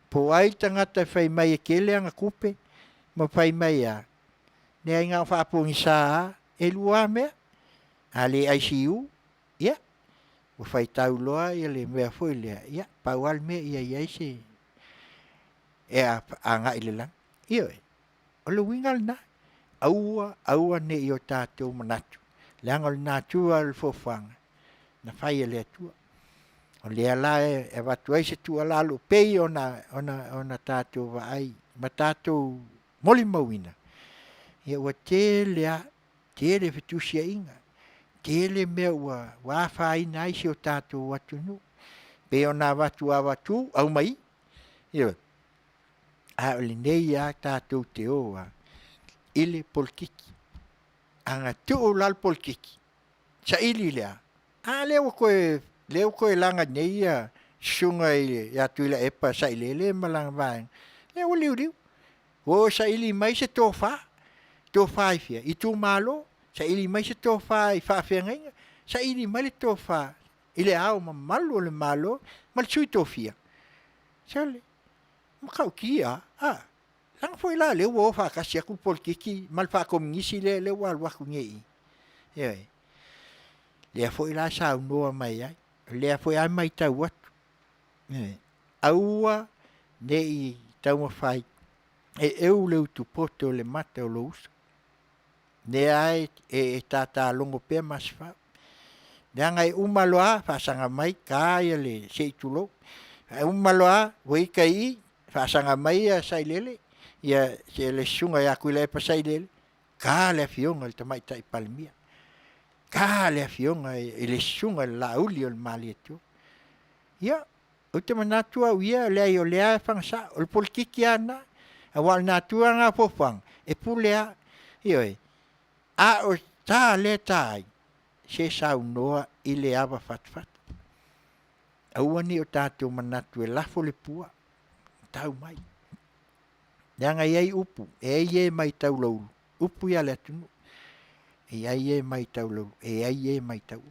Po ai tangata whai mai e kele anga kupe. Ma whai mai a. Ne ai ngā whapong sa. E lua mea. A le ICU. Ia. O whai tau loa i le mea fo i lea. Ia. Pau al mea ia iai se. E a nga ile lang. Iyo e. O le wingal na. Aua ne i o tātou manatu. Leanga o le nātua le fofanga. Na whai e lea tua. O lea la e watu ai se tua lalo. Pei o na tātou wa ai. Ma tātou moli mawina. Ia ua te lea. Te le fetusia inga. Te le mea ua wawhai na ai se o tātou watu nu. Pei o na watu a watu. Au mai. Iyo. A ole nei a tātou te oa. Ile polkiki. Anga te o lal polkiki. Sa ili lea. A leo koe langa nei a sunga i atu ila epa sa ilele malanga vaeng. Leo liu. O sa ili mai se tofa. Tofa i fia. I tu malo. Sa ili mai se tofa i whawhenga. Sa ili mai le tofa. ile au mamalu le malo mal sui tofia sale makau kia lang foi la le wo fa ka sia ku polkiki mal fa ko ngisi le wal wa ku ngei ye le foi la sa no mai ai le foi ai mai tau wat aua nei tau fai eu le tu poto le mate o lo uso ne ai tata longo pe mas fa Ngai umaloa fa sanga mai kai le sei tulo umaloa wei kai fa sanga mai sai lele ia se le sunga ya kuile pa sai lele ka le fionga le tamai tai palmia ka le fionga le sunga la uli o malieto ia o te manatua ia le o le fa sa o politikiana awal natua nga fofang pulea ioi o ta le tai se sau noa i le awa fatfat. Aua ni o tātou manatu lafo le pua. Tau mai. Nanga iei upu. Iei mai tau lauru. Upu ia le atunu. Iei mai tau lauru. Iei mai tau.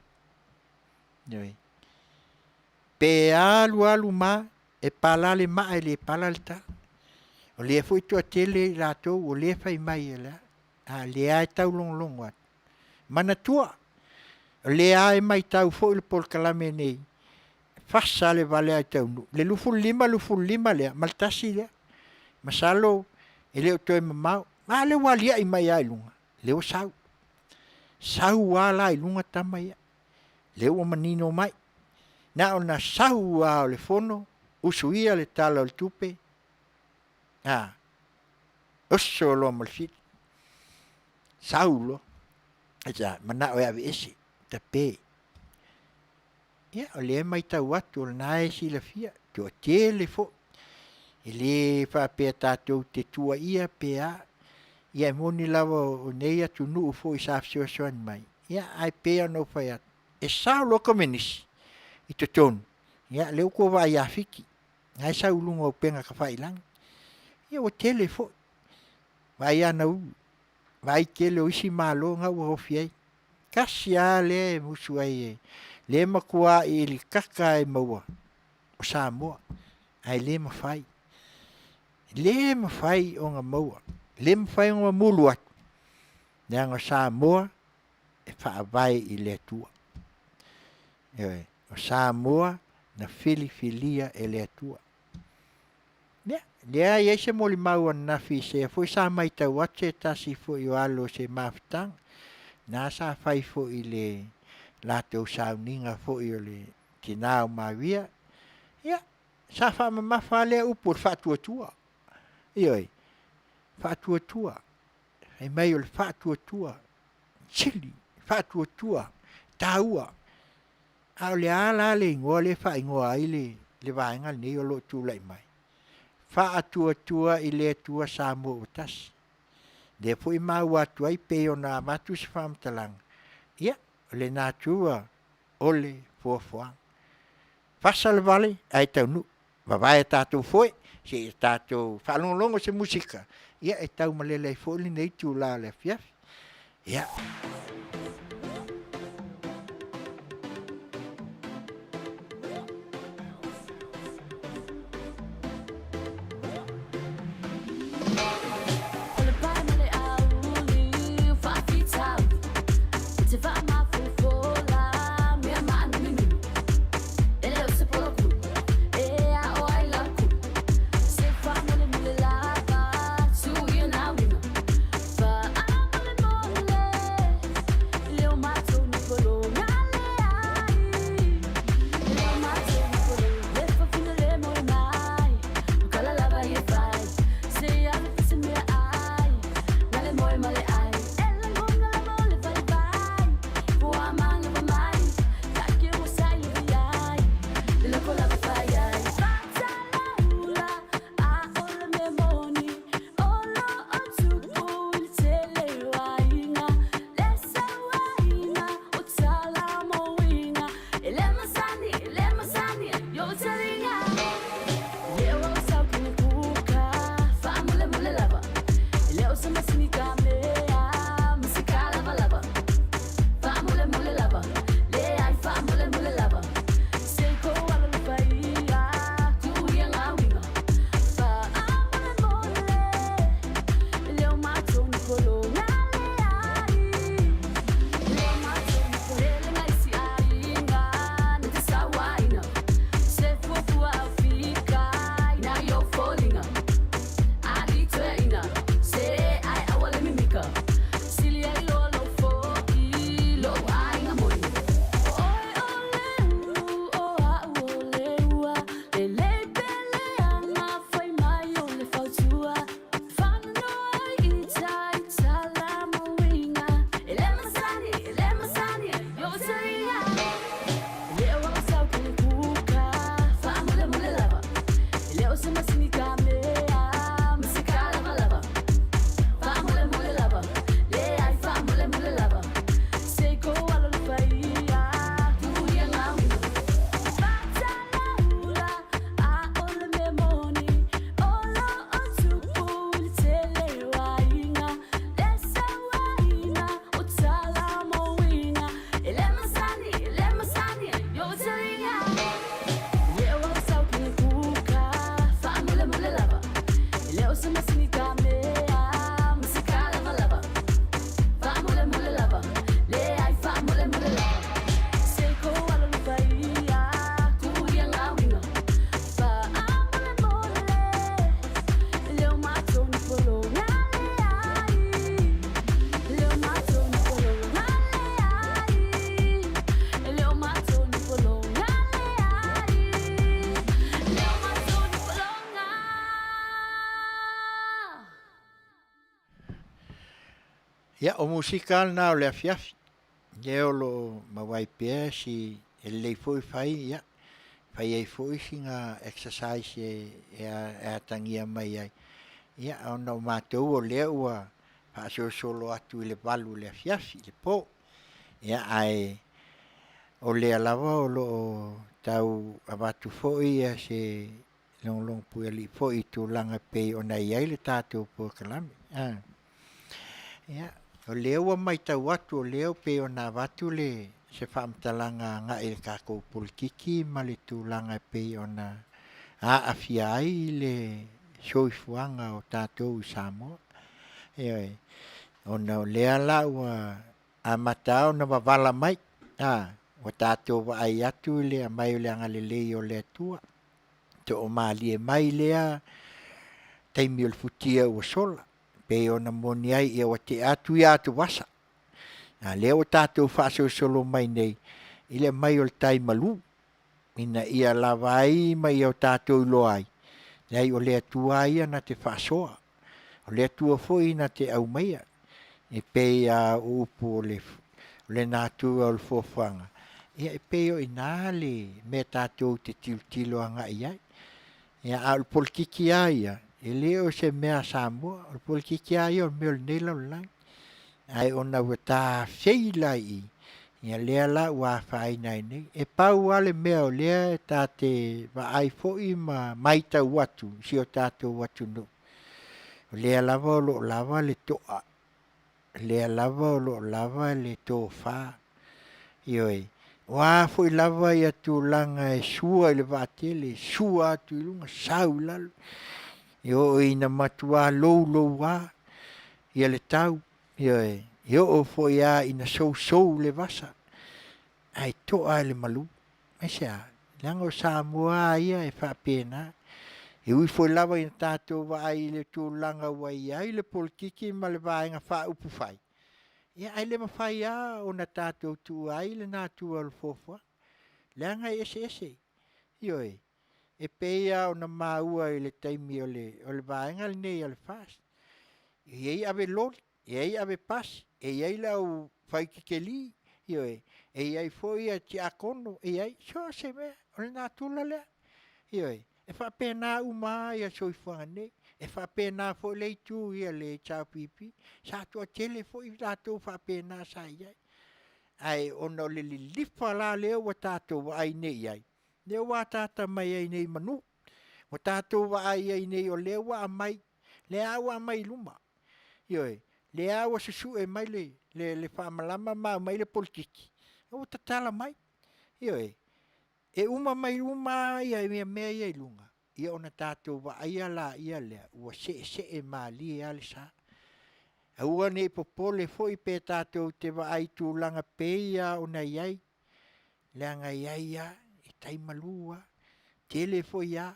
Noi. Pe alu ma. Palale ma le palale ta. O le foi tua tele ratou. O le fai mai la. Le ai tau long wat. Manatua. Le ai mai tau fo il pol kalame nei Fasa le Vale ai Taunuu le lufu lima le maltasi le masalo ele o toe mamau ma le walia i mai ai lunga le o sau wala i lunga tamai le o manino mai na ona sau wa le fono usuia le tala o le tupe osso lo malfit saulo aja mana o ave esi tape ia o le mai tau atu o nae si la fia to tele fo ele fa pe tatou te tua ia pea ia moni lava o nei atu nuu fo i safsio soan mai ia ai pea no fai atu sao lo komenis i to tonu ia leo ko vai a fiki ai sau lunga o penga ka fai lang ia o tele fo vai ana vai kele o isi malo nga o fiai kasia le musuai le makua i li kaka e maua o Samoa ai le mafai o nga maua le mafai o nga mulu atu nanga Samoa e whaavai i le atua o Samoa na filia e le atua lea i eise moli maua na fi se foi sa mai tau ate tasi fo i o alo se mafutang na sa fai fo i le lato sauninga fo i o le tinao mawia ia sa fa mamafa le upo fatuatua ioi fatuatua e mai o le fatuatua chili fatuatua taua au le ala le ingoa le fa ingoa i le vaenga ni o lo tula i mai fatuatua i le tua Samoa utas de foi mau atu ai pe ona matu se fam talang ia le natua ole fofoa Fasa le Vale ai Taunuu vai tatou foi se tatou falonglongo se musika ia e tau malele foi nei tu la le fiaf ia Lava. Ia o musikal na o le afiafi. Ia o lo mawai pia si e lei foi fai ia. Fai ai foi singa exercise e a tangia mai ai. Ia ona o mātou o lea ua solo atu i le valu le afiafi le po. Ia ai o lea lava o lo tau avatu foi ia se long pui ali foi tu langa pei ona iai le tātou po kalame. Ia o lea ua mai tau atu o lea pei ona avatu le se whaamtalanga ngā il kākou politikiki ma le tu langa pei ona afia ai le soifuanga o tātou i Samoa. Ia ona o lea la ua amatao na wavala mai. O tātou wa ai atu le mai o le angalelei o le tua. Te o maali e mai lea taimi o le futia ua sola. Pe ona moni ai ia wa te atu i atu wasa. Lea o tātou whaasau solo mai nei. Ile mai o le tai malu. Ina ia lava ai mai o tātou ilo ai. Nei o le atua ia na te whaasoa. O le atua foi na te au maia. E pei a upu o le nātua o le fofanga. Ia e pei o ina le me tātou te tilo anga iai. Ia a le politikiki ia. E leo se mea Samoa. O le politikiki ia o meo le neila o lang. Ai ona wata feila i. Ia lea la ua whai nai nei. E pau ale mea o lea tā te wa ai foi ma maita watu. Si o tātou watu no. O lea lava o lo lava le toa. Lea lava o lo lava le tō wha. Ioi. Wa foi lava ia tu langa e sua i le vātele. Sua atu i lunga sau lalu. Io ina matua lou wa. Ia le tau. Ioi. Io o foi a ina sou le vasa. Ai toa le malu. Mesa. Langa o Samoa ia e whapena. E ui foi lava ina tātou wa ai le tu langa wai ai le politikiki ma le vaenga wha upu whai. Ia ai le mawhai a o na tātou tu ai le nātua o le fofua. Leanga ese. Ioi. E peia o na maua i le taimi o le vaenga le nei o le fast. Iei ave lori. Iei ave pas. Iei lau whaikikeli. Ioi. Iei foi a ti akono. Iei. So se mea. O le nātula lea. Ioi. E whapena uma ia soifuanga nei. E whapena fo le tu ia le chau pipi. Sa tua tele fo i tātou whapena sa iai. Ai ono le lifa la leo wa tātou wa ai nei ai. Leo wa tāta mai ai nei manu. Wa tātou wa ai nei o leo wa amai. Lea wa amai luma. Ioi. Lea wa susu e mai le whamalama mai le politiki. O tatala mai. Ioi. E uma mai uma ia mea ia ilunga. Ia ona tātou wa aia la ia lea. Ua se e maali e ale sa. A ua ne popole foi pe tātou te wa ai tūlanga peia ona iai. Leanga iai ia. E taimalua. Tele foi ia.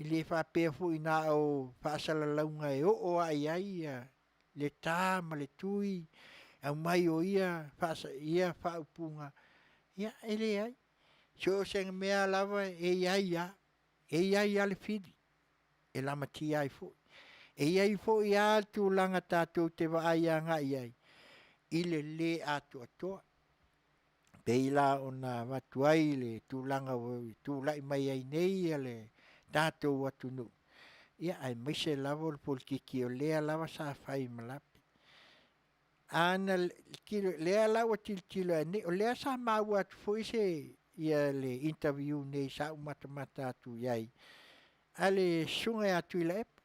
I le whapea foi na o whaasala launga e o ai ia. Le tā ma le tui. Au mai o ia. Ia whaupunga. Ia ele ai. So seng mea lava e iai ia. E iai ale whiri. E lama ti ai fo. E iai fo ia tu langa tātou te wa ai anga iai. Ile le atu atoa. Peila ona watu ai le tu langa tu lai mai ai nei ale tātou watu nu. Ia ai maise lava o le politikiki o lea lava sa whai malapi. Ana lea lava tilo ane. O lea sa maua atu fo ise ia le interview nei sa umata atu iai. Ale sunga atu ila epa.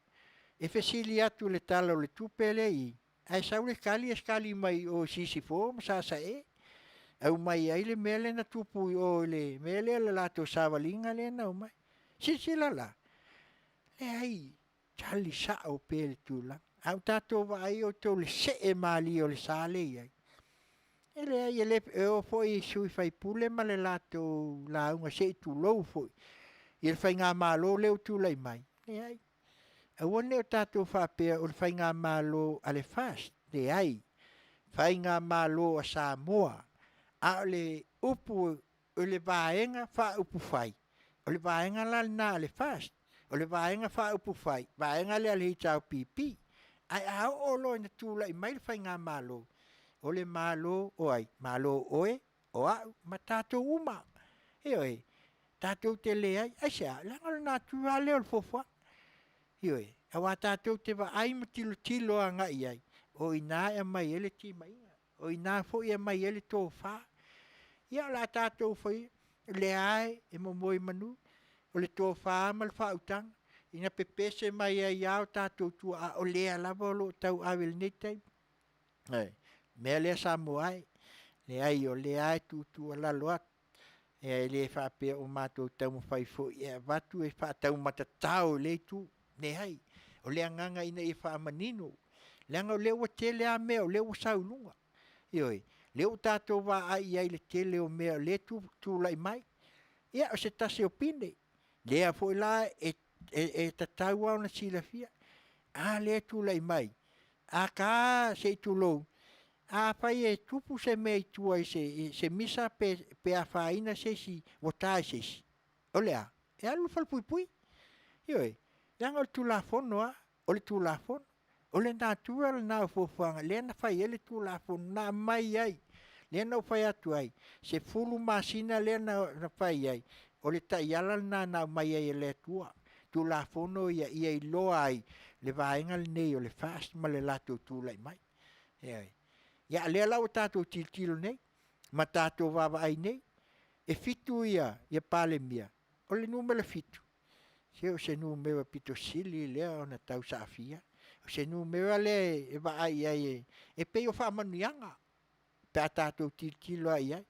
E fesili atu le tala o le tupele i. Ai sau le skali mai o sisifo sa e. Au mai ai le mele na tupu o le mele le lato savalinga le na o mai. Sisila la. Le ai tali sa o pele tula. Au tato va ai o to le se e mali o le sale iai. Ele ai ele o foi sui fai pule ma le lato la unga se tu lo foi. Il fai ngā malo leo tu lai mai. E ai. A wane o tato whapea o le fai ngā malo ale fast. E ai. Fai ngā malo a Samoa. A le upu o le vaenga wha upu fai. O le vaenga la na ale fast. O le vaenga wha upu fai. Vaenga le ale hitau pipi. Ai o lo na tula I mai fai ngā malo. O le malo o ai, malo oe, o au, ma tātou uma. Oi, tātou te le ai sea, langa na tua leo le fofua. Oi, awa tātou te wa ai ma tilo a ngai ai. O ina e mai ele ti mai. O ina fo e mai ele tō wha. Ia la tātou fai, le ai, e mo moi manu, o le tō wha ma le whautang. Ina pepese mai ai au tātou tua a o lea lava o lo tau awel netei. Mea lea sa mo ai, le ai o le ai tu ala loat. E le whapea o mātou tau mo whai fo, e watu e whātau matatau le tu, ne hai. O lea nganga ina e whaamanino. Leanga o leo tele a mea, o leo saulunga. Ioi, leo tātou wā ai ai le tele o mea, le tu lai mai. Ia o se tase o pine. Lea fo la e tatau au na silafia. A le tu lai mai. A ka se tu lou. A pai e tupu se mei tua se misa pe a whaina se si wotai se si. O lea, e alu fal pui pui. Ioi, yang o tu la fono a, o le tu la fono. O le nā tua le nā ufofuanga, le na whai ele tu la fono, nā mai ai. Le na whai atu ai. Se fulu masina le na whai ai. O le tai ala nā mai ai le tua. Tu la fono ia I loa ai. Le vaenga le nei o le fast ma le lato tu lai mai. Ioi. Ia le lau tātou tilo nei, ma tātou wawa ai nei, e fitu ia pale mia, o le numele fitu. Se numele pito sili lea o na tau saafia, o se numele le e wa ai ai e peo wha manuianga, pe a tātou tilo ai ai,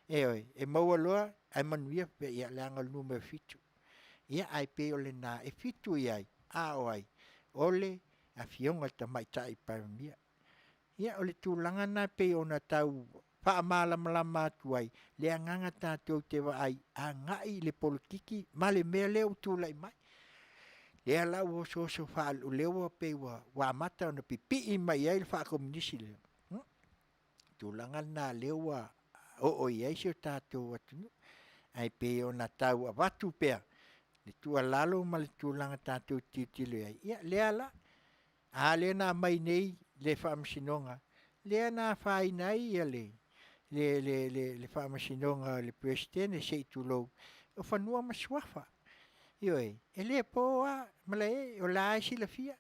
e maua loa, ai manuia pe ia leanga le numele fitu. Ia ai peo le nā, e fitu ai, a o ai, ole a fionga ta mai tai pa mia. Ia o le tūlanga nā pe o na tau whaamalama tuai, le anganga tātou te wa ai, a ngai le politiki, ma le mea leo tūlai mai. Le ala o so whaalu leo pe wa mata o na pipi mai ai le whaakomunisi leo. Tūlanga nā leo o iai se o tātou atunu, ai pe o na tau a watu pea, le tua lalo ma le tūlanga tātou titilo ai. Ia le ala, a le nā mai nei, le whaamasinonga, le na whai nei ia le whaamasinonga le presidente se itulou, o whanua masuafa. Ioi, e le poa, malae, o la ai sila fia.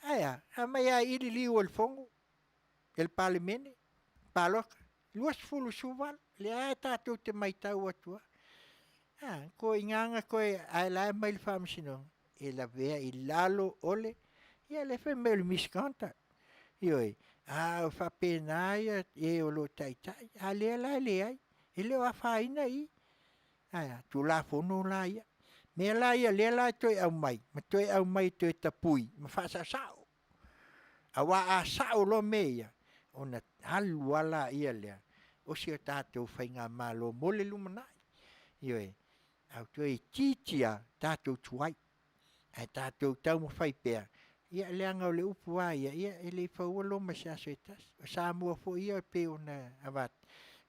Aia, a mai a ili liu al fongo, el palimene, paloka, luas fulu suval, le ai tātou te mai tau atua. Ko inganga koe, ai lai mai le whaamasinonga, e la vea I lalo ole, ia le whai me le miskanta. Ioi, o whapenai e o lo taitai, a lea lai le ai, e leo a whaina I. Tu la fono la ia. Mea la ia, lea lai toi au mai, ma toi au mai toi tapui, ma whasa sao. Awa a sao lo mea, o na halu ala ia lea, o si o tātou whai ngā malo mole lumanai. Ioi, au toi titia tātou tuai, ai tātou tau mo whai pēr. Ia leanga o le upu ia e le whaua lo ma sa setas. O sa mua fo ia pe o na avat.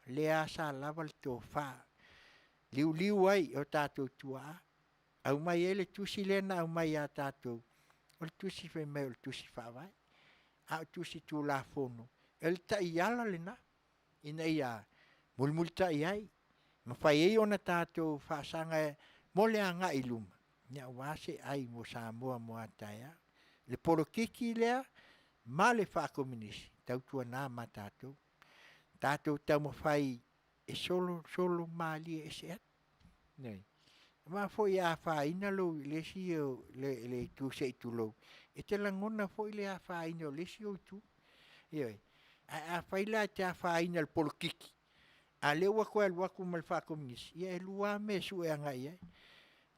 Lea sa lava le tō wha. Liu ai o tātou tua. Au mai e le tusi lena au mai a tātou. O le tusi whai mai o le tusi whawai. A o tusi tū la fono. E le tai ala le na. Ina ia mulmulta ai. Ma whai e o na tātou whaasanga mo le anga I luma. Nia wase ai mo sa mua mo ataya. Le polokiki lea, ma le whaakominisi, tau tua nā ma tātou. Tātou tau mo whai e solo māli e Sept. Nei. Ma foi a whaina lo lesi o le tu se tu lo. E te langona foi le a whaina o lesi o tu. Ioi. A whaila te a whaina le polokiki. A lewa koe al waku mal whaakominisi. Ia e lua me su e anga ia.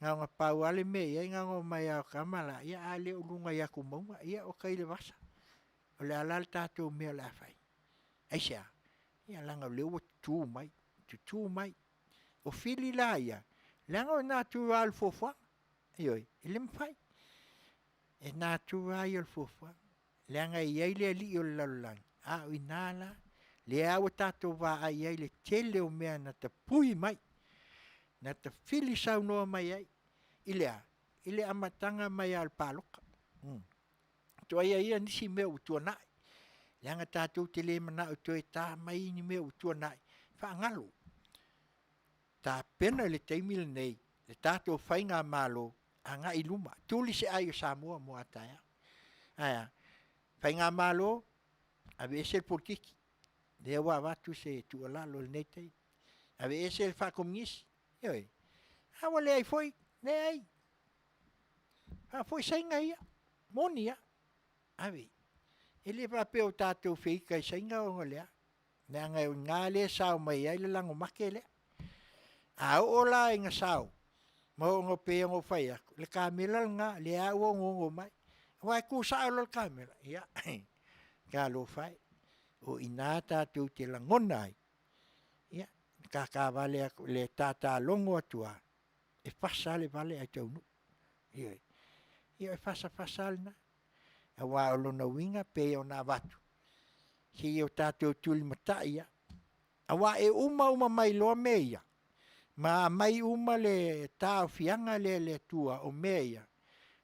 Ngā ngā pau ale me, ia ngā ngā mai au kamala, ia a leo lunga ia kumaunga, ia o kai le wasa. O le alal tātou mea la whai. Aisea, ia langa leo tu mai. O fili la ia, langa o nā tu al fofua, ioi, ele mwhai. E nā tu ai al fofua, langa ia le li o lalulang, a o inala, le au tātou wā ai ai le tele o mea na ta pui mai. Na ta fili sau noa mai ai. Ilea amatanga mai al paloka. to ia nisi me utua nai. Leanga tātou te le mana o toi tā mai ni me utua nai. Whaangalo. Tā pena le teimile nei, le tātou whainga malo, a ngā iluma. Tūli se ai o Samoa mo ataia. Aia, whainga malo, ave esel politiki. Lea wā watu se tualalo le nei tei. Ave esel whakomingisi. Ioi. Hawa le ai foi, le ai. Ha foi sainga ia. Moni ia. Ave. Ele whapeo tātou whika i sainga o lea. Nea ngai o ngā lea sao mai ai le lango make lea. A o la inga sao. Mo ngo pe ngo fai le kamera nga le a o ngo mai. Wa ku sa lo kamera. Ya. Ka lo fai. O inata tu te langonai. Ya. Ka vale le tata longo atua. E Fasa le vale a Taunuu. Ia. Ia Fasa na. A wa lo na winga pe o na watu. Si o tatu tuli mata ia. A wa e uma mai lo meia. Ma mai uma le tau fianga le tua o meia.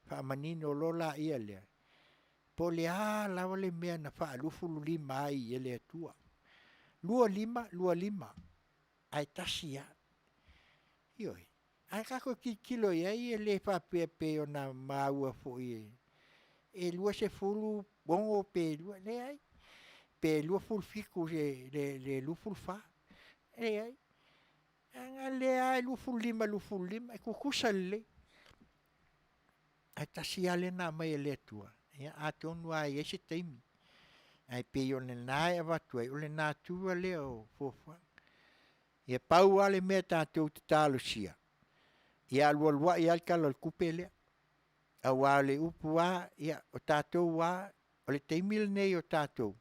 Fa manino lola ia le. Po le lava le mea na fa lufu lima ai ele tua. Lua lima. Ai tasia. Ioi. Ai kako kilo ia le fa pepe o na maua fo ie. E lua se fulu bongo pe lua le ai. Pe lua ful fiku le lufu fa. Le ai. Anga lea lufu lima e kukusa le. Ai tasia le na mai le tua. Ia atonu ai ese teimi. Ai pe o le nai avatu ai o le nā tua le o fofa. Ia pau ale mea tātou te tālusia. Ia alua ia alkalo kupe lea. A wā le upu wā, ia o tātou wā, o le teimile nei o tātou.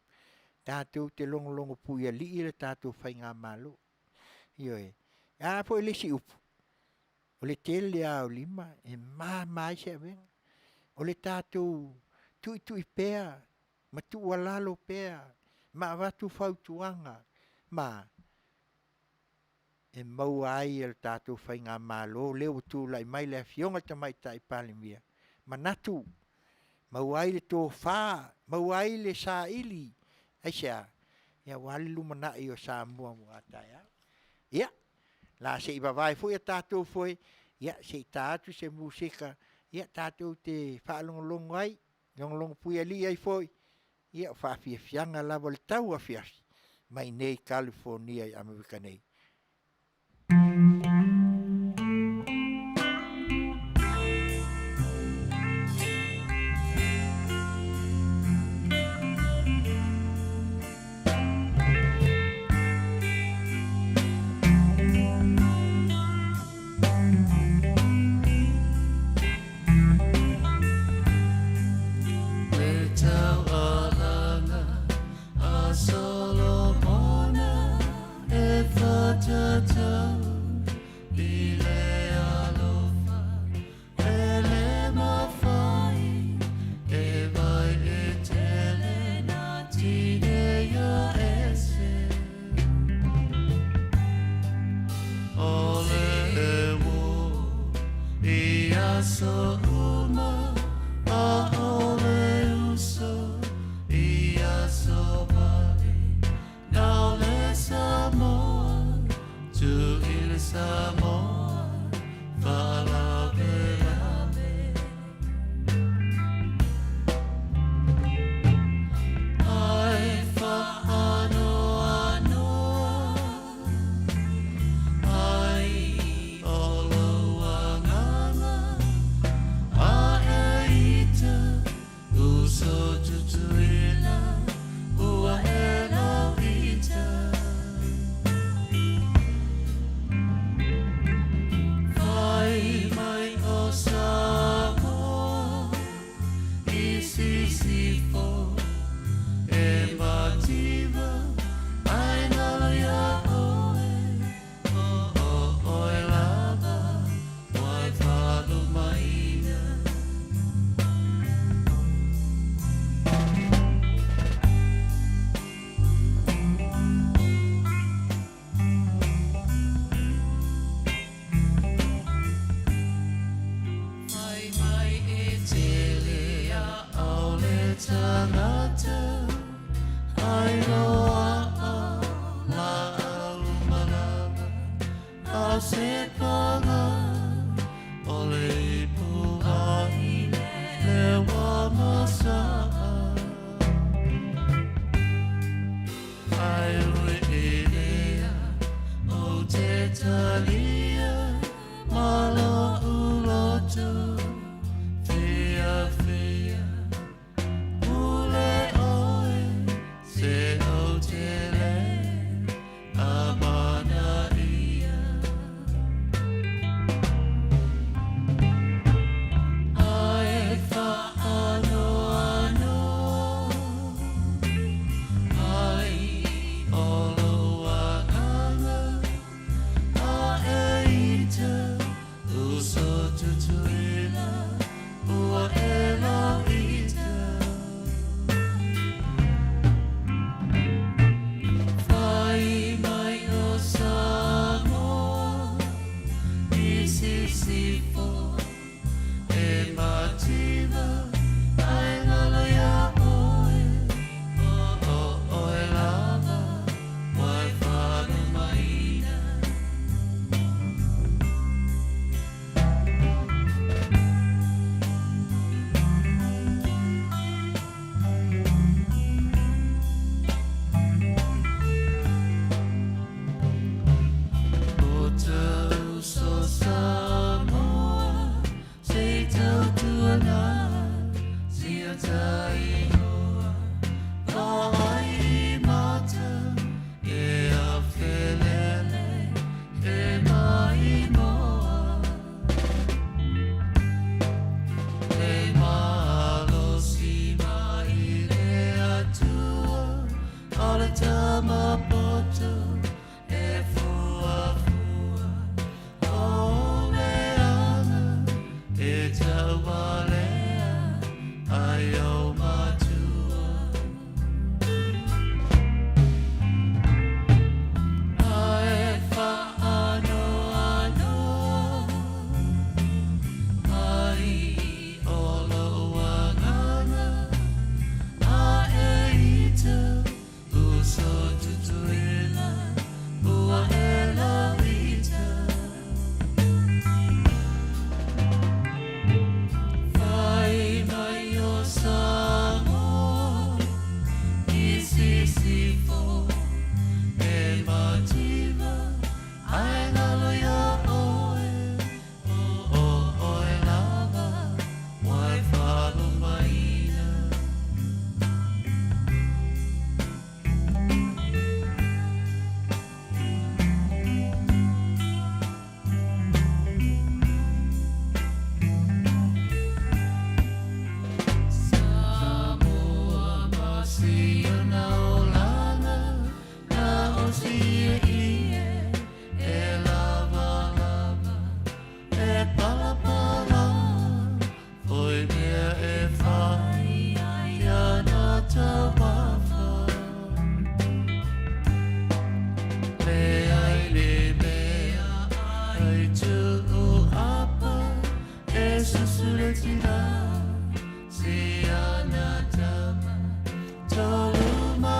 Tātou te longo puia li le tātou whainga malo. Ioi. A po le si upu. O le tele au lima, e mai se venga. O le tātou tui pea, ma tu walalo pea, ma watu fautuanga, ma e mau ai el tātou whainga malo, leo tu lai mai le fionga ta mai tai palimia. Ma natu, mau ai le tō whā, mau ai le sā ili, aisea, ia wale lumana i o sā mua mua taia. Ia. La se iba vai foi tātou foi, ia se tātou se musika, ia tātou te whaalongolongo ai, longo pui ali ai foi, ia whaafiafianga lava le tau a fiasi, mai nei California i Amerika nei.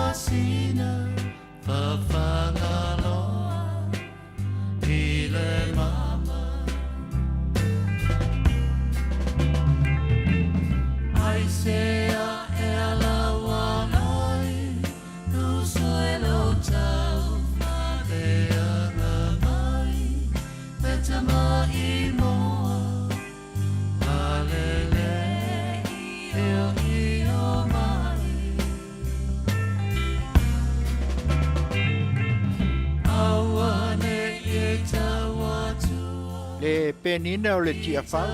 Masina, Le penina o le tia fau,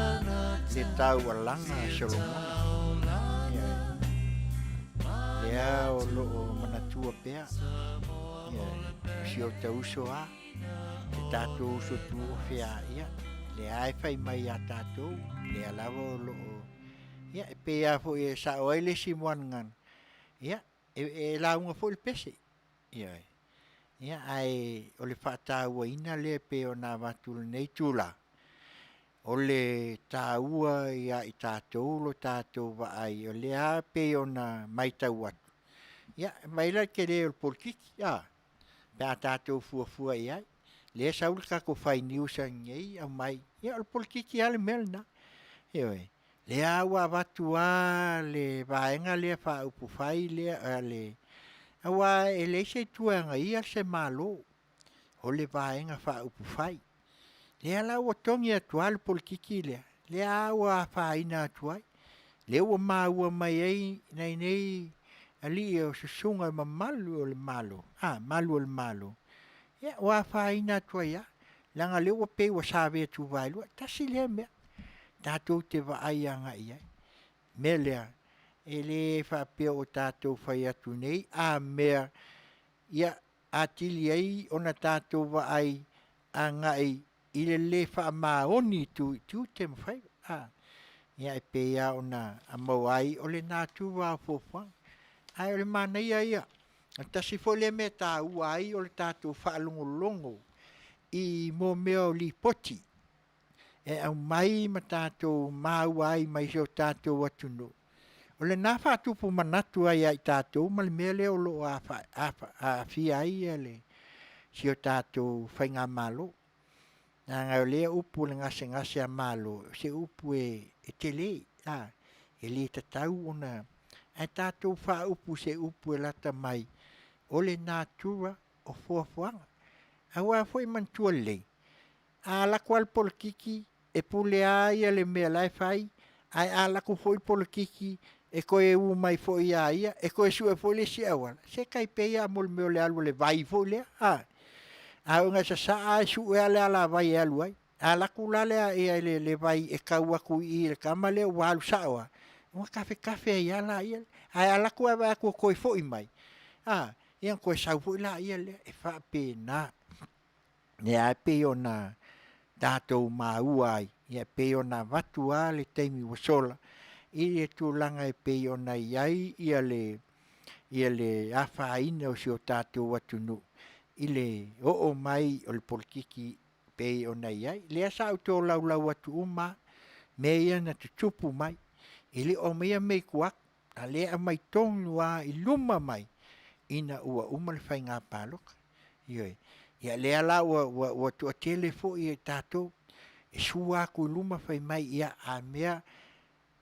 le tau alanga Solomona. Lea o loo manatua pea. Si o te uso a, le tātou uso tu o fea ia. Le ai fai mai a tātou, le alawa o loo. Ia, e pea fo e sa o ele si moangan. Ia, e launga fo il pese. Ia, ai o le whātāua ina le pe o nā watul nei tūla. O le tāua ia i tātou lo tātou wa ai o le a pe o nā maitau atu. Ia, maila ke le o polkiki, ia, pe a tātou fuafua ia. Le saul kako whai niusa ngei au mai. Ia, o polkiki ale melna. Ioi, le a wa watu a le vaenga le wha upu whai le awa e le se tuanga ia se malo. O le vaenga wha upu whai. Le ala ua tongi atua le polkiki lea. Le a ua whaina atuai. Le ua maua mai ei nei ali o susunga ma malu o le malo. Malu o le malo. Ia ua whaina atua ia. Langa le ua pe ua save atu vailua. Tasi lea mea. Tātou te vaai anga ia. Mea lea. E le whapea o tātou whai atu nei. Mea. Ia atili ei ona tātou vaai anga ei. Ile le wha maoni tu te mwhai. Ia e pea o na amawai o le nātu wā fōwhang. Ai o le mānaia ia. Tasi fo le me tā uai o le tātu wha longo I mō mea o li poti. E au mai ma tātu māuai mai se o tātu watuno. O le nā whātupu manatu ai ai tātu ma le mea le o lo a fia ai le. Si o tātu whainga malo. Nga o lea upu le ngase a malo, se upu e tele, e le tatau ona, ai tātou wha upu se upu e lata mai, o le nātura o fuafuanga. Awa foi mantua le, a lako al polkiki, e pule aia le mea lai fai, ai a lako foi polkiki, e koe u mai foi aia, e koe sue foi le si awala. Se kai peia mol meo le alu le vai foi le, Au nga sa su e ala vai e alu ai. Ala kulale e le vai e kaua ku I le kamale o alu sawa. Uma kafe ai ala ia. Ai ala ku ava ku koi foi mai. Ia koe sau fo la ia le e fa pena. Ia pe ona tātou maua ai. Ia pe ona watu a le teimi wasola. I e tūlanga e pe ona iai ia le awhaina o si o tātou watunu. I le o mai o le polikiki pe ona iai. Le asa au tō lau atu uma me ia na tutupu mai. I le o mea mei kuak. A le a mai tonu a i luma mai. Ina ua uma le whai ngā pāloka. Ioi. Ia lea la ua tua tele fo i e tātou. E sua ku luma whai mai ia a mea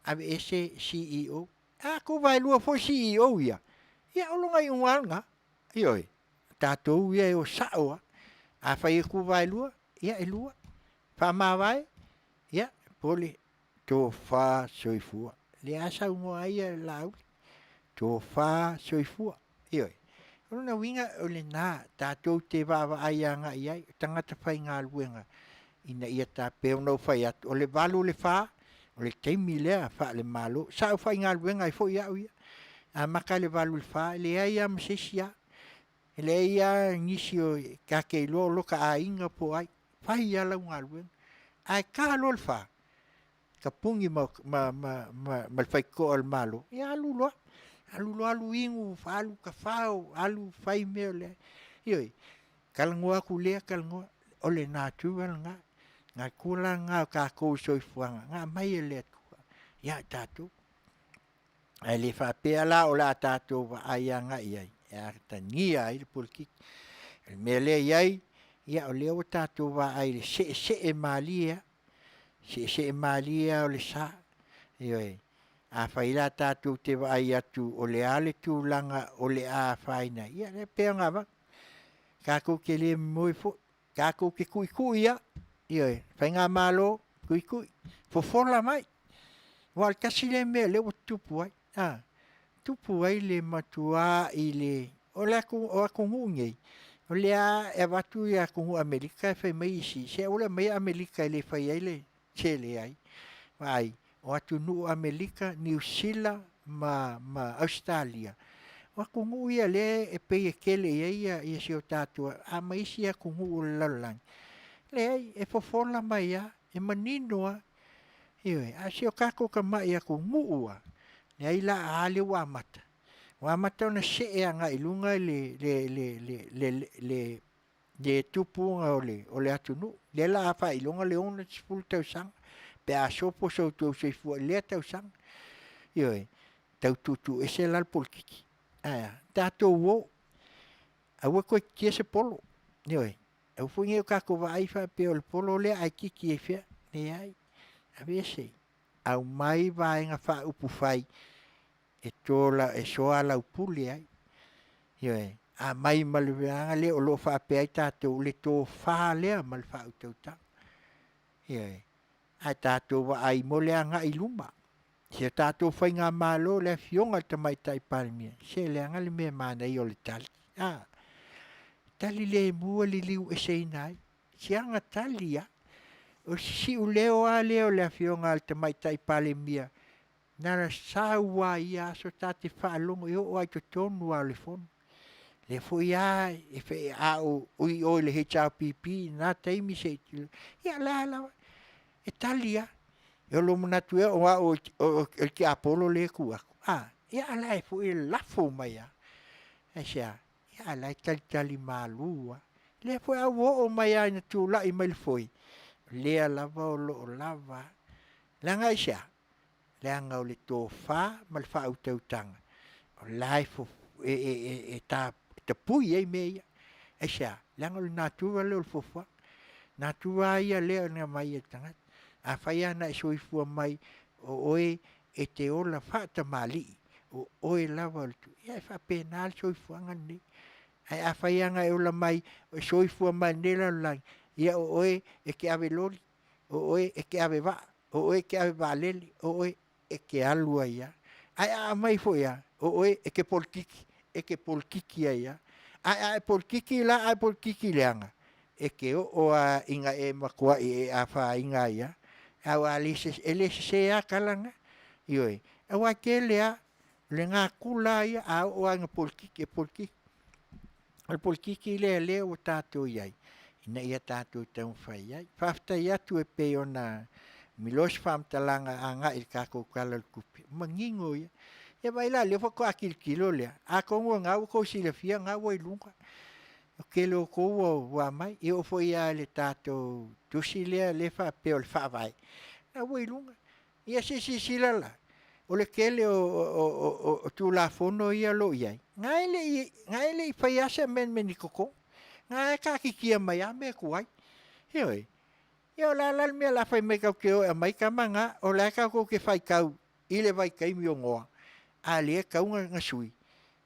ave ese CEO. A ko vai lua fo CEO ia. Ia olonga i ungalanga. Ioi. Tātou ia e o saoa. A whai e ku vai lua. Ia e lua. Wha vai. Ia. Pole. Tō wha soifua. Le asa ungoa ia lau. Tō wha soifua. Ioi. Ona winga o le nā, tātou te wawa ai anga iai, tangata whai ngā luenga. Ina ia tā peo nau whai atu. O le walu le wha, o le teimi lea wha le malo. Sa o whai ngā luenga i fo ia uia. A maka le walu le wha, le ai a masisia. Le ai a ngisi o kake ilo loka a inga po ai. Whai ia lau ngā luenga. Ai ka lo le wha. Ka pungi ma le whai ko al malo. Ia alu loa. Alu ingu, alu kafao, alu fai meo le. Ioi, kalangoa ku lea kalangoa, ole nā tūwala ngā. Ngā kula ngā kā kou soifuanga, ngā mai e lea tua. Ia tātou. Ai le whapea la o la tātou wa ai anga iai. Ia ta ngia ai le pulki. Me lea iai, ia o lea o tātou wa ai le se e malia. Se e malia o le sa. Ioi. A whaila tātou te ai atu o le ale tūlanga o le a whaina. Ia le pea ngā wak. Kako ke le moi fo. Kako ke kui ia. Ioi, whai ngā malo, kui. Fofola mai. Wal kasi le mea le o tupu ai. Tupu ai le matua i le. O le ako ngungei. O le a e watu i ako ngu Amerika e whai mai isi. Se o le mai Amerika i le whai ai le. Se le ai. Vai. O atu nuu Amerika, New Zealand, ma Australia. Wa kungu ia le e pei e kele ia si o tātua. A maisi a kungu o lalang. Le ai, e fofola mai ia, e maninoa. Iwe, a si o kako ka mai a kungu ua. Le ai la a ale wa mata. Wa mata ona se e anga ilunga le tupunga o le atu nuu. Le la a fa ilunga le ona tsipulu tau sanga. Pe a sopo so tau soifua lea tau sang. Ioi, tau tutu e se lal polkiki. Tātou wo. Awa koe kia se polo. Ioi, au fungi o kako wa aifa pe o le polo lea ai kiki e fea. Ne ai, a vese. Au mai vaenga wha upu whai. E tola e soa lau puli ai. Ioi, a mai maluweanga lea o lo wha pe ai tātou le tō wha lea mal wha utau tau. Ioi. Ai tātou wa ai mo lea ngā i luma. Se tātou whai ngā mālo lea fionga ta mai tai palmia. Se lea ngā le mea mana i o le tali. Tali le mua li liu e se inai. Se anga tali ya. O si u leo a leo lea fionga ta mai tai palmia. Nara saua ia so tate whaalongo i o ai to tonu a le fono. Le fui a e fe a o le HRPP na taimi se tilo. Ia la. E talia. E lo manatu e o ki apolo le kuaku. Ia ala e fu e lafo mai a. E sea, ia ala e tali malua. Le fu a wo o mai a ina tu la i mai le foi. Le lava o lo lava. Langa i sea. Le anga o le tō wha ma le wha au tautanga. O lai fu e ta pui e meia. E sea, langa o le natua le o le fofua. Natua ia leo nga mai e tangata. A whai ana e soifua mai o oe e te ola whata mali. O oe lava o tu. Ia e whapenal soifua ngani. Ai a whai anga e ola mai o soifua mai nela lang. Ia o oe e ke ave lori. O oe e ke ave wa. O oe ke ave valeli. O oe e ke alua ia. Ai a mai fo ia. O oe e ke polkiki. E ke polkiki ia. Ai a polkiki la a polkiki leanga. E ke o a inga e makua e a wha inga ia. Au ele se a kalanga. Ioi. Au a ke lea. Le ngā kula ia. Au o anga polkiki. Al polkiki le o tātou iai. Ina ia tātou tau whai iai. Whaftai atu e pe o na milos whamtalanga a ngā i kākou kalal kupi. Mangingo ia. Ia vai la leo whako akil kilo lea. A kongo ngā uko sila fia ngā wai lunga. O kele o kou wa mai. I o fo ia le tātou tusi lea le wha pe o le wha vai. Ngā wai lunga. Ia sila la. O le kele o tu la fono ia lo iai. Ngā ele i whai asa men ni koko. Ngā e ka kikia mai a me kuai. Hioi. Ia la mea la whai mai kau ke o e mai ka manga. O la ka ko ke whai kau. I le vai kai mi o ngoa. A le kau ngā sui.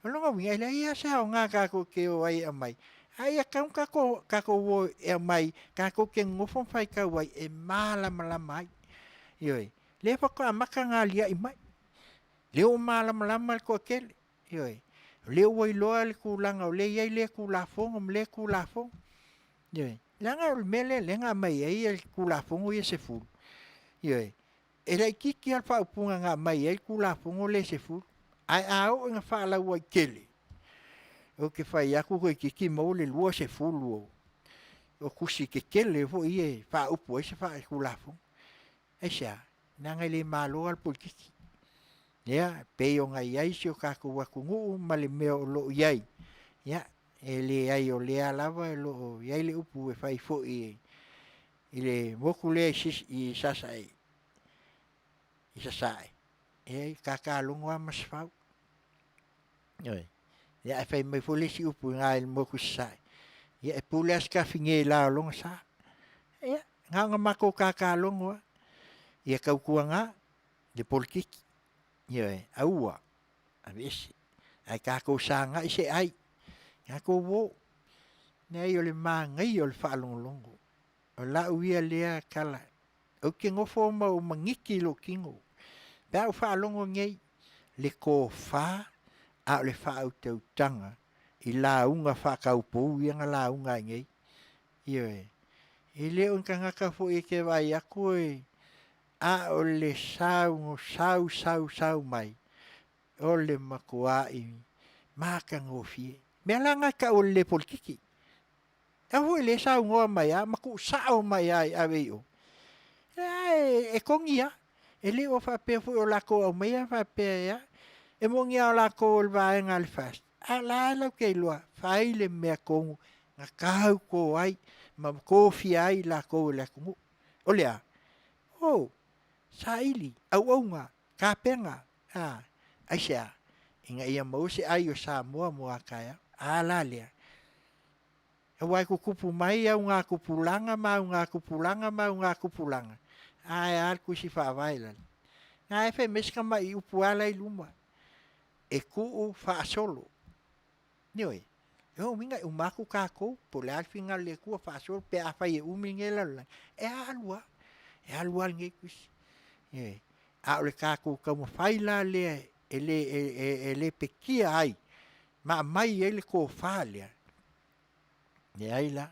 O longa winga ila ia sa o ngā ka ko ke o ai a mai. A ia kau ka ko o e a mai. Ka ko ke ngofon whai kau ai e malama mai. Hioi. Le whako a maka ngā lia i mai. Leo malama ko kele. Ioi. Leo wai loa le kulanga o le iai le kulafong o le kulafong. Ioi. Langa o mele lenga mai ai le kulafong o ia se fulu. Ioi. E rei kiki al whaupunga ngā mai ai kulafong o le se fulu. Ai ao inga whaala ua kele. O ke whai aku koe kiki mau le lua se fulu o. O kusi ke kele fo ie whaupu ai se wha kulafong. Ai sea. Nanga le malo al pulkiki. Ya, pe o ngai ai si o kako wakungu ma le mea o lo iai. Ya, e le ai o lea lava e lo iai le upu e whai fo i le moku lea i sasai. I sasai. E kakalongo a masfau. Ya, e whai mai fo le si upu ngā le moku sasai. Ya, e pule aska finge la o longa sa. Ya, ngā mako kakalongo a. Ya, kaukua ngā, le polkiki. Ie, aua, a vesi. Ai kako sanga i se ai. Kako wo. Nei o le mangai o le whaalongolongo. O la uia lea kala. O ke ngofo ma o mangiki lo kingo. Pea o whaalongo ngei. Le ko wha a o le whaau tau tanga. I la unga whakaupou ianga la unga ngei. Ie. I leo nka ngaka fo e ke vai ako e. A o le sau mai. O le makua i maka ngofie. Mea langa ka o le polkiki. E hoi le sau ngoa mai a, maku sao mai ai a veo. E kongia. E le o whapea fui o lako au mai a whapea. E mongia o lako o le vaenga le fast. A la lau kei loa. Whai le mea kongu. Nga kau ko ai. Ma kofi ai lako o le kongu. O lea. Oh. Saili, au nga, kapenga, aisea, inga ia mause ai o Samoa moa kaya, lalea. E wai kupu mai au ngā kupulanga, mau ngā kupulanga. Ai al kusi whaavaila. Ngā efe meska mai upu ala i luma. E kuu whaasolo. Nioi, e minga umaku kako, po le alfinga le kua whaasolo, pe awhai e umingela lang. E alua nge kusi. A ole kako ka mo faila le ele pekia ai ma mai ele ko falia ne ai la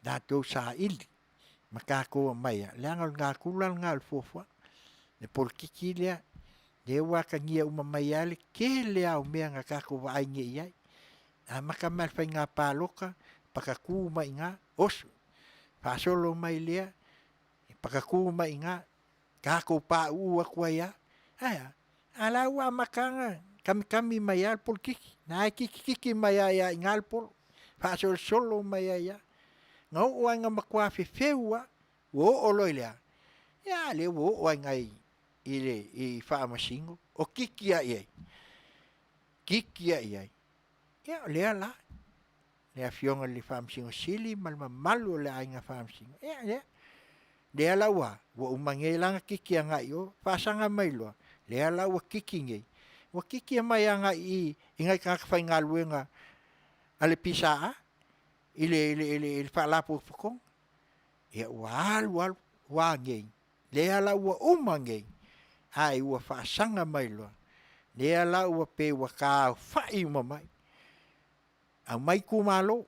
da to sa il ma kako mai le ngal nga kulal ngal fofo le polkiki le de wa ka ngia uma mai ale ke le au me nga kako wa ai ngi ai a ma ka mal fa nga paloka pakaku mai nga os fa solo mai le pakaku mai nga kako pa ua kuaya. Aya, ala ua makanga. Kami mai al pol kiki. Na kiki mai ai ngal pol. Fa solo mai ai. Ngau ua nga makua fefeua. Wo oloilea. Ya le wo ua ngai ile i fa masingo. O kiki ai. Kiki ai. Ya le ala. Le afionga le fa masingo sili malma malu le ai nga fa masingo. Ya. Le ala wa umange langa kiki anga yo pasanga mai lo le ala wa kiki nge wa kiki mai anga i ingai ka fa nga luenga ale pisa ile fa la po ko e wa nge le ala wa umange ai wa fasanga mai lo le ala wa pe wa ka fa i mai au mai ku malo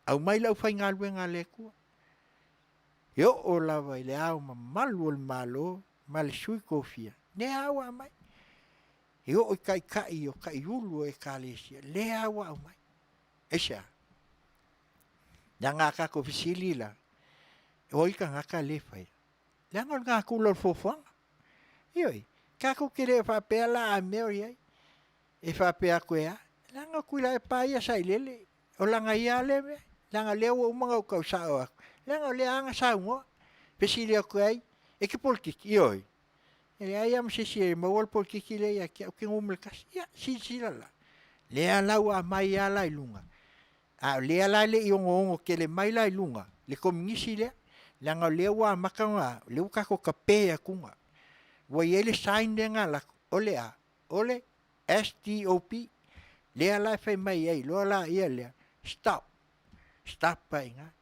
au mai la fa nga luenga le ku yo o lava ile au malu o malo mal sui kofia ne awa mai yo o kai ulu e kalesia le awa mai Esha. Nga ka ko fisili la. Oi ka nga ka le fai. Langa nga ku lo fofang. Ioi. Ka ko kire fa pela a Mary ai. E fa pe a koea. Langa ku la e pa ia sai lele. O langa ia le me. Langa le o mga ka sa o. Langa le anga sa ngo. Fisili a koei. E ke polkiki ioi. Ele ai am se ma wal polkiki le ia ke ngumel kas. Ya si la. Le ala wa mai ala ilunga. A le ala le iongo ke le mai la ilunga. Le komingisi le. Langa le wa makanga. Le uka ko kape a kunga. Wa ele sign de nga la. Ole a. Ole. STOP. Le ala fai mai ai. Lo ala ia le. Stop. Stop pa inga.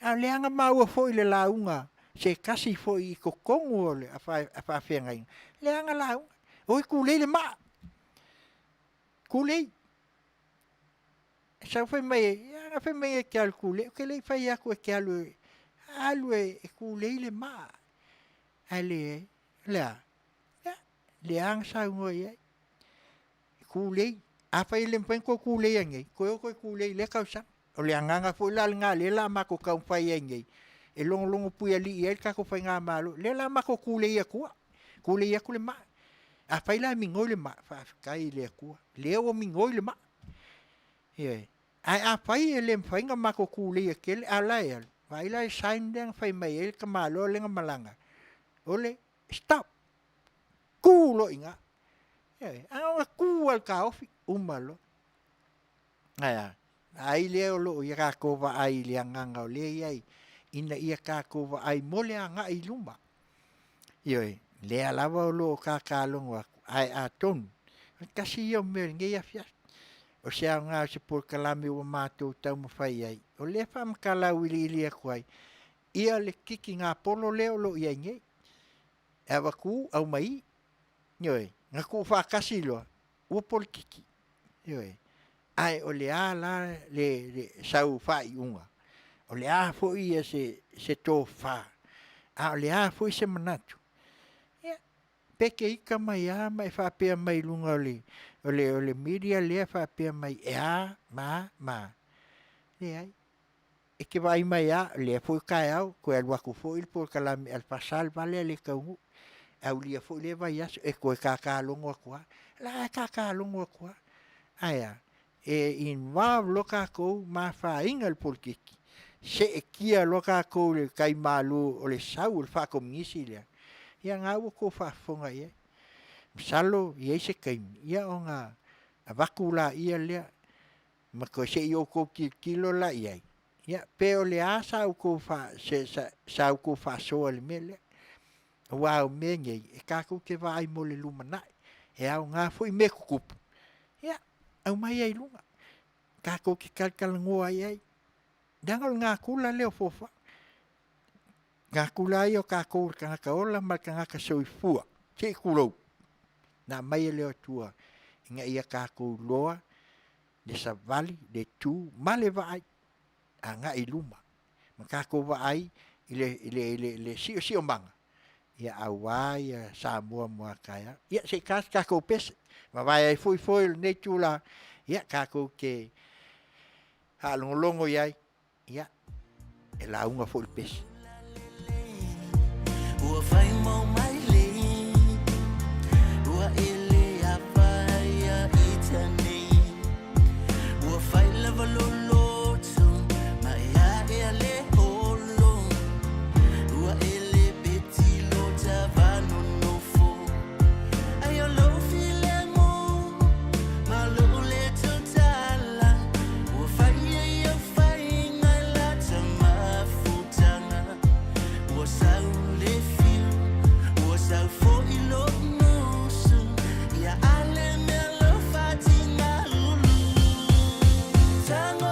A le anga maua foi le launga. Se kasi foi ko kongo le. A fa fenga inga. Le anga launga. Oi kulei le ma. Kulei. Sa fai mai. Anga fai mai e ke al kulei. Ke le fai ako e ke alu. Alu e kulei le ma. Ale. Lea. Le anga sa ungo ia. Kulei. A fai le mpen ko kulei ange. Ko kulei le kausa. O le anga foi la nga le la ma ko kau fai ange. E long pui ali ia ka ko fai nga malo. Le la ma ko kulei a kua. Kulei a kule ma. A fai la mingoi le ma. Fa kai le kua. Le o mingoi le ma. Ie. A fai e le mfai nga ma ko kulei a kele ala e. Fai la e sain deng fai mai e ka malo le nga malanga. Ole. Stop. Kulo inga. Anga kual ka ofi umalo. Aya. Ai le lo ia ka ko va ai le anga le ai. Ina ia ka ko va ai mole anga i luma. Ioi. Le alava lo ka longo ai a ton. Kasi yo me nge ia fia. O se anga se por kalame o mato tau mo fai ai. O le fa mkala wili ili kwai. Ia le kiki nga polo leo lo ia nge. Ava ku au mai. Ioi. Nga ku fa kasi lo. O pol kiki. Ioi. Ai o le ala le sau fai unga. O le a fo ia se to fa. A o le a fo se manatu. Ia. Peke ika mai a mai fa pea mai lunga o le media le fa pea mai e a ma. Le ai. E ke vai mai a le fo kai au ko el waku fo il por kala al pasal vale le kaungu. Au lia fo le vai as e ko ka longo kwa. La ka longo kwa. Aya. E in loka ko ma fa ingal polkiki. Se e kia loka ko le kai malu o le sau le fa komisi le. Ia ngau ko fa fonga ia. Salo ia se kai ia onga avakula ia le. Ma ko se yo ko kilo la ia. Ia peo le asa ko fa se sa ko fa so le mele. Wa o menye e ka ko ke vai mo le lumana. E au nga foi me kup. Ia au mai ai lunga. Ka ko ki kalkalango ai. Dangal nga kula leo fofa. Nga kula ai o ka ko ka ola ma ka soifua. Ke kulo. Na mai leo tua. Nga ia ka ko loa. De sa vale de tu male vai. Anga iluma. Ma ka ko vai ile si o manga. Ia awai sa mua kaya. Ia se ka ko pes. Ma vai ai foi ne tula. Ia ka ko ke ha longo iai. Ia. E la unga foi pes. Ua fai mau mai le. Ua ele a fai a itane. Ua fai lava loloto. Mai a e a le holo. Ua ele beti lo tavano nofo. Ai o lo file mo. Ma lo le totala. Ua fai a fai ngai la tamafutanga. Ua sau le fiu. Ua sau fo ilo nusu. Ia ale me lo fatina lulu. Tango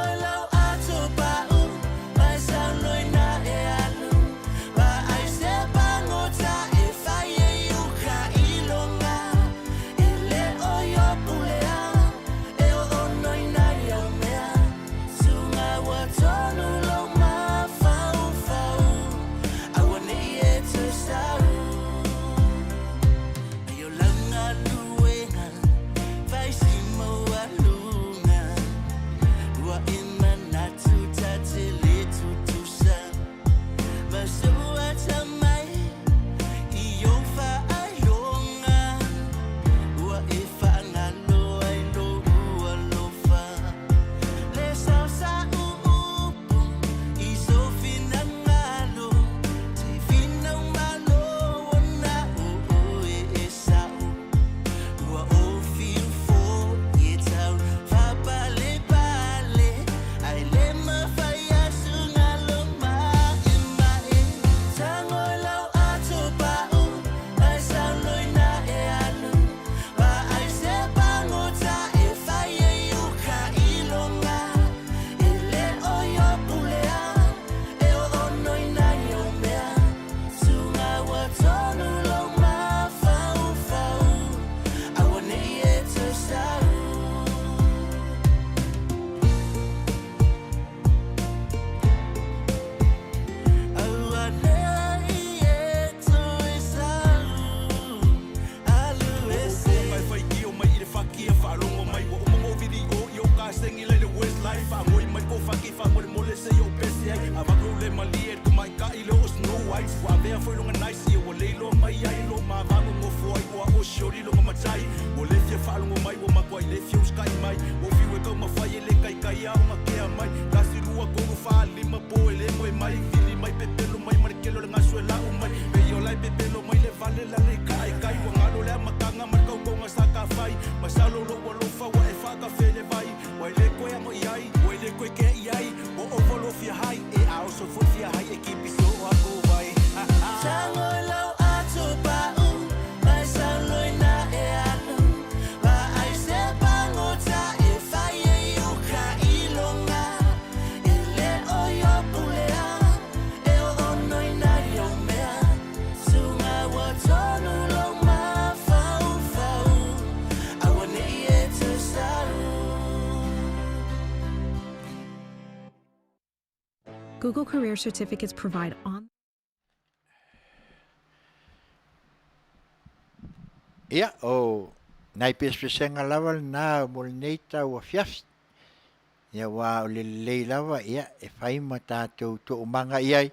lai fa ngoi mai ko fa ki fa mole se yo pese ai ava ko le mali e ko mai ka ile os no ai wa ve foi longa nice e o le lo mai ai lo ma va mo foi o shori lo ma tai o le fia fa lo mai o ma ko le fia sky mai o fi we ko ma fa le kai kai a ma ke mai ka si rua ko fa lima po le mo mai fili mai pepe lo mai mar ke lo nga suela o mai e yo lai pepe lo mai le vale la le kai kai wa ngalo le ma kanga mar ko nga sa ka fai ma sa lo lo fa wa e fa ka fe le vai wa le ko ya mo iai wa le ko ke iai o volo fia hai e a so fo fia hai e ki piso a ko vai Tango lau atu pau, mai saloi na e anu. Wa ai se pangota e whai e uka ilonga. E le o yo pulea, e o onoi na yo mea. Sunga wa tonu lau ma fau fau, awane I e te saru. Google Career Certificates provide on Ia, nai pespesenga lava na molneita ua fiafi. Ia wa o lelei lava, ia, e whai ma tātou tō umanga iai.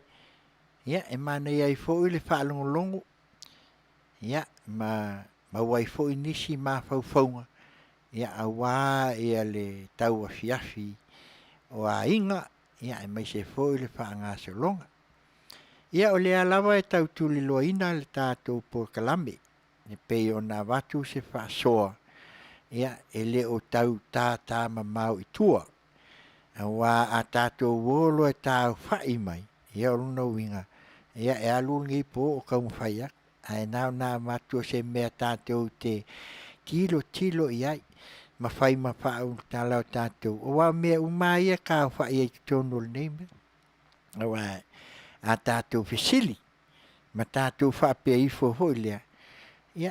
Ia, e mana iai fōi le whaalongolongo. Ia, ma wai fōi nisi ma whauwhaunga. Ia, a wā ia le tau a fiafi o a inga. Ia, e mai se fōi le whaanga solonga. Ia, o lea lava e tau tuli loina le tātou por kalame. Ne pei o nā watu se whaasoa. Ia, e le o tau tā mamau I tua. A wā a tātou wolo e tāu whai mai. Ia o luna winga. Ia, e alungi po o kaunga whaiak. Ai nāu nā watu se mea tātou te tilo iai. Ma whai ma whau tālau tātou. O wā mea umai e kāu whai e tono le neime. A wā a tātou whisili. Ma tātou whapea I fo hoi lea. Ia,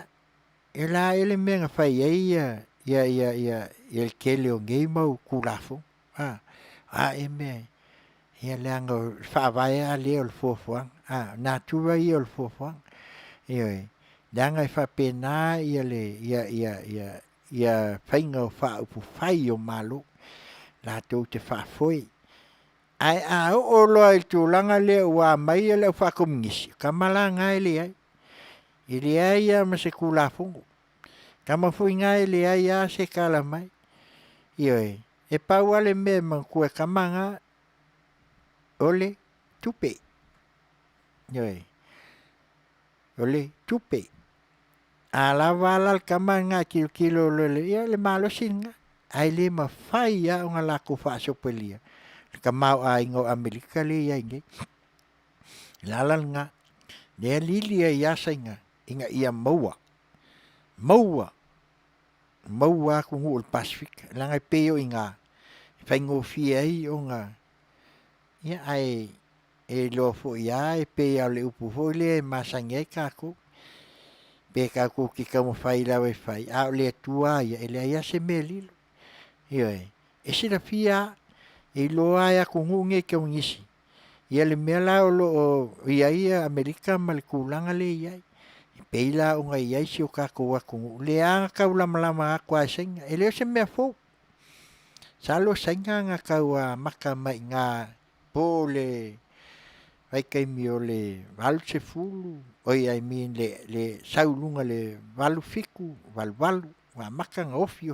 e la ele mea whai ia el kele o ngei mau kulafo. E mea, ia leanga whaavai a leo le fuafuang. Nā tua I o le fuafuang. Ia, leanga I whapena ia whainga o whaupu whai o malo. La tau te whaafoi. Ai o loa I tūlanga leo wā mai e leo whakomingisi. Kamalanga e le ai. Ili ai ma se kula fungo. Kama fui ngai ili ai se kala mai. Ioi, e pau ale me man kue kamanga ole tupe. Ioi, ole tupe. Ala wala kamanga kilo lele. Ia le malo singa. Ai le ma fai o ngala ko fa sopelia. Kamau a ingo Amerika le ia inge. Lalal nga. Ne lili ia sainga. Inga ia maua ku ngu ul Pacific langa peo inga whaingo fia I o nga ia ai e lo fo ia e pe au le upu fo le masange kako pe kako ki kamo whai lawe whai au le tua ia e le ia se me lilo ia e sira fia e lo aia ku ngu nge ke ungisi ia le mea lao lo ia Amerika ma le kulanga le ia peila o ngai ai si o kako waku le anga kau lama aku a senga e leo se mea fo salo senga nga kau a maka mai ngā po le vai kai mi o le valu se fulu oi ai min le saulunga le valu fiku valu wa maka nga ofi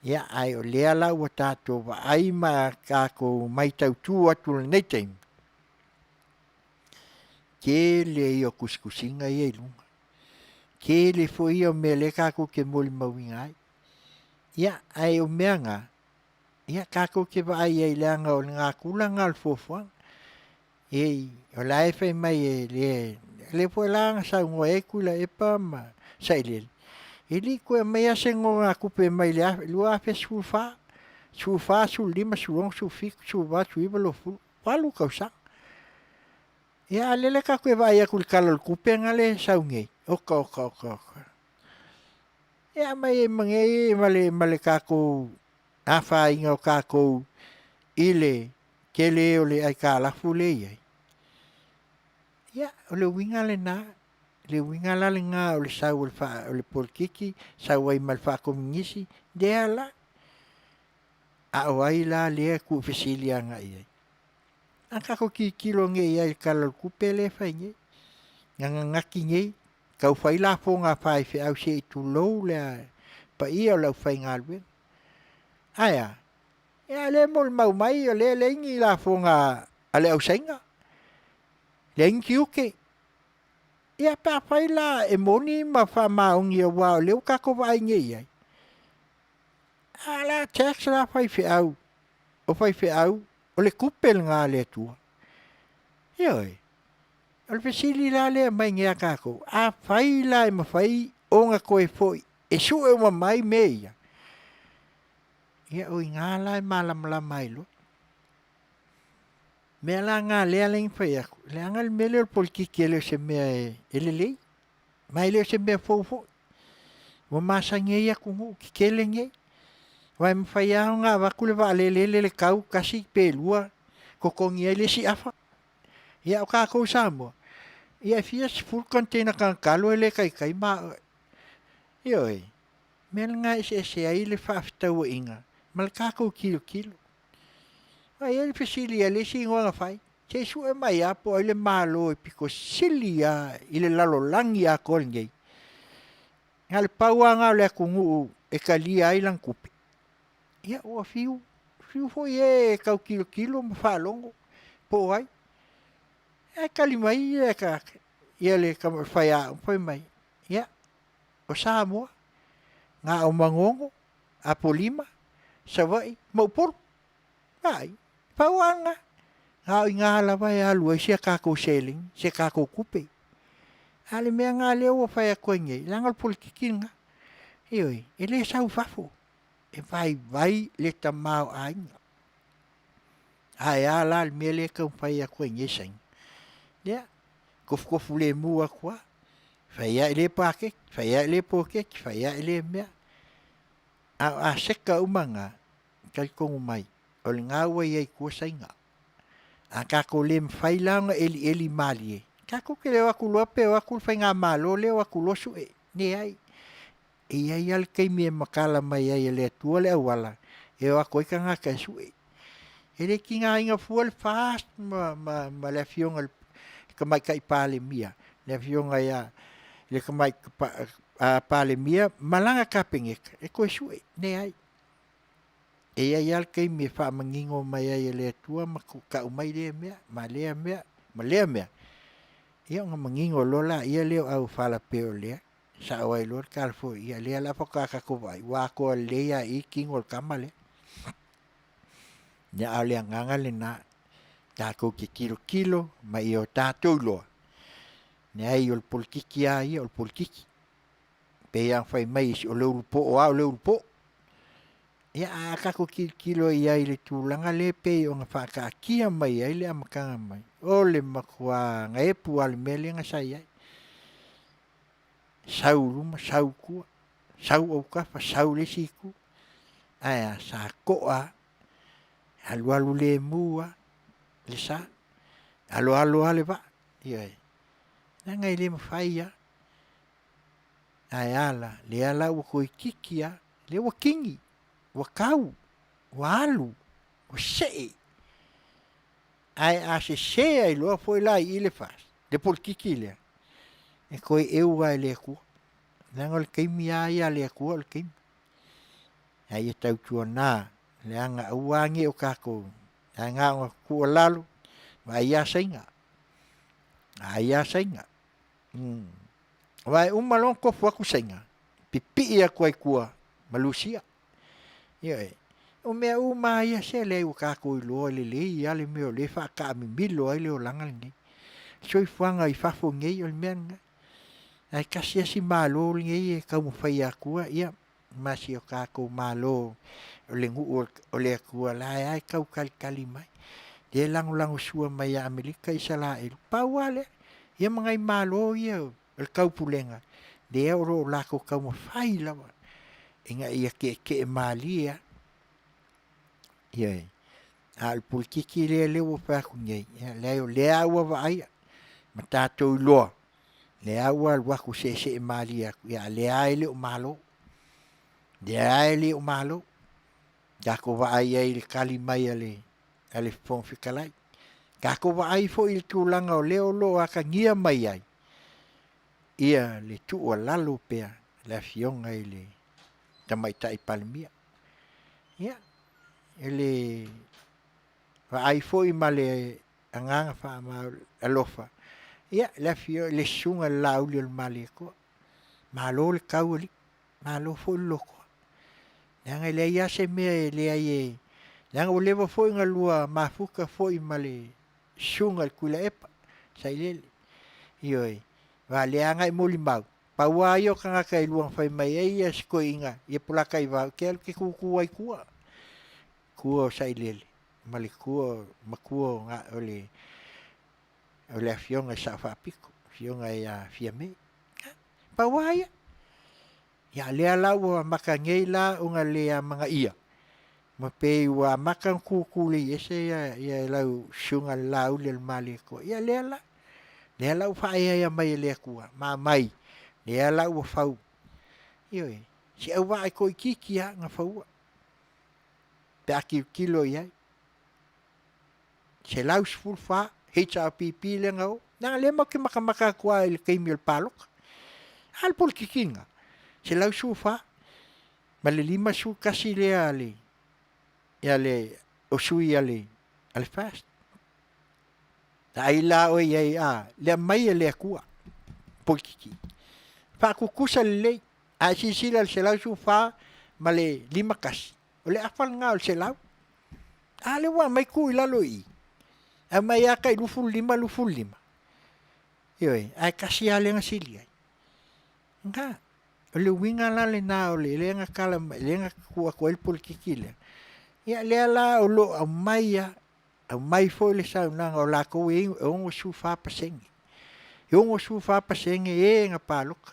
ia ai o lea la ua tātou wa ai ma kako mai tau tu atu le nei teim ke le I o kuskusinga I e lunga. Ke le fo I o mea le kako ke moli mawinga ai. Ia ai o mea ngā. Ia kako ke wa ai ai leanga o ngā kula ngā alfofuang. O la e whai mai le fo langa sa ungo e kula e pa ma sa ilele. Ili koe mai ase ngō ngā kupe mai le afe. Lua afe sulfa. Sulfa, sulima, sulong, sulfik, sulwa, suiva, lofu. Palu kausang. Ia lele ka koe vai akul kalol kupe ngale saunge. Oka. Ia mai mangei male kako afa inga o kako ile kele ole ai ka la fule ia. Ia ole winga le na le winga la le nga ole sa ole polkiki sa wai mal fa komingisi de ala. A o ai la lea ku fesilia nga ia. Aka ko ki kilo nge ia i kalal kupele fai nge. Nga ngaki nge. Kau fai la fo ngā whai whi au se i tu lou lea pa ia lau fai ngā lue. Aia. Ia le mol mau mai o le ingi la fo ngā ale au sainga. Le ingi uke. Ia pa fai la e moni ma wha maungi o wao leo kako vai nge ia. Ala tax la fai whi au. O fai whi au. O le kupel ngā le tua. Ioi. O le fesili la le mai ngea kako. A fai la e mawhai o ngā koe foi. E su e ma mai me ia. Ia oi ngā la e malamala mai lo. Mea la ngā lea lengi whai aku. Le anga le mele o polkiki e leo se mea e le lei. Mai leo se mea fau fau. Wa masange ia kungu ki kele nge. Wai mwhai au ngā wakule wa le kau kasi pe lua. Kokongi ai le si afa. Ia o kako Samoa. Ia fia si full container kan kalo ele kai ma. Ioi. Mel nga ese ai le whaafitau inga. Mal kako kilo. Ai ele fesili ele si ngonga fai. Se su e mai apo ele malo e piko sili a ile lalo langi a kolngei. Ngale pauanga le kungu e kalia ai lang kupi. Ia o fiu foi e kau kilo ma falongo. Po ai. E kalimai e ka ia le kam fai a foi mai. Ia. O Samoa. Ngā o mangongo. A polima. Savai. Mauporo. Ai. Pauanga. Ngā i ngā lawa e alua. Se kako seling. Se kako kupe. Ale mea ngā leo o fai a koenge. Langal polikikinga. Ioi. E le sau fafo. E vai le tamau ainga. Ai ala le mea le kau fai a koenge saing. Ia. Kofu le mua kua. Fai a ele pake. Fai a ele poke. Fai a ele mea. A seka umanga. Kalkongu mai. O le ngā ua iai kua sainga. A kako le mwhai launga eli malie. Kako ke leo aku lope o aku whai ngā malo leo aku losu e. Ne ai. E ai al kei mea makala mai ai le tua le awala. E o ako ika ngā kai su e. E le ki ngā inga fua le fast ma le fionga ka mai kai pāle mia. Le fionga ia le ka mai pāle mia malanga ka pengeka. E koe su e. Ne ai. E ai al kei me wha mangingo mai ai le tua ma ka umai le mea. Ma lea mea. Ia nga mangingo lola ia leo au whala peo lea. Sa awai lor kalfo ia lea la whakaka ko vai. Wako lea i kingol kamale. Nia au lea nganga le na. Tākou ke kilo ma i o tātou loa. Nia ai ol polkiki a ia ol polkiki. Pe yang whai mai isi o leurupo o au leurupo. Ia a kako kilo ia i le tūlanga le pe o nga whaka kia mai ai le amakanga mai. O le makua nga epu ale mele nga sai ai. Sau ruma, sau kua. Sau au kafa, sau le siku. Aia sa koa. Alu le mua. Le sa. Alo ale va. Ia. Nanga i le mawhai ia. Aia ala. Le ala ua koi kiki ia. Le ua kingi. Wa kau, wa alu, wa see. Ai a se ai loa foi la i le fas. De polkiki lea. E koe eua e lea kua. Nanga le keimi a ia lea kua le keimi. Ai e tau tua nā. Le anga auangi o kako. Ai ngā ngā kua lalo. Wa ia sainga. Ai ia sainga. Wai umalon kofu aku sainga. Pipi ia koe kua. Malusia. Ia o mea uma ia se le o kako i loa le ia le meo le whaka mi milo ai le o langa le nei. Soi fuanga i fafo ngei o le mea nga. Ai kasi asi malo le ngei e kau mwhai a kua ia. Masi o kako malo o le ngu o le kua la ai kau kali mai. Le lango sua mai a Amerika i sala e pauale. Ia mangai malo ia o le kau pulenga. Le oro lako kau mwhai lawa. Inga ia ke malia. Ia. Al pulkiki le o pa kunye. Le awa va ai. Matato loa. Le awa al waku se malia. Ia le ai le o malo. Le ai le o malo. Kako vai ai le kali mai ale fong fikalai. Kako vai fo il tulanga o leo lo aka ngia mai ai. Ia le tu o lalo pea le fionga ile tamaita i palmia. Ia ele vai fo i male anganga fa ma alofa. Ia le fio le sunga lauli o male ko. Malo le kauli, malo fo loko. Nanga le ia se me le ai nanga o lewa fo inga lua mafuka fo i male sunga le kula epa sai lele. Ioi. Wa le anga i moli mau. Pa wa yo kanga kai luang fai mai ia sko inga. Ia pula kai wa ke ke ku ai kua. Kua sai lele. Mali kua makua nga ole fionga sa fa piko. Fionga ia fiame. Pa wa ya le ala wa makangei la unga le mga ia. Mape wa makang kukuli ese ya lau sunga lau le mali ko. Ya le ala. Le lau fa ia mai le kua ma mai le lau fau ioi si au vai ko kikia nga fau pe aki kilo ia se lau sful fa HRPP le ngau na le mo ke makamaka kwa il kemil palok al pol kikinga se lau su fa ma le lima su kasi le ale ya le o sui ale al fast Taila o ye le mai le kua polkiki fa kukusa le a sisila se lau su fa male lima kas o le afal nga se lau ale wa mai ku ila loi a mai aka lufu lima yoi ai kasi ale nga silia nga o le winga la le na o le nga kala le nga kua ko el polkiki le ya le ala o lo a mai ya au mai foi le sa na o la ko e o su fa pasenge yo su fa pasenge e nga paluk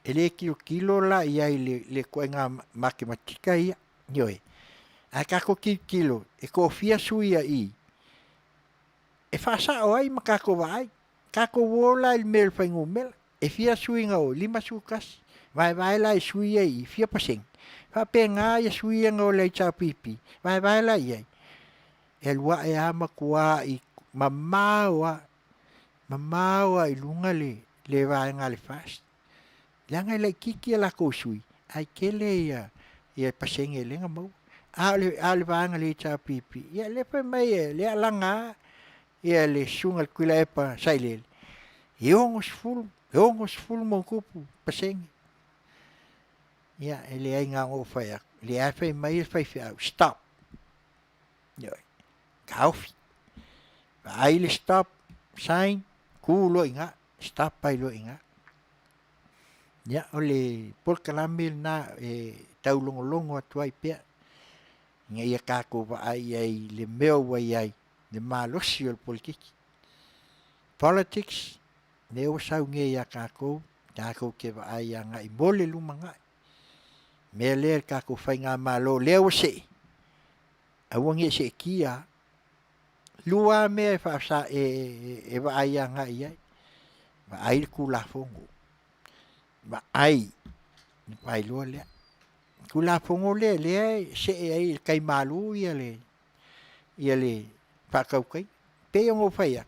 ele kilo la ia le ko nga matematika ia yoi aka ko kilo e ko fia suia i e fasa o ai makako vai kako wola il mel fa ngumel e fia suinga o lima sukas vai la suia i fia paseng fa penga ia suia ngo le cha pipi vai la ia el wa e ama kua i mamawa i lunga le va ngale fast langa le kiki la ko sui ai kele ia pasenge le ngamo ale va ngale cha pipi ia le pe mai le langa ia le sunga kula epa sailel yongos full mo kupu pasenge ia ele ai nga o fa le afa mai fa stop yo Kaufi. Ai le stop sign kulo inga stop pai lo inga. Ya ole por kalamil na taulongolongo atuai pe. Nga ia kako va ai le meu vai ai le malosi o politiki. Politics ne o sau nge ia kako ke va ai nga i mole lumanga. Me le kako fai nga malo le o se. Awangi se kia lua me fa sa e va ai nga ia va ai kula fongo va ai vai lo le kula fongo le se ai kai malu ia le fa kau kai pe ngo fa ia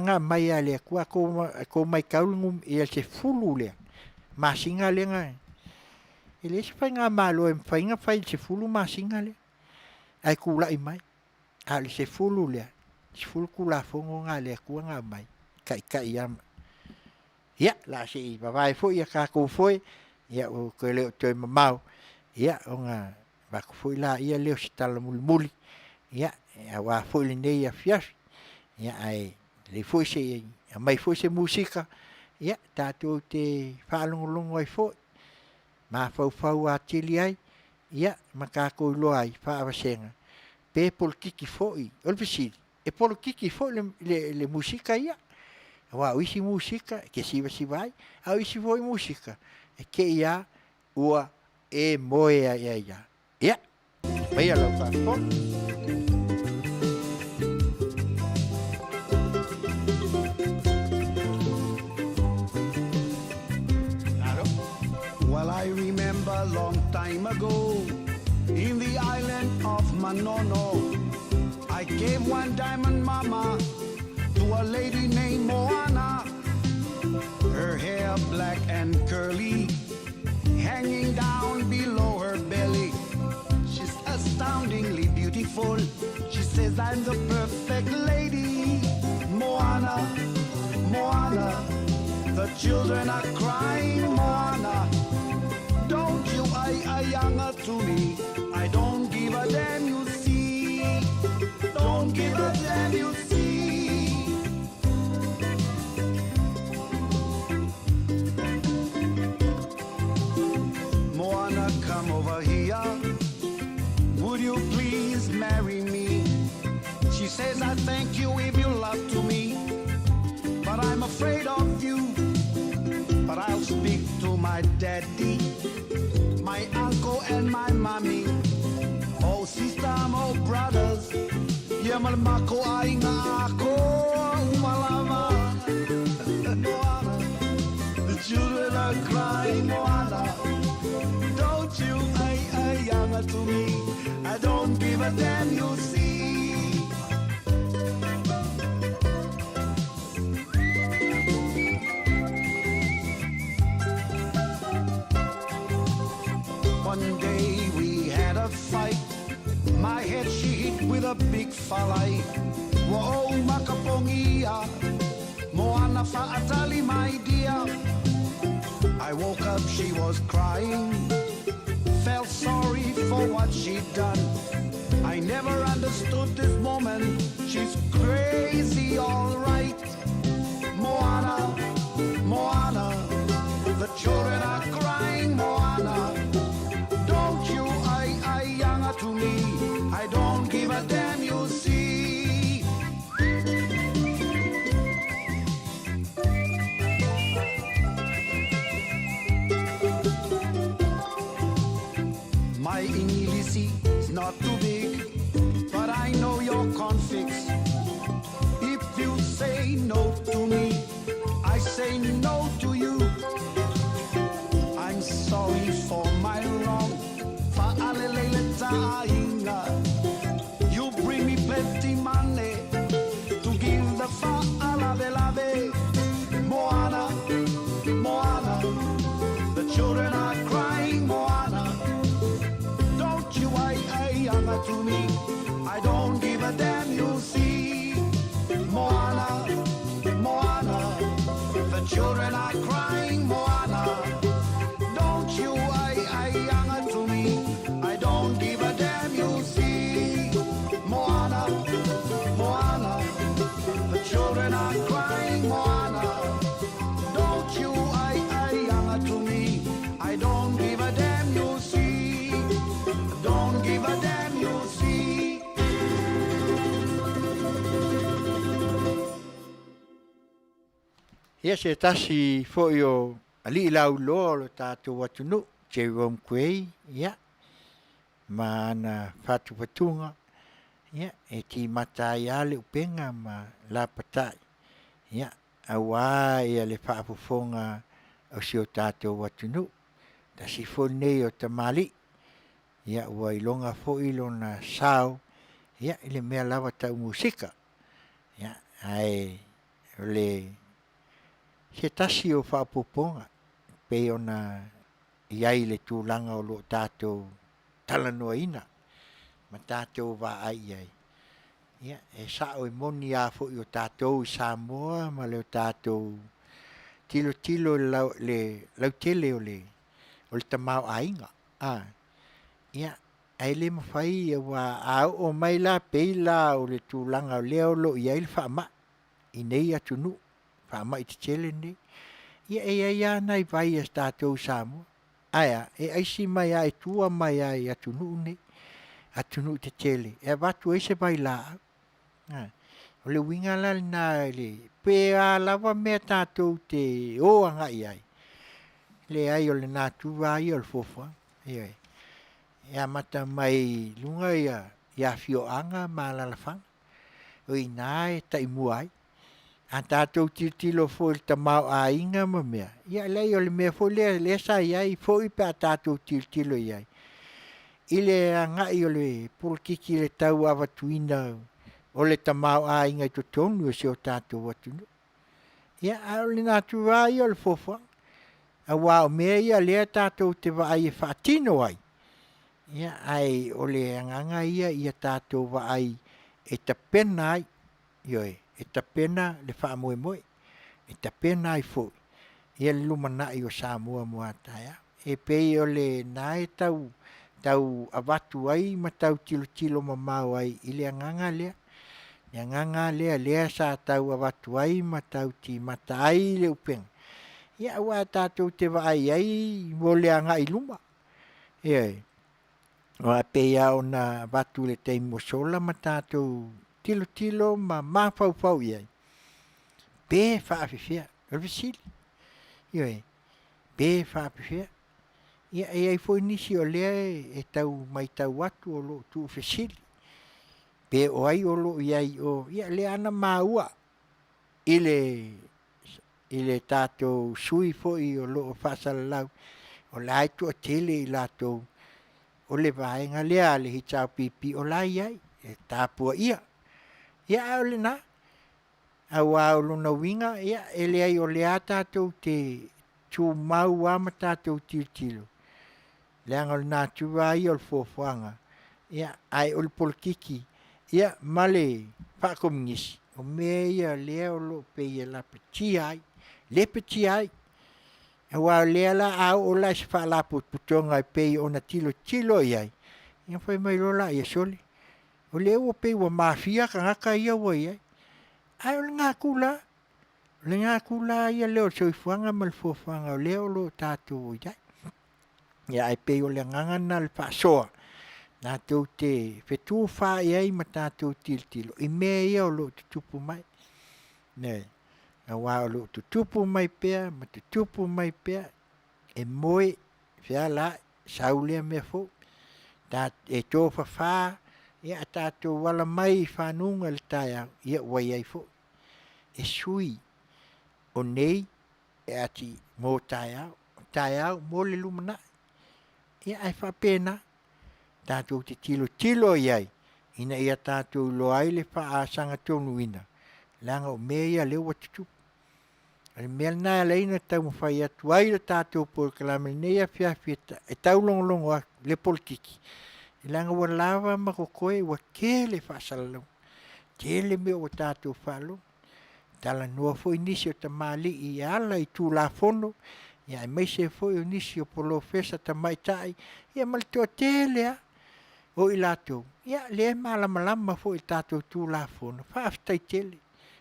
nga mai ale ko mai kaulungum ia se fulu le masinga le nga ele se fa nga malo em fa nga fa se fulu masinga le ai kula i mai ali se fulu le se fulu kula fongo nga le ku nga mai kai am ya la se vai fo ya ka ko foi ya o ko le to mamau ya nga va ko foi la ia le hospital muli ya wa foi le nei ya fias ya ai le foi se mai foi se música ya tato te falong ai foi ma fau atili ai ya makako lo ai fa vasenga pe por kiki foi olvisi e por kiki foi le música ia wa isi música que si vai a isi foi música e que ia ua e moe ia ya vai ala fa Well, I remember a long time ago mama, no. I gave one diamond mama to a lady named Moana. Her hair black and curly, hanging down below her belly. She's astoundingly beautiful. She says I'm the perfect lady. Moana, Moana, the children are crying. Moana, don't you younger to me. I don't give a damn, you see. Don't give a damn, you see. Moana, come over here. Would you please marry me? She says I thank you if you love to me, but I'm afraid of you. But I'll speak to my daddy, my uncle and my mommy. Oh sister, oh brothers, yamal ko ay nga ako umalama. Moana, the children are crying. Moana, don't you ay younger to me. I don't give a damn, you see. One day we had a fight. My head she hit with a big falai. Whoa, makapongia. Moana fa'atali, my dear. I woke up, she was crying. Felt sorry for what she'd done. I never understood this woman. She's crazy, all right. Moana, Moana, the children are crying. Moana, don't you younger to me. I don't give a damn, you see. My Ingilisi is not too big, but I know your conflicts. If you say no to me, I say no to you. I'm sorry for my wrong. You bring me plenty money to give the fa'alave. Moana, Moana, the children are crying. Moana, don't you younger to me. I don't give a damn, you see. Moana, Moana, the children are crying. Moana, don't you younger to me. I don't give a damn, you see. Moana, Moana, the children are crying. Moana, don't you younger to me. I don't give a damn, you see. Don't give a damn, you see. Ia se tasi fo yo ali lau lo lo tātou watunu, Jerome Quay, ia. Mana fatu patunga, ia, e ti matai ale upenga ma la patai. Ia, awa ia le whaapufonga o si o tātou watunu. Ta si fo nei o tamali. Ia, ua ilonga fo ilo na sao. Ia, ile mea lawa tau musika. Ia, ai, le se tasi o whaapufonga. Pe ona iai le tūlanga o lo tātou tala noa ina. Ma tātou wā ai ai. Ia, e sao e moni a fo i o tātou i Samoa, ma leo tātou tilo le lautele o le tamau ainga. Ia, ai le mawhai e wā au o mai la peila o le tūlanga o leo lo i ai le whaama. I nei atunu, whaama i te tele nei. Ia e ai nai vai as tātou Samoa. Aia, e aisi mai ai tua mai ai atunu nei. Atunu te tele. E watu e se vai la. O le winga la na le. Pe a lava mea tātou te oanga i ai. Le ai o le nātu ai o le fofa. Ia. E a mata mai lunga ia fioanga ma la lafanga. O i nā e taimua ai. A tātou tilo fo il tamau a inga ma mea. Ia lei o le mea fo le sa iai fo i pe a tātou tilo iai. ile ngai o le polkiki le tau awatuina o le tamau a inga i totonu e se o tātou watunu. Ia a o le nātu rai o le fofa. A wā o mea ia lea tātou te waai e whaatino ai. Ia ai o le anganga ia tātou waai e tapena ai. Ioi, e tapena le whaamoe moe. E tapena ai fo. Ia le lumana i o Samoa mua taia. E pei o le nae tau avatu ai ma tau tilo mamau ai i le anganga lea. Le anganga lea sa tau avatu ai ma tau ti mata ai le upeng. Ia ua tātou te waai ai mo le anga i luma. Ioi. Oa peia o na vatu le teimo sola ma tātou tilo ma mawhau iai. Be whaafifia. Rafisili. Ioi. Be whaafifia. Ia ai foi nisi o lea e tau mai tau atu o lo tu fesili. Pe o ai o lo iai o ia le ana maua ile tātou sui foi o lo Fasa lau o lai tu a tele i lātou o le vaenga lea le hitau pipi o lai ai e tāpua ia o le na a wā o lona winga ia e le ai o lea tātou te tu mau ama tātou tilo le anga o nā tua ai o le fofuanga ia ai o le polkiki ia male whakomingisi o mea ia lea o lo pe ia la peti ai le peti ai e wā lea la au o la se wha putonga i pei o na tilo iai ia whai mai rola ia sole o le ua pei wa mafia ka ngaka ia wa iai ai o le ngā kula ia leo soifuanga mal fofuanga o leo lo tātou iai ia ai pei o le ngangana le whaasoa nā tau te whetua wha iai ma tātou tilo i mea ia o lo tutupu mai nei a wā o lo tutupu mai pea ma tutupu mai pea e moe whia la saulea mea fo e tō whawha ia tātou wala mai whanunga le taia ia wai ai fo e sui o nei e ati mō taiau mō le lumana ia ai whapena tātou te tilo iai ina ia tātou lo ai le wha asanga tonu ina langa o mea ia leo watutupu ale mea nā leina tau mawhai atu ai le tātou por kalame nei a whiawhita e tau longolongo a le polkiki e langa wa lava makokoe wa ke le whaasalalong te le mea o tātou whalo tala noa fo inisi o ta mali i ala i tū la fono ia mai se fo inisi o polo fesa ta mai tai ia mal to telea o i lato ia le malama fo i tātou tū la fono whaaftai tele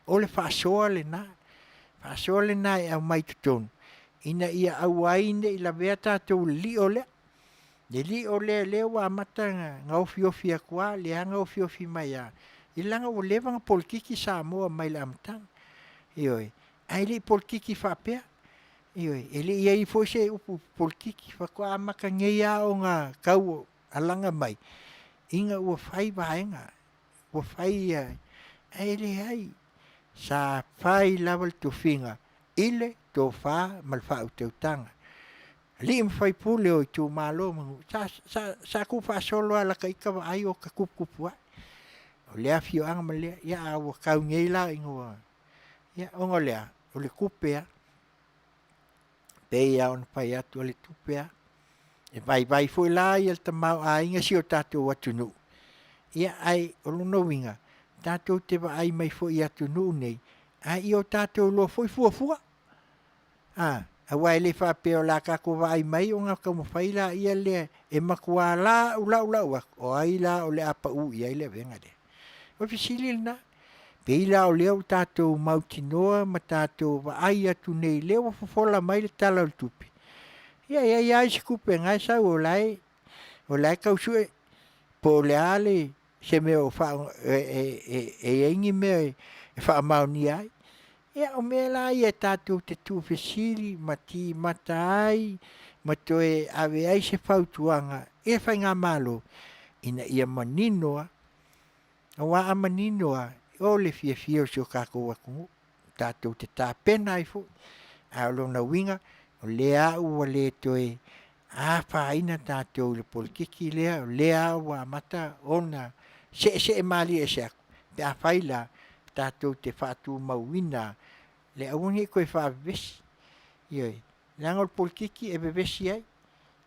o le whaasoa le nā whaasoa le nā e au mai tutonu ina ia au aine i la vea tātou li o lea le li o lea lea wa amata ngā ofi a kua le anga ofi mai a i langa o levanga polkiki Samoa mai le amatanga ioi ai li polkiki whapea ioi e li iai fo se upu polkiki whakua amaka ngei a o ngā kau alanga mai inga ua whai vaenga ua whai ai le ai sa whai lawal tu whinga ile tō wha mal wha u teutanga li im whai pule o i tū malo mangu sa ku wha solo ala ka ikawa ai o ka kupu ai o lea fio anga ma lea ia a ua kau ngei la ingoa ia ongo lea o le kupea pei a on pai atu o le tupea e vai foi la i al tamau a inga si o tātou atunu ia ai o luno winga tātou te wa ai mai foi atunu nei ai i o tātou lo foi fuafua a wai le whapeo la kako wa ai mai o ngā kamawhaila ia le e makua la ula o ai la o le apa u ia le venga de o fisili na peila o leo tātou mautinoa ma tātou wa ai atu nei leo fofola mai le tala o tupi ia si kupe ngai sa o lai kausue po le ale se me o fa e ingi me e fa mauni ai ia o me la ia tātou te tu fesili mati matai matoe ave ai se fautuanga e fa ngā malo ina ia maninoa wa amaninoa o le fia so kako waku tātou te tāpena i fu a lona winga o le au o le toe whaina tātou le polikiki lea wa mata ona se mali e se aku. Pe a whaila tātou te whaatu mauina le aungi koe whaavesi. Ioi, langa o le polikiki e bevesi ai,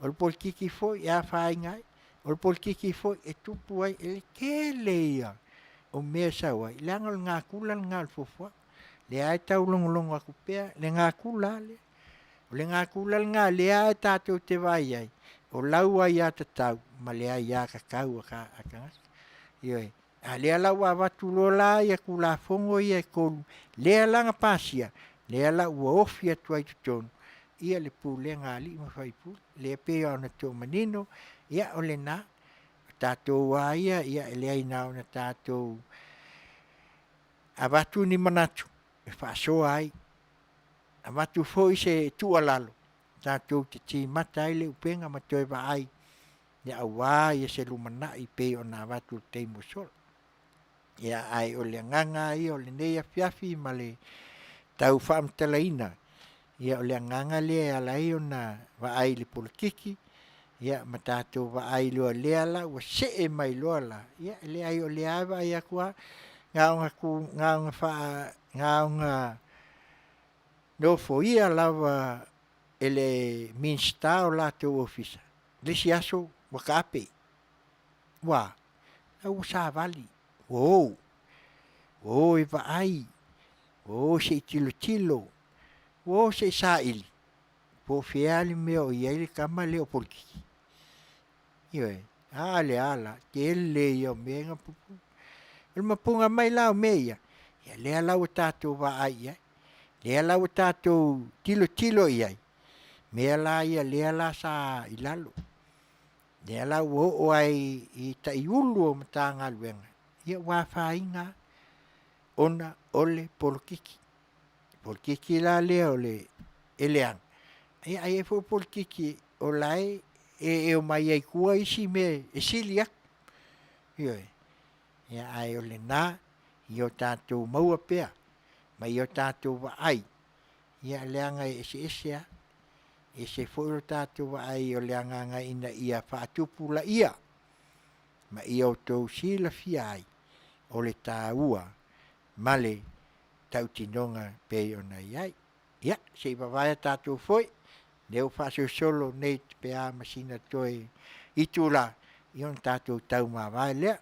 o le polikiki foi e a whaingai, o le polikiki foi e tupu ai e le kele ia o mea sau ai. Langa o le ngā kula le ngā le fofua, le ai tau longolongo aku pea, le ngā kula le. O le ngā kula le ngā le ai tātou te vai ai, o lau ai a tatau, ma le ai a kakau a kangas. Ioi, a lea lau a watu lola ia kula fongo ia e kolu, lea langa pasia, lea lau ua ofi atu ai tutonu, ia le pule ngā li ma whaipu, lea pea ona tō manino, ia o le nā, tātou a ia ele ai nā ona tātou, a watu ni manatu, e whaasoa ai, a watu foi se tua lalo, tātou te ti mata ai le upenga ma toi wa ai, ia awa ia se lumana i pe o nā watu te musol. Ia ai o le nganga i o le neia fiafi ma le tau whaamtalaina. Ia o le nganga le ala i o nā wa ai le polikiki. Ia ma tātou wa ai loa le ala ua se e mai loa la. Ia le ai o le awa ia kua ngā unga no fo ia lava ele minsta o lātou ofisa. Le si aso wakape. Wa, au sa vali. Oh, e va ai. Oh, se tilo. Oh, se sa ili. Po feali me o iele kama leo poliki. Iwe, ale ala, ke le yo menga pupu. Il mapunga mai lao meia. Ya le ala o tātou va ai ai. Le ala o tātou tilo iai. Me ala ia le ala sa ilalo. Le ala o ai i ta iulu o matanga luenga. Ia wa whainga ona ole polkiki. Polkiki la le ole eleang. Ia ai e fo polkiki o lai e o mai ai kua isi me e siliak. Ia ai ole nā i o tātou maua pea. Ma i o tātou wa ai. Ia leanga e se a. E se fo tātou wa ai o leanga nga ina ia whaatupula ia. Ma i o tau sila fia ai. O le tāua. Male tau tinonga pe o na iai. Ia, se i wawaya tātou foi. Leo whaso solo nei te pea Masina toi i tūla. I on tātou tau mawai lea.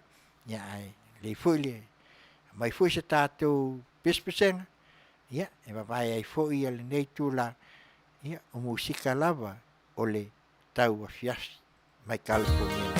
Ia ai, le foi le. Mai foi sa tātou pespesenga. Ia, e wawaya ai foi le nei tūla. Ia, o musika lava o le tau a fiasi. Mai California. Ai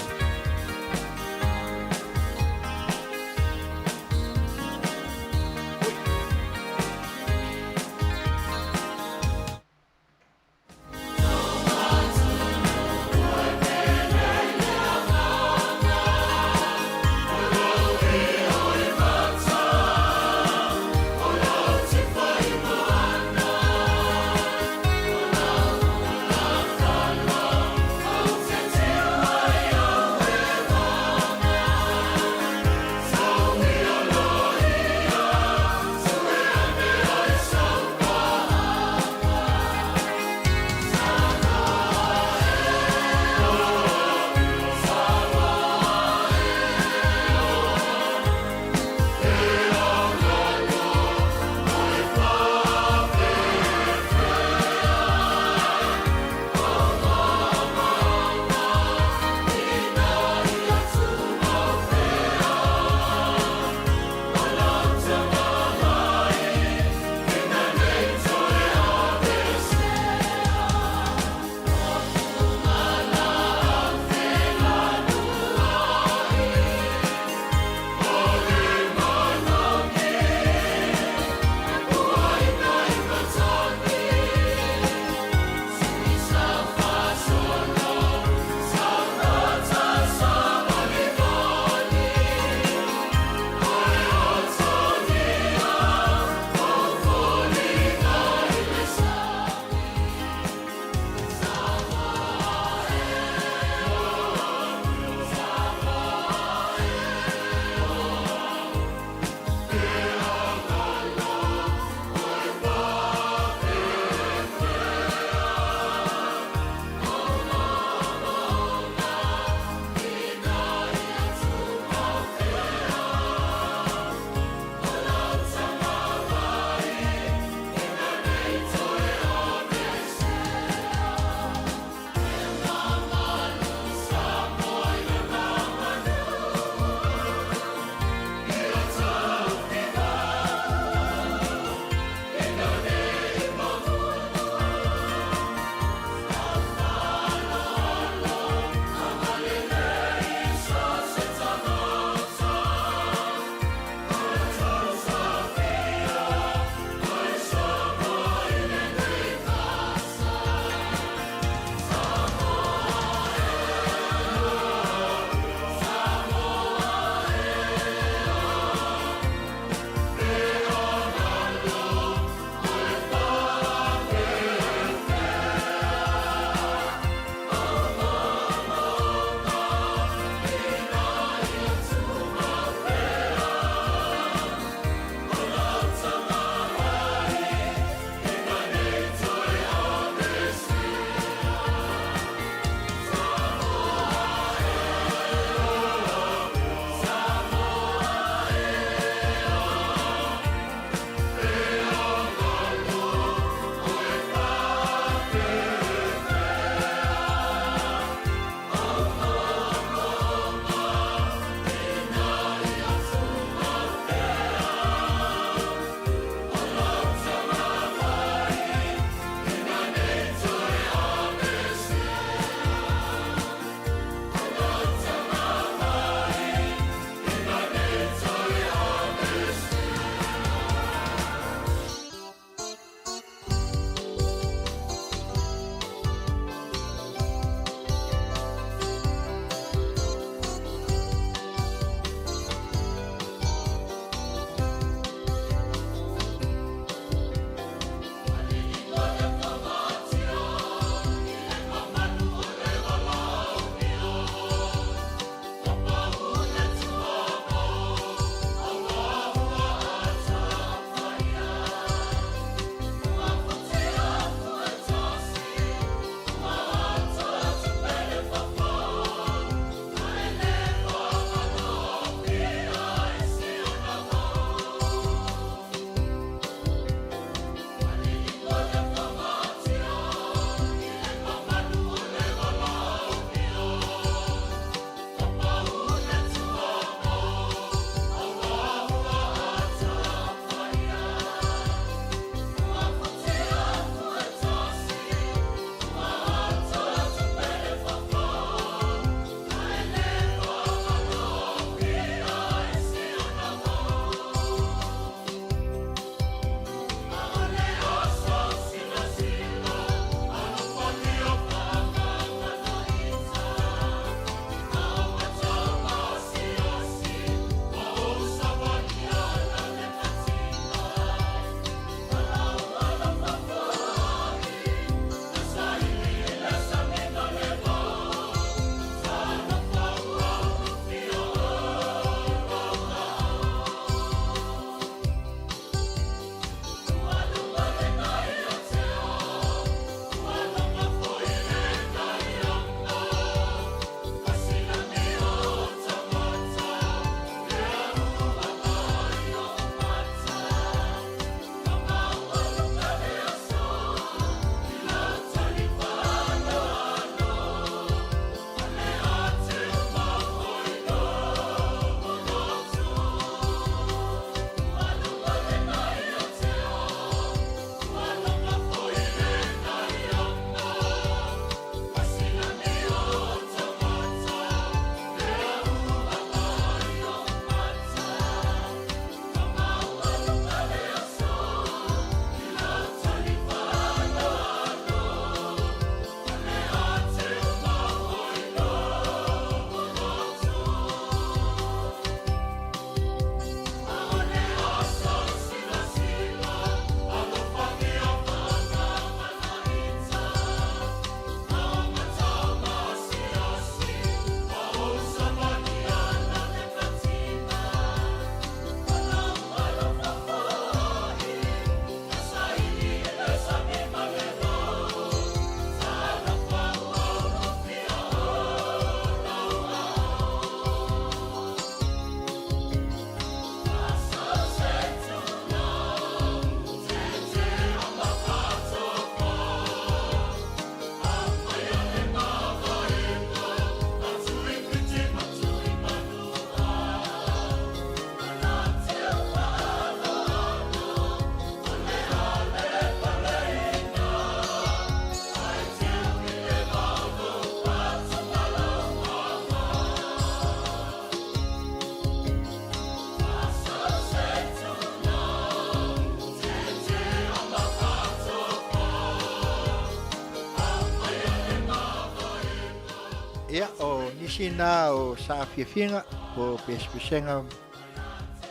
Masina o Saafiafinga o Pespesenga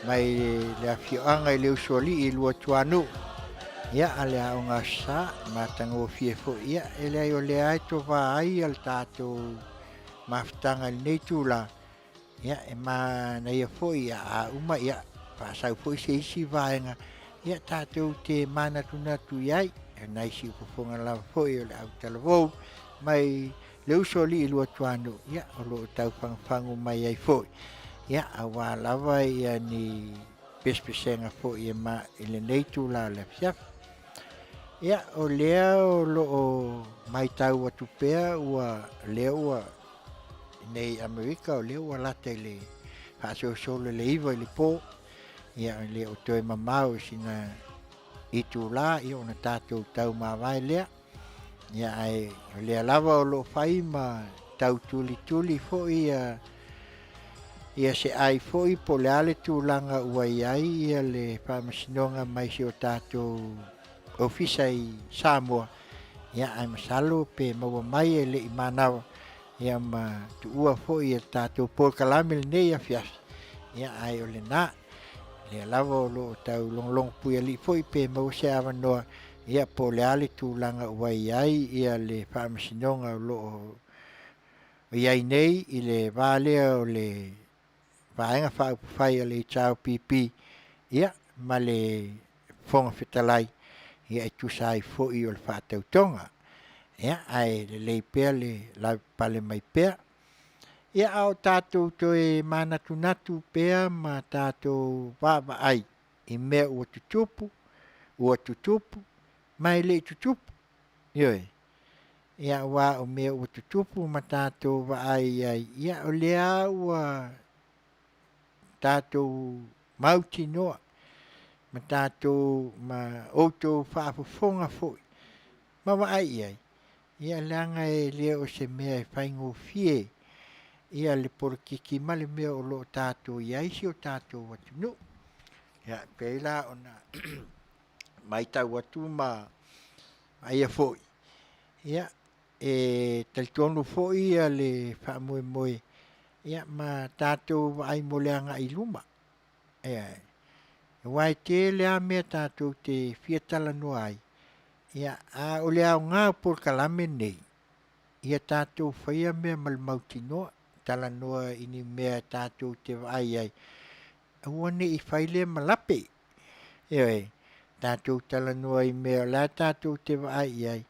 mai le afioanga I le usoli I lua tuanu. Ia ale aunga sa matango fie fo ia ele ai o le ai to va ai al tato maftanga nei tula. Ia e ma na ia fo ia a uma ia fa sau fo se isi vaenga. Ia tato te mana tuna tu iai e nai si upofonga la fo ia le au talavou mai le usoli I lua tuanu. Ia o lo tau fangfangu mai ai fo. Ia awa lava ia ni pespesenga fo ia ma ele nei tula le fiaf. Ia o lea o lo o mai tau atu pea ua lea ua nei Amerika o lea ua lata le haso solo le iwa le po. Ia le o toi mamau sina itu la ia ona tātou tau mawai lea. Ia ai lea lava o lo fai ma tau tuli fo ia se ai fo I po le ale tūlanga ua iai ia le whamasinonga mai si o tātou ofisa I Samoa. Ia ai masalo pe maua mai e le I manawa. Ia ma tuua fo ia tātou por kalame le nei afiasi. Ia ai o le nā. Le lava o lo tau long pui ali fo I pe maua se awanoa. Ia po le ale tūlanga ua iai ia le whamasinonga o lo o iai nei I le Vale o le vaenga whai le tau pipi. Ia ma le fonga whitalai. Ia I tusai fo I o le whātautonga. Ia ai le leipea le lau pale mai pea. Ia au tātou toi manatu pea ma tātou wāwa ai. I mea ua tutupu, mai le tutupu. Ioi. Ia wā o mea ua tutupu ma tātou wa ai ai. Ia o lea ua tātou mauti noa. Ma tātou ma outou whaafafonga foi. Ma wa ai ai. Ia langa e lea o se mea e whaingo fie. Ia le porokiki ma le mea o lo tātou iai si o tātou watu no. Ia peila ona mai tau watu ma aia foi. Ia e talitonu foi ia le whaamoe moe. Ia ma tātou wa ai moleanga I luma. Ia wai te lea mea tātou te fiatala no ai. Ia a o lea o ngā por kalame nei. Ia tātou whaia mea malmauti noa. Tala noa ini mea tātou te vai ai. Awane I whaile malape. Ia tātou tala noa I mea la tātou te vai ai.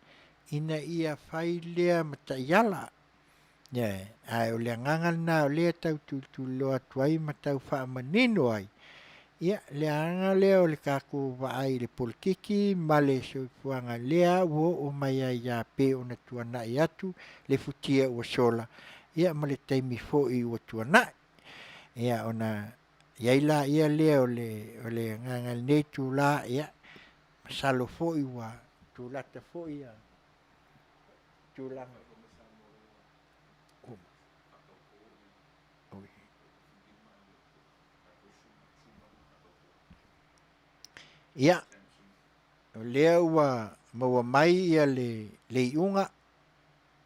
Ina ia whailea mataiala. Ia ai o lea ngangal na o lea tau tuloa tuai matau wha manino ai. Ia lea anga lea o le kako vai le polkiki ma le soifuanga lea o mai ai ia pe o na tuana I atu le futia ua sola. Ia ma le taimi fo I ua tuana. Ia ona iaila ia lea o le ngangal nei tu la ia masalo fo I ua tulata fo ia tulanga. Ia o lea ua maua mai ia le iunga.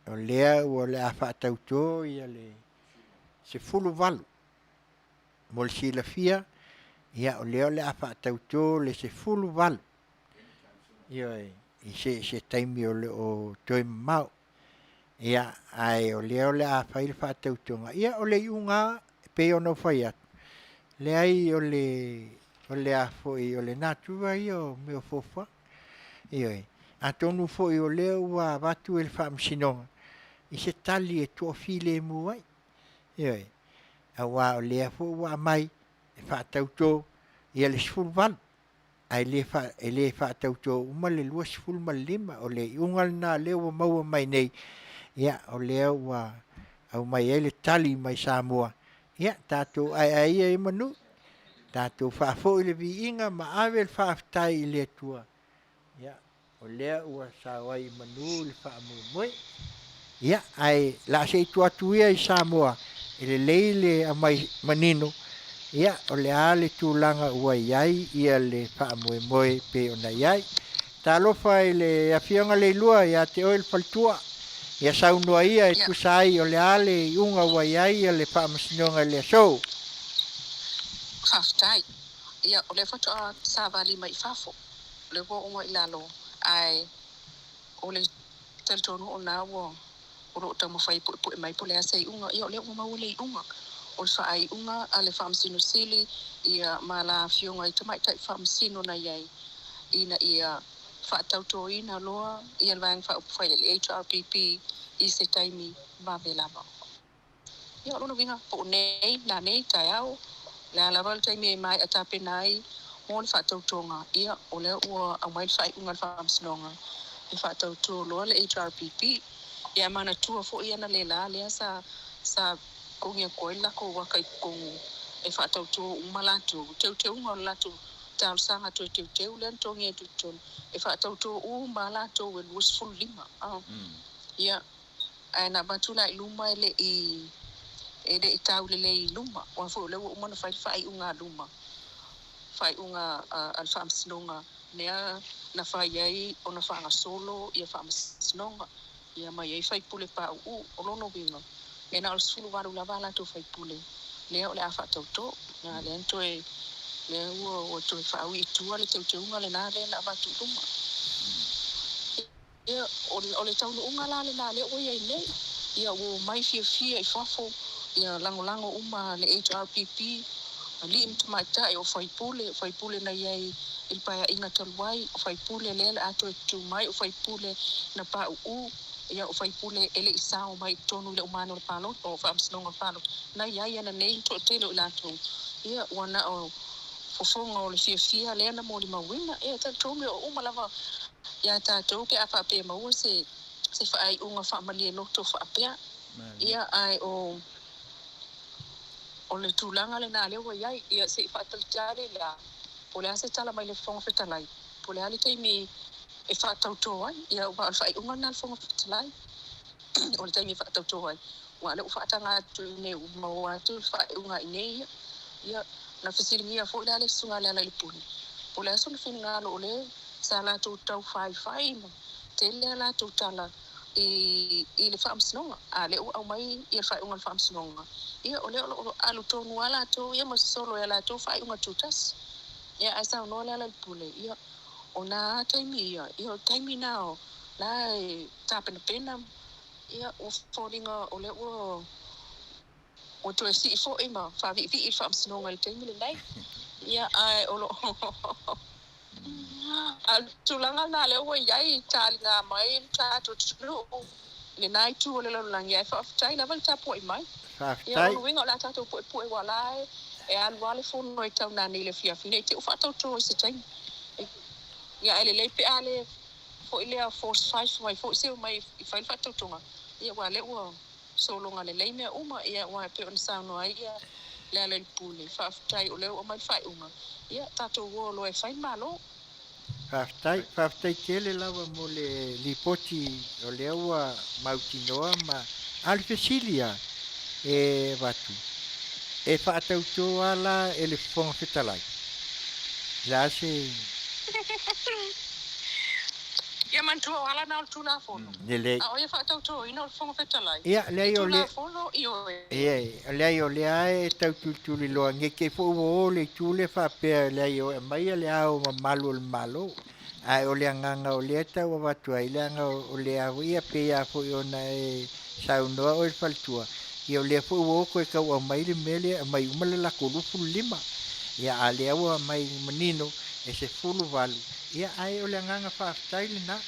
O lea ua le awhaatauto ia le se fulu walu. Mo le silafia. Ia o lea le awhaatauto le se fulu walu. Ia I se taimi o le o toi mamau. Ia ai o lea o le awhai le whaatautonga. Ia o le iunga pe ono whai atu. Le ai o le afoi o le natua I o meo fofa. Ioi. A tonu foi o leo ua watu e le whaamsinonga. I se tali e tua file mu ai. Ioi. A wā o lea fo ua mai e whaatauto I le sifuru walu. Ai le whaatauto uma le lua sifuru ma lima o le iungal na leo maua mai nei. Ia o leo ua au mai e le tali mai Samoa. Ia tātou ai e manu. Tātou whaafo I le vi inga ma awe le whaaftai I le tua. Ia, o lea ua sawai manu le whaamoe. Ia, ai la se tua tuia I Samoa. I le leile a mai manino. Ia, o le ale tūlanga ua iai ia le whaamoe pe ona iai. Tā lofa I le awhianga le lua ia te oil faltua. Ia saunua ia e kusai o le ale i unga wai ai le whaamasinoga le so. Whaftai. Ia, o le whatoa sa vali mai whafo. Le wo onga i lalo. Ai, o le teltonu o nā wo. O ro tamo whai po e mai po le asa i unga. Ia, o le unga mau le i unga. O le wha ai unga a le whaamasino sili. Ia, ma la fionga i tamai tai whaamasino na iai. Ina ia whaatauto ina loa. Ia vang whai le HRPP i se taimi vawe lava. Ia, o winga po nei, na nei tai au. La lava le taimi e mai atape nai. Mo le whaatautonga. Ia, o le ua a mai whai unga le whaamasinonga. Le whaatauto loa le HRPP. Ia mana tua fo ia na le la lea sa kongia koe lako waka i kongu. E whaatauto umalatu. Teu unga latu. Tau sanga to teu len tongi e tuton. E whaatauto umalatu e luas full lima. Ia, ai na batula i luma ele i ele i tau le i luma. Wa fo le umana whai unga luma. Whai unga al whaamsinonga. Nea na whai ai o na whaanga solo i a whaamsinonga. Ia mai ai whai pule pa o lono winga. E na o sulu waru la wala to whai pule. Lea o le a whaatauto. Nga le ento e le ua o to whaawi i tua le teu unga le nā le na watu luma. Ia o le taunu unga la le nā le o iai nei. Ia o mai fia i whafo. Ia lango uma le HRPP. Li imtu mai tai o whai pule na iai il paya inga taluai. O whai pule le ato e tu mai. O whai pule na pa ia o whai pule ele i sao mai tonu le umano le palo. O whaamsinonga le palo. Na iai ana nei to telo i lato. Ia wana o fofonga o le fia le ana mo li mawina. Ia tatonga o umalava. Ia tatou ke a whaapea maua se whaai unga whaamali e loto whaapea. Ia ai o le tūlanga le nā lewa iai. Ia se whaatalitare la. Po le ase tala mai le whonga whetalai. Po le ali teimi e whaatauto ai. Ia ua al whaai unga nā le whonga whetalai. O le teimi e whaatauto ai. Ua le u whaatanga atu ne maua atu whaai unga i nei. Ia na whesilingia fo le ale sunga le ala i puni. Po le aso le whinga alo o le sa la tau whai ma. Te le la tau tala i le whaamsinonga. A le u au mai i le whai unga le whaamsinonga. Ia o le alu tonu ala tau ia ma solo ia la tau whai unga tutas. Ia ai sa no le ala i pule. Ia o nā taimi ia. Ia o taimi nao. La e tāpena pena. Ia o whoringa o le ua o to e si i fo ima. Whavi i whaamsinonga le taimi le nei. Ia ai o lo al tulanga na le o iai tali nga mai tato tulu le nai tu le lang ia fa tai na val tapo i mai ia o winga la tato po wala e al wale fo no i tau na ni le fia fine te fa to se tai ia ele le pe ale fo ile force 5 mai fo se mai i fa fa to ia wale o solo nga le me uma ia wa pe on sa no ia le ale pule fa tai o le o mai fa uma ia tato wo lo e fa malo. Whaftai tele lawa mo le lipoti o le aua mautinoa ma alfesilia e watu. E whaatauto ala e le whonga whetalai. La se... Ia mantua ala na tuna fono. Nele. A oia whaatauto ina o whonga whetalai. Ia, lei o le... Tuna fono i o e. Ia, lei o le ae tautultuli loa. Nge ke fo uo le tule whapea lei o e mai le au ma malu le malo. Ai o le anganga o le tau o watu ai le anga o le au ia pe ia fo i ona e saunoa o il faltua. Ia o le fo uo koe kau au mai le mele a mai umale la kolufu lima. Ia a le au a mai manino e se fulu valu. Ia ai o le anganga whaftai le na.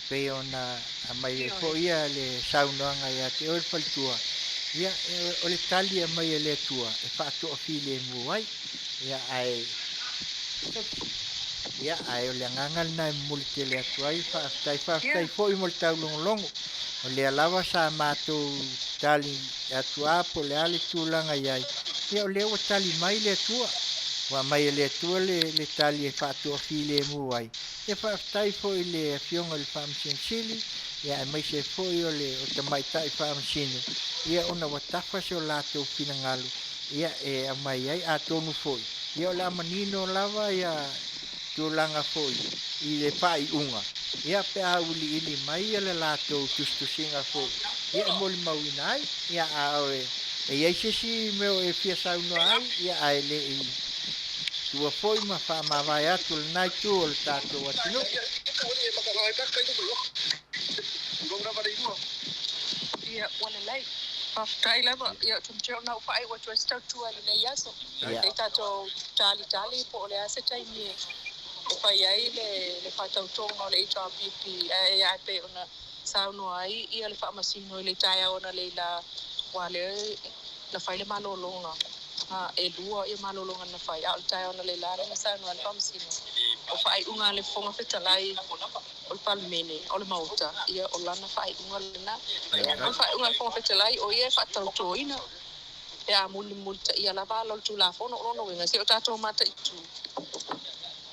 Pe ona a mai e fo ia le saunoanga ia te o il faltua. Ia o le tali a mai e le tua. E whaato o fili e muai. Ia ai... Ia ai o le ngangal na multe le atuai whaftai fo i mo le tau longolongo. O le alawa sa mātou tali atua po le ale tūlanga iai. Ia o le o tali mai le atua. Wa mai le atua le tali e whaatua file muai. Ia whaftai fo i le fionga le whaamsinsili. Ia mai se fo i o le o te maitai whaamsinu. Ia ona watafa se o lātou pinangalu. Ia e a mai ai a tonu foi. Ia o le amanino lava ia tūlanga fōi I le pai unga. Ia pe a uli ili mai le lātou tustusinga fōi. Ia moli mauina ai, ia a oe. E iei sisi meo e fia sauna ai, ia a ele I tua fōi ma wha ma vai atu le nai tū o le tātou atinu. Ia wala lai. Aftai lava ia tumteo na upai wa tu sta tu ali na yaso. Ia tato tali po le ase tai ni. Upai ai le fata utonga le HRPP ai pe ona sauno ai ia le fa masino le tai ona le la wale la fai le malolonga. E lua ia malolonga na fai al tai ona le la na sauno al famsino. Upai unga le fonga fetalai o le palmene o le mauta ia o lana fai unga lena o fai unga fonga fetalai o ia fatautoina e a multa ia la valo tu la fono ono wenga se o tato mata itu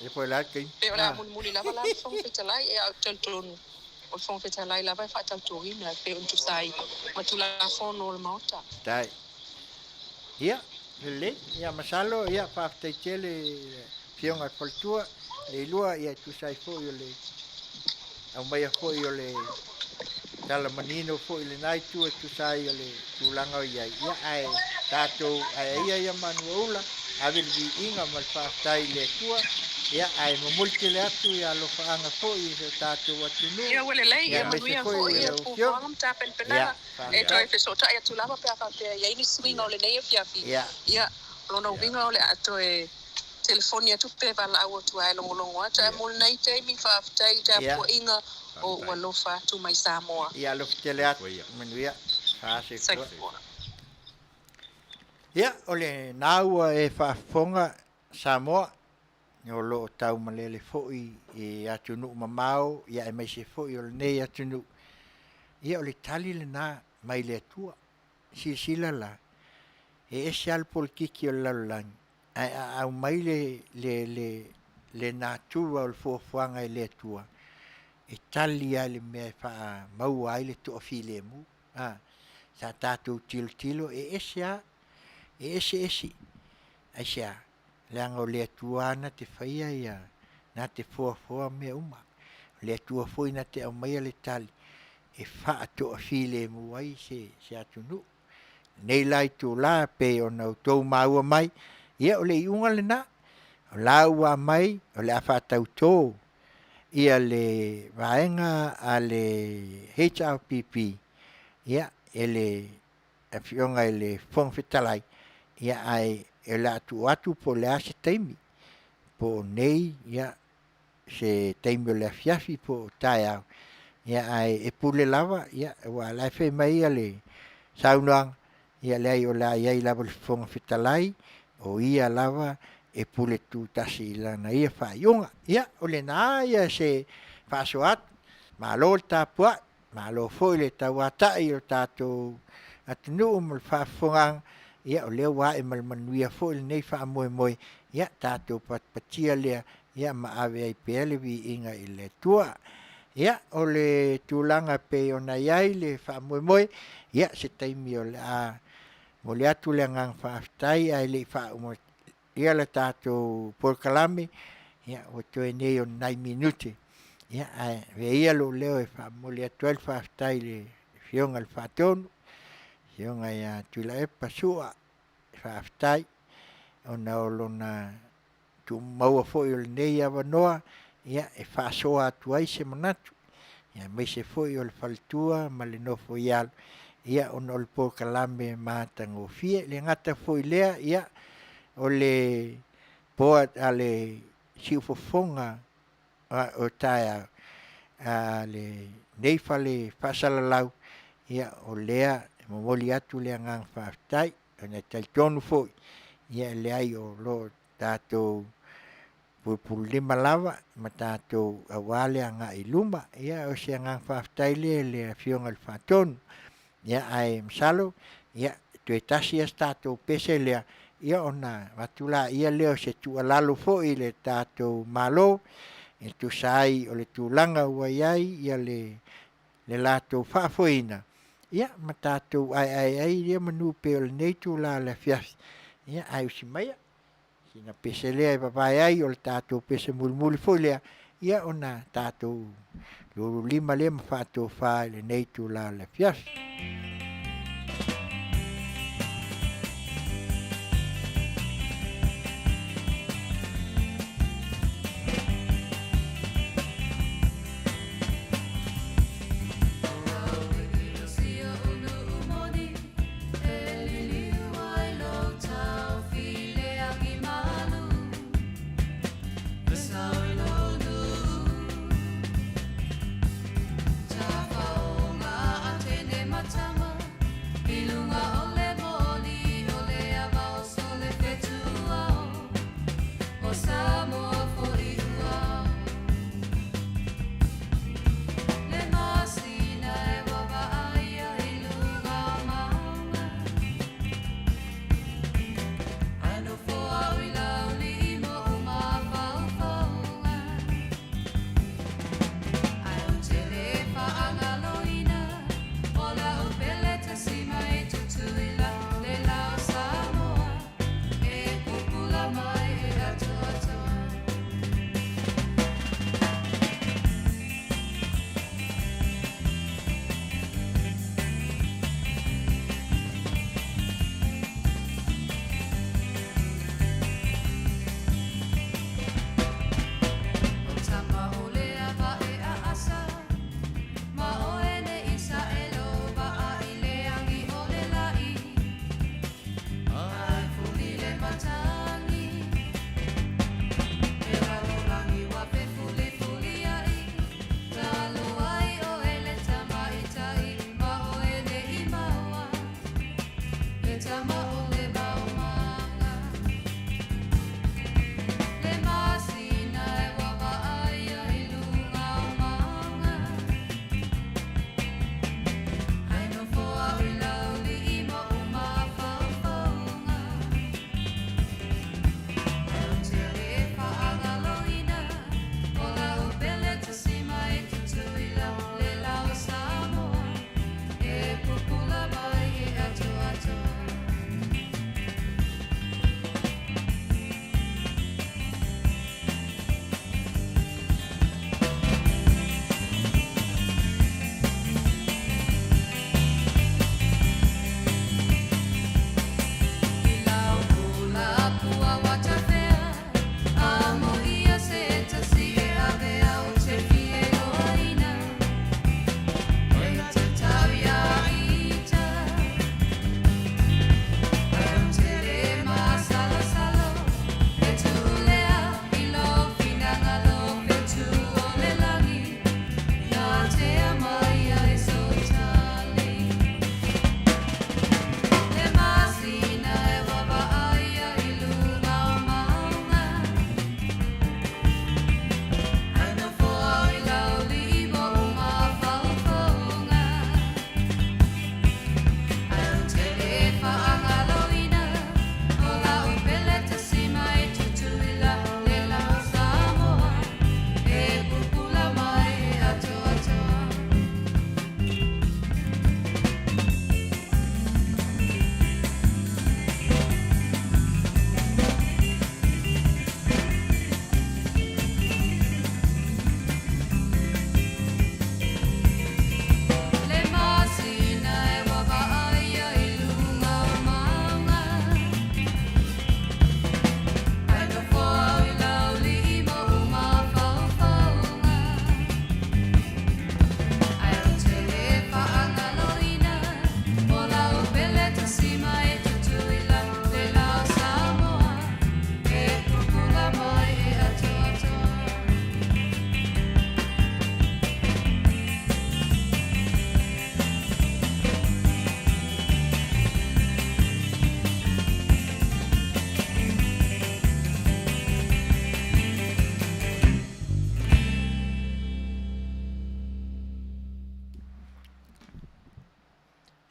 E poi la che e ora muli la vala fonga fetalai e a tolton o fonga fetalai la vai fatautoina pe un tu sai ma tu la fono o le mauta dai. Ia, le ia masalo ia fa tele fionga faltua le lua ia tu sai foi le au mai foi le tala manino foi le nai tu sai le tu langa ia ai tato ai ia manuula ave vi inga mal fa tai le tua ia ai mo multi le atu ia lo fa anga foi se tato watu no ia wele lei ia manuia foi ia pu fam tapen penala e to e so ta ia tu lava pe fa pe ia ini swing o le nei fiafi ia lo no vinga o le ato e telefonia tu pe vala au tu ai longo ata mo nei te mi fa tai ta po inga o walo fa tu mai Samoa ia lo tele atu manuia fa se ia ole naua e fa fonga Samoa no lo tau malele foi e atunu mamau ia e mai se foi o nei atunu ia ole tali le na mai le tua sila la e esial pol kiki o lalang au mai le na tua o fofuanga e le tua e tali ale me fa mau ai le to file mu sa tatu tilo e esia e esi ai sia Lango le tuana te faia ia na te foa me uma le tua foi na te mai le tali e fa to file mu ai se atunu nei lai tu la pe ona to mau mai ia o le unga le na la ua mai o le afa tau to ia le vaenga ale HRPP ia ele afionga ele fong fitalai ia ai e la atu po le ase taimi po nei ia se taimi le fiafi po taia ia ai e pule lava ia wa la fe mai ale saunoang ia le o la ia lava le fonga fitalai o ia lava e pule tu tasi la na ia fa yonga ia o le na ia se fa soat ma lo tapua ma lo foi le tawata i o tato atunu mo fa fonga ia o leo wa e Manuia fo il nei fa moi ia tato patia le ia ma ave ai pele vi inga ile tua ia o le tulanga pe ona ia le fa moi ia se taimi o le a mo le atu le ngang fa tai ai le fa mo ia le tato por kalame ia o to nei o 9 minuti ia ve ia lo leo e fa mo le 12 fa tai le fionga al faton fionga ia tula e pasua faftai ona olona tu mau foi o nei avanoa ia e fa soa tu ai se manatu ia me se foi o faltua ma le no foi al ia on ol po kalame matango fie le ngata foi lea ia o le po ale siufofonga o taia le nei fale fasalalau ia o lea mo moli atu le ngang faftai ona tal tonu foi ia le ai o lo tato pul lima lava ma tato awale anga iluma ia o se ngang faftai le fionga al faton ia ai msalo ia tu etasi tato pese le ia ona matula ia leo se tu alalo foi le tato malo e tu sai o le tulanga uaiai ia le lato fafoina ia matato ai ia manu pe o nei tu la fias ia ai si mai Kina pese lea e papai ai o le tātou pese mulimuli foi lea. Ia ona tātou lulu lima lea ma whātou whā le nei tū la le fiasi.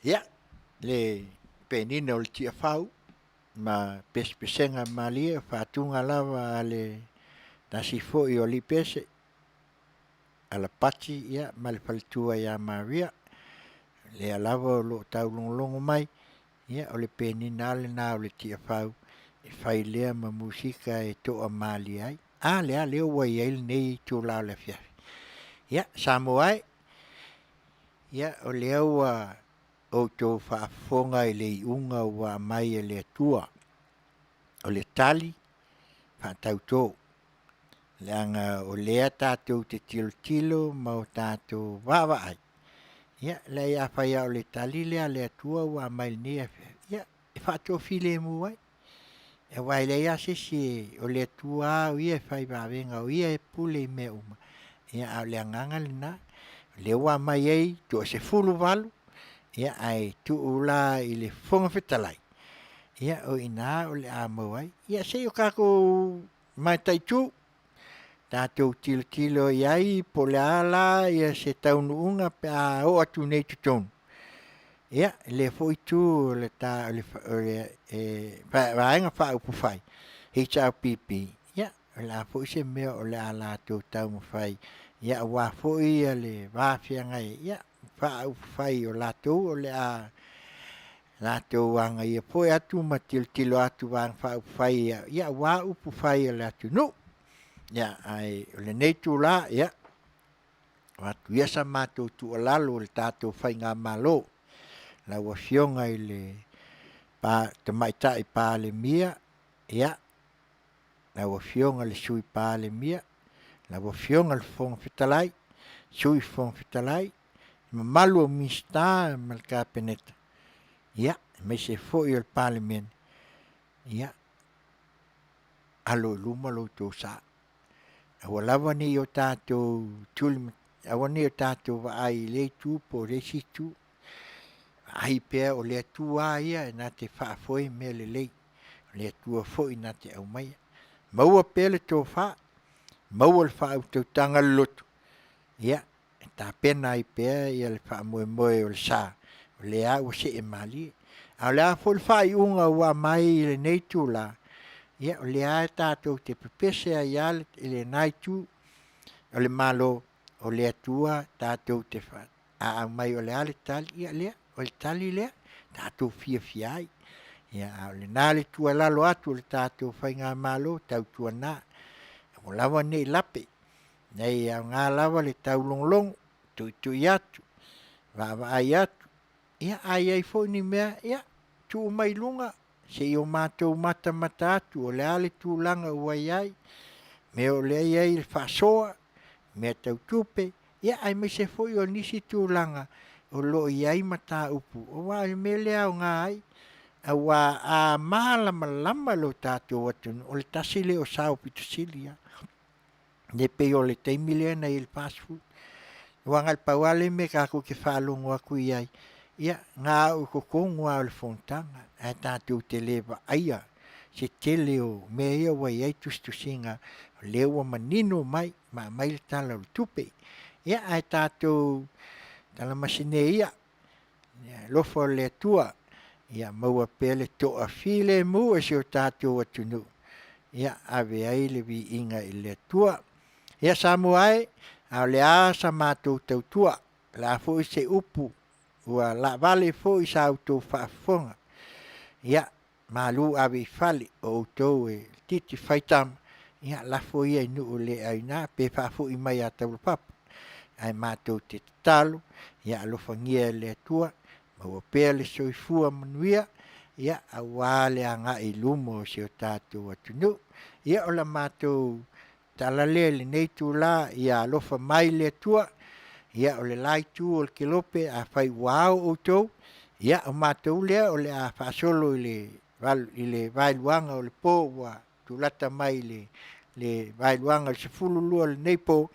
Ia, le penina o le tia whau, ma pespesenga malia, whātunga lava le nasi fōi o li pese, ala pati ia, ma le palitua ia Maria, le alava o lo tau longo mai, ia, o le penina ale nā o le tia whau, fai lea ma musika e toa mali ai. Lea leo wai ai nei tu lao le fiafi. Ia, Samoai, ia o lea ua o tō whaafonga i le iunga ua mai e le tua. O le tali, whaatau tō. Leanga o lea tātou te tilo ma o tātou wawa ai. Ia, lea ia whaia o le tali lea tua ua mai nea fiafi. Ia, e whaatou file mu ai. E wai le ia sisi o le tua o ia whai wawenga o ia e pule I mea uma. Ia au le nganga le na. Le ua mai ei tu se fulu walu. Ia ai tu ula I le fonga fetalai. Ia o ina o le amo ai. Ia se o kako mai taitu. Tātou tilo iai po le ala ia se taunuu unga pe a o atu nei tutonu. Ia, le foi tu le ta le vaenga fa upu fai. Hicha pipi. Ia, la foi se mea o le ala tu tau mo fai. Ia wa foi le vafia ngai. Ia, fa upu fai o la tu o le a la tu wanga ia foi atu matil tilo atu wang fa upu fai. Ia wa upu fai o le atu no. Ia, ai le nei tu la, ia. Watu ia sa mātou tu o lalo le tātou fai ngā malo. La ua fionga I le te maita I pā le mia, ia. La ua fionga le sui pā le mia. La ua fionga le fonga fitalai, sui fonga fitalai. Ma malu o mista ma le kāpeneta. Ia, me se foi o le pā le mene. Ia. Alo luma lo tō saa. Awa lava ni o tātou tuli, awa ni o tātou wa ai le tu po le situ. Ai pea o le tua ia na te whaafoi me le lei. Le tua foi na te au mai. Maua pea le tō wha. Maua le wha au tau tanga lotu. Ia, tā pena ai pea ia le wha moe moe o le sā. O le a ua se e mali. A le a fo le wha I unga ua mai le nei tu la. Ia, o le a tātou te pepese a ia le nai tu. O le malo, o le atua tātou te wha. A mai o le ale tali, ia lea. O le tali lea, tātou fia ai. Ia, o le nā le tua lalo atu, le tātou whai ngā malo, tau tua nā. O lawa nei lape. Nei, au ngā lawa le tau longlong, tui atu. Wawa ai atu. Ia, ai fo ni mea, ia, tu mai lunga. Se o mātou mata atu, o le ale tu langa uai ai. Me o le ai le whasoa, me tau tupe. Ia, ai me se foi o nisi tu langa. O lo iai mata upu. O wa me lea o ngā ai. A wa a mahalama lama lo tātou atu. O le tasile o sao pitasili. Ne pe o le teimile na il fast food. Wangal pawale me kako ke whalongo aku iai. Ia, ngā o kokongo au le fontanga. A tātou te lewa aia. Se tele o mea wai ai tustusinga. Lewa manino mai. Ma mai le tala o tupe. Ia, a tātou tala Masina ia. Lofo le tua. Ia maua pele toa file mu e se o tātou atunu. Ia ave ai le vi inga I le tua. Ia Samoai, au le asa mātou tau tua. La fo I se upu. Ua la vale fo I sa autou whaafonga. Ia malu ave I fale o autou e titi whaitama. Ia la fo ia I nuu le aina pe whaafo I mai a Taulapapa. Ai mātou te talo, ia alofa ngia le tua, maua pēr le soifua Manuia, ia awale anga I lumo se o tātou atunu. Ia o la mātou talale le neitu la, ia alofa mai le tua, ia o le laitu o le kelope a whai wao o tau, ia o mātou lea o le a whaasolo I le vailuanga o le pō, wa tulata mai le vailuanga o le sefululua le neipo,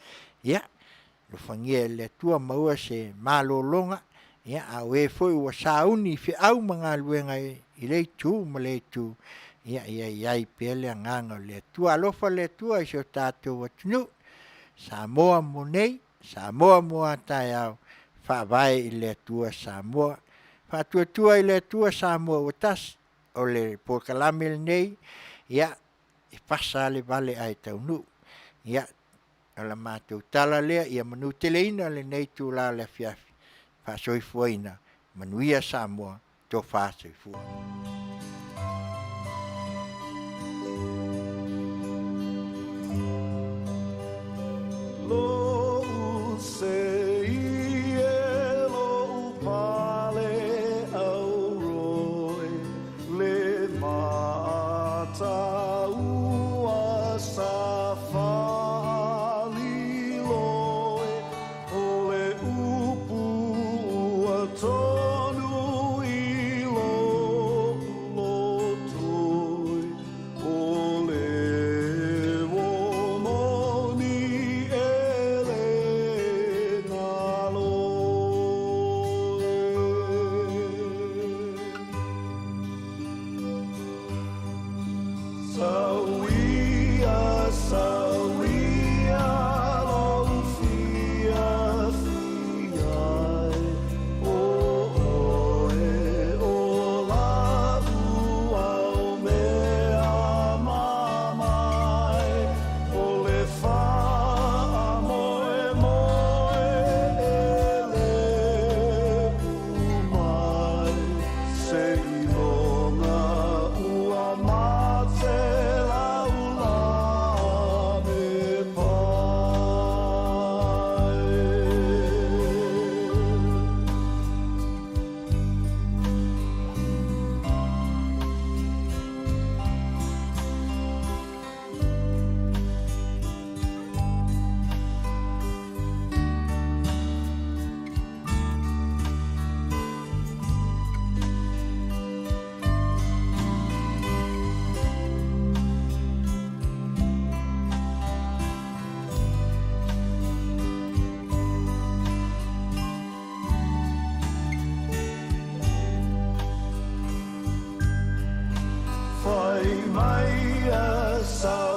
ia, lo fangia le tua maua se malolonga ia au e foi ua sauni fe au manga luenga I le tu ma le tu ia ai pele nganga le tua lofa le tua I so tātou atunu Samoa monei Samoa moa tai au fa vai I le tua Samoa fa tua I le tua Samoa watas o le porkalame nei ia I Fasa le Vale ai Taunuu ia ala mātou tala lea ia manu teleina le nei tu la le fiafi. Whasoifuaina, Manuia Samoa, tō whasoifua. Whai mai a sa